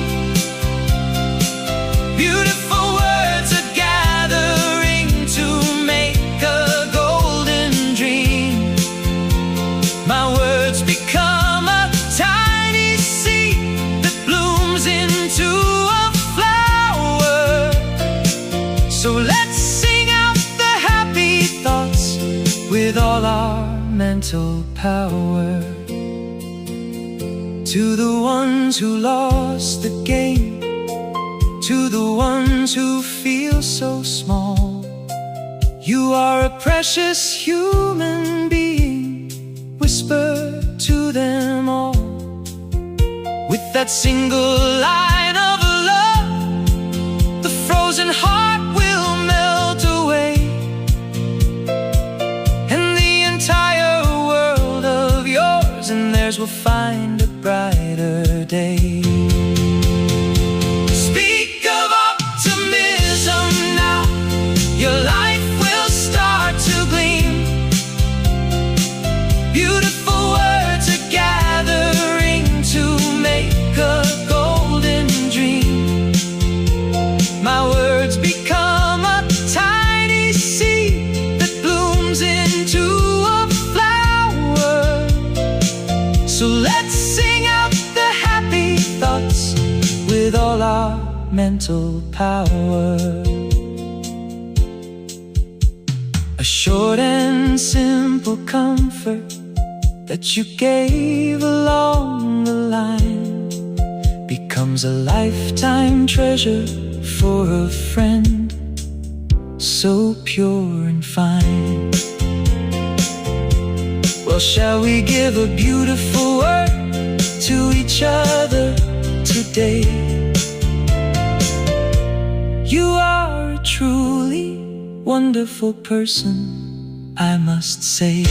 Beautiful words are gathering to make a golden dream. My words become a tiny seed that blooms into a flower. So let's sing out the happy thoughts with all our mental power. To the ones who lost the game, to the ones who feel so small, you are a precious human being. Whisper to them all, with that single line of love, the frozen heart will melt away, and the entire world of yours and theirs will find a brighter day. Speak of optimism now, your life will start to gleam. Beautiful words are gathering to make a golden dream. My words become a tiny seed that blooms into a flower. So let's sing out the happy thoughts with all our mental power. A short and simple comfort that you gave along the line becomes a lifetime treasure for a friend so pure and fine. Well, shall we give a beautiful word to each other today? You are truly wonderful person, I must say.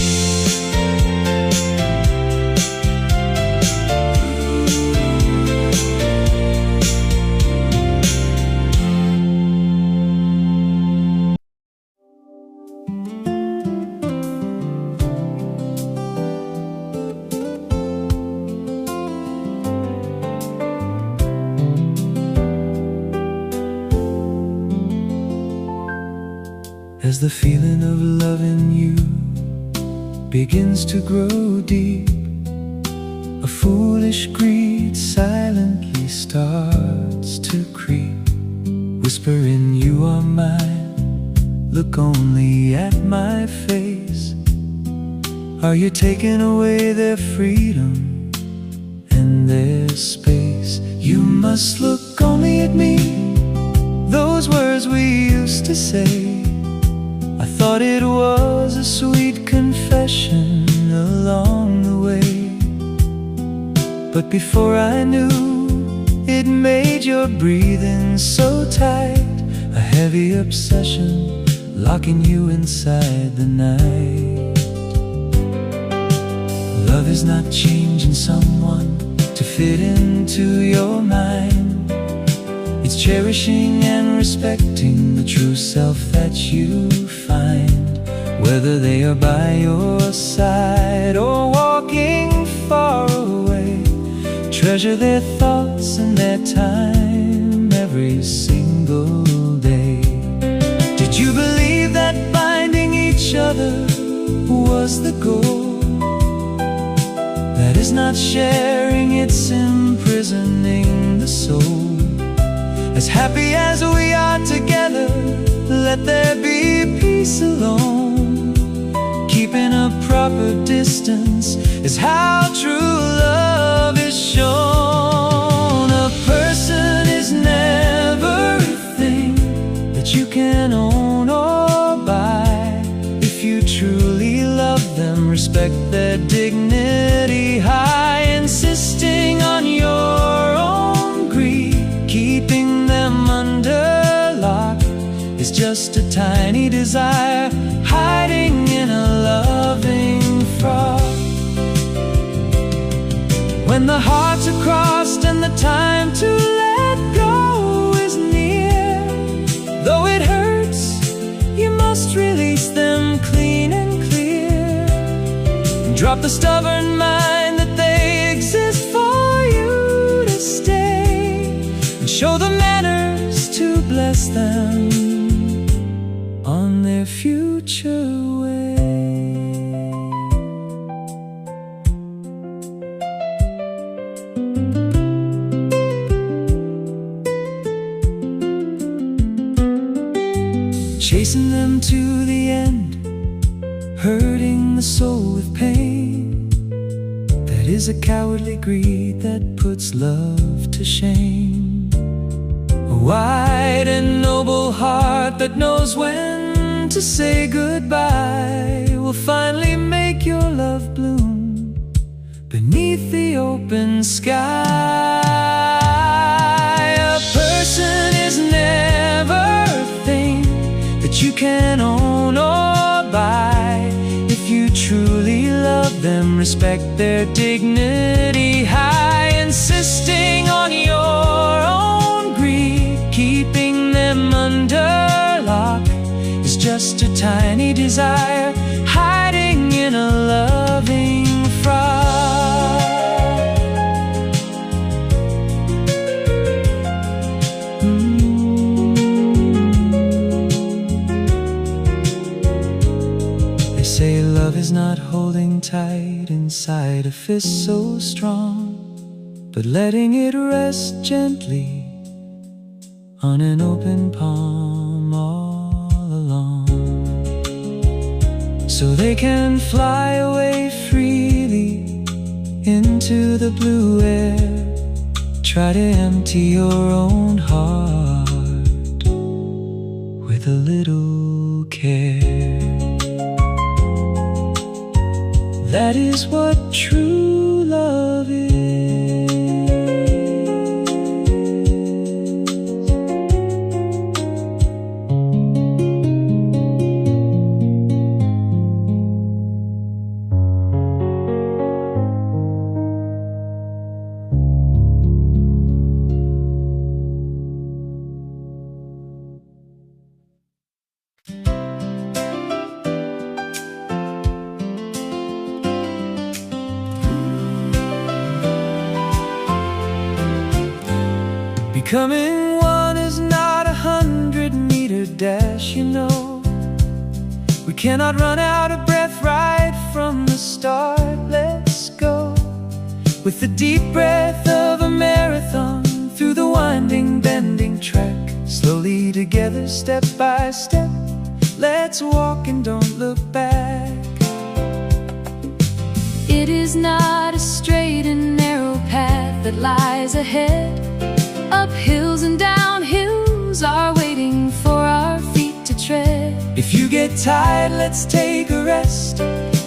As the feeling of loving you begins to grow deep, a foolish greed silently starts to creep, whispering you are mine, look only at my face. Are you taking away their freedom and their space? You must look only at me, those words we used to say. I thought it was a sweet confession along the way, but before I knew, it made your breathing so tight, a heavy obsession locking you inside the night. Love is not changing someone to fit into your mind. It's cherishing and respecting the true self that you find, whether they are by your side or walking far away. Treasure their thoughts and their time every single day. Did you believe that binding each other was the goal? That is not sharing, it's imprisoning the soul. As happy as we are together, let there be peace alone. Keeping a proper distance is how true love is shown. A person is never a thing that you can own or buy. If you truly love them, respect their dignity high. Insisting on your own greed, keeping them under lock, is just a tiny desire hiding in a loving froth. When the hearts are crossed and the time to let go is near, though it hurts, you must release them clean and clear. Drop the stubborn mind that they exist for you to stay, and show the manners to bless them on their future way. Chasing them to the end, hurting the soul with pain. That is a cowardly greed that puts love to shame. A wide and noble heart that knows when to say goodbye will finally make your love bloom beneath the open sky. A person is never a thing that you can own or buy. If you truly love them, respect their dignity high. Insisting on your own greed, keeping them under lock, is just a tiny desire hiding in a loving froth. They say love is not holding tight inside a fist so strong, but letting it rest gently on an open palm all along, so they can fly away freely into the blue air. Try to empty your own heart with a little care. That is what true love is. Becoming one is not 100-meter dash, you know. We cannot run out of breath right from the start. Let's go with the deep breath of a marathon through the winding, bending track. Slowly together, step by step, let's walk and don't look back. It is not a straight and narrow path that lies ahead. Up hills and down hills are waiting for our feet to tread. If you get tired, let's take a rest,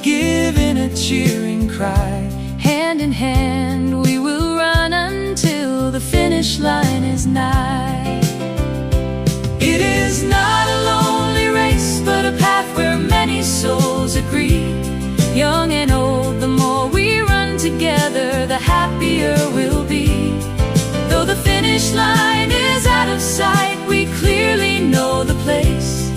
give in a cheering cry. Hand in hand we will run until the finish line is nigh. It is not a lonely race, but a path where many souls agree. Young and old, the more we run together, the happier we'll be. Though the finish line is out of sight, we clearly know the place,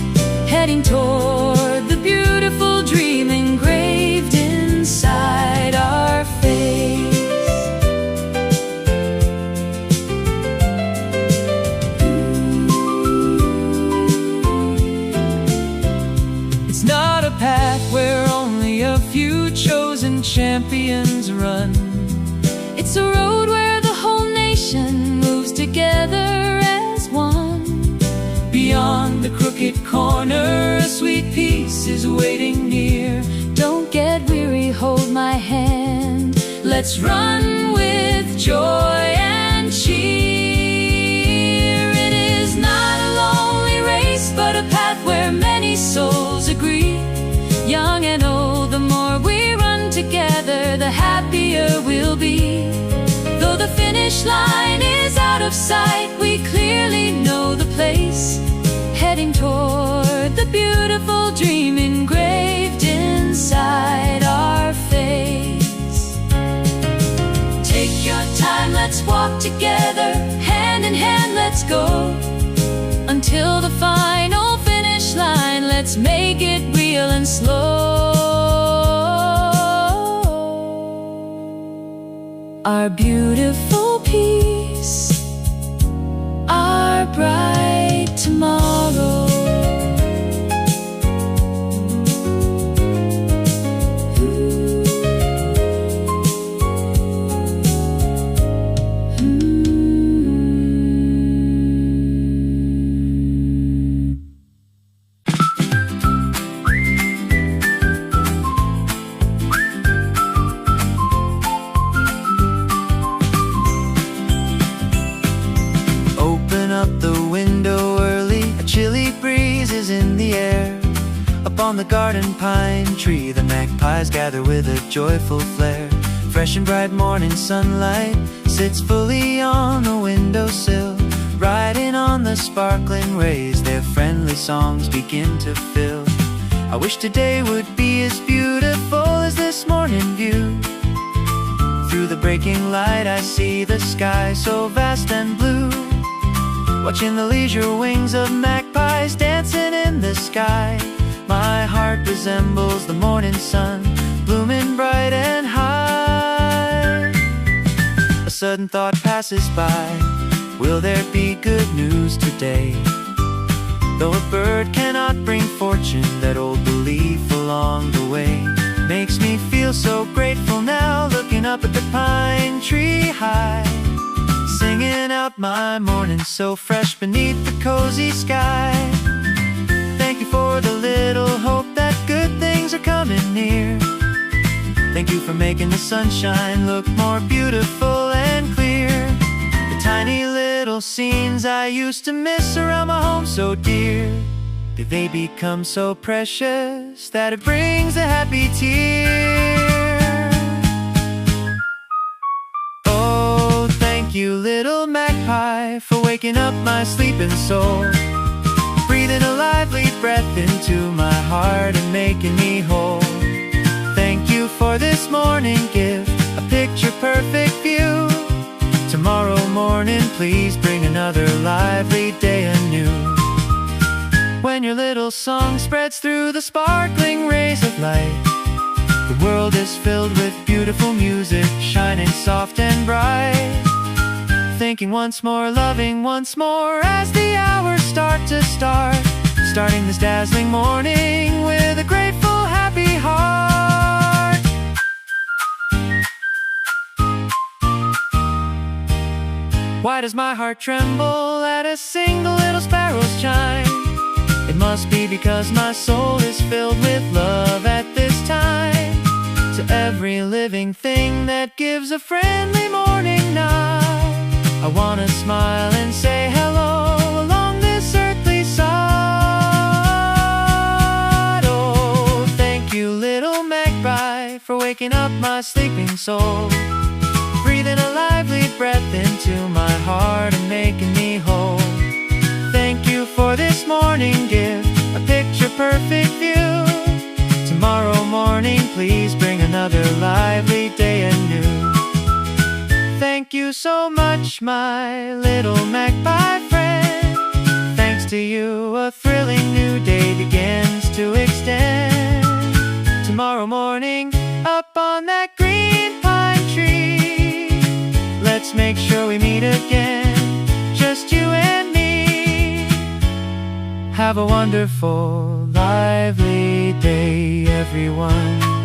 heading toward the beautiful dream engraved inside our face. It's not a path where only a few chosen champions run. It's a road where the whole nation moves together as one. Beyond the crooked corner, a sweet peace is waiting near. Don't get weary, hold my hand. Let's run with joy and cheer. It is not a lonely race, but a path where many souls agree. Young and old, the more we run together, the happier we'll be. Though the finish line is out of sight, we clearly know the place, heading toward the beautiful dream engraved inside our face. Take your time, let's walk together, hand in hand, let's go until the final finish line. Let's make it real and slow. Our beautiful peace, our bright tomorrow. On the garden pine tree, the magpies gather with a joyful flare. Fresh and bright morning sunlight sits fully on the windowsill. Riding on the sparkling rays, their friendly songs begin to fill. I wish today would be as beautiful as this morning view. Through the breaking light I see the sky so vast and blue. Watching the leisure wings of magpies dancing in the sky, my heart resembles the morning sun, blooming bright and high. A sudden thought passes by, will there be good news today? Though a bird cannot bring fortune, that old belief along the way makes me feel so grateful now, looking up at the pine tree high, singing out my morning so fresh beneath the cozy sky. Thank you for the little hope that good things are coming near. Thank you for making the sunshine look more beautiful and clear. The tiny little scenes I used to miss around my home so dear, they become so precious that it brings a happy tear. Oh, thank you, little magpie, for waking up my sleeping soul, breathing a lively breath into my heart and making me whole. Thank you for this morning gift, a picture-perfect view. Tomorrow morning, please bring another lively day anew. When your little song spreads through the sparkling rays of light, the world is filled with beautiful music, shining soft and bright. thinking once more, loving once more as the hours start to start. Starting this dazzling morning with a grateful, happy heart. Why does my heart tremble at a single little sparrow's chime? It must be because my soul is filled with love at this time. To every living thing that gives a friendly morning nod, I wanna smile and say hello along this earthly side. Oh, thank you, little magpie, for waking up my sleeping soul, breathing a lively breath into my heart and making me whole. Thank you for this morning gift, a picture-perfect view. Tomorrow morning, please bring another lively day anew. Thank you so much, my little magpie friend. Thanks to you, a thrilling new day begins to extend. Tomorrow morning, up on that green pine tree, let's make sure we meet again, just you and me. Have a wonderful, lively day, everyone.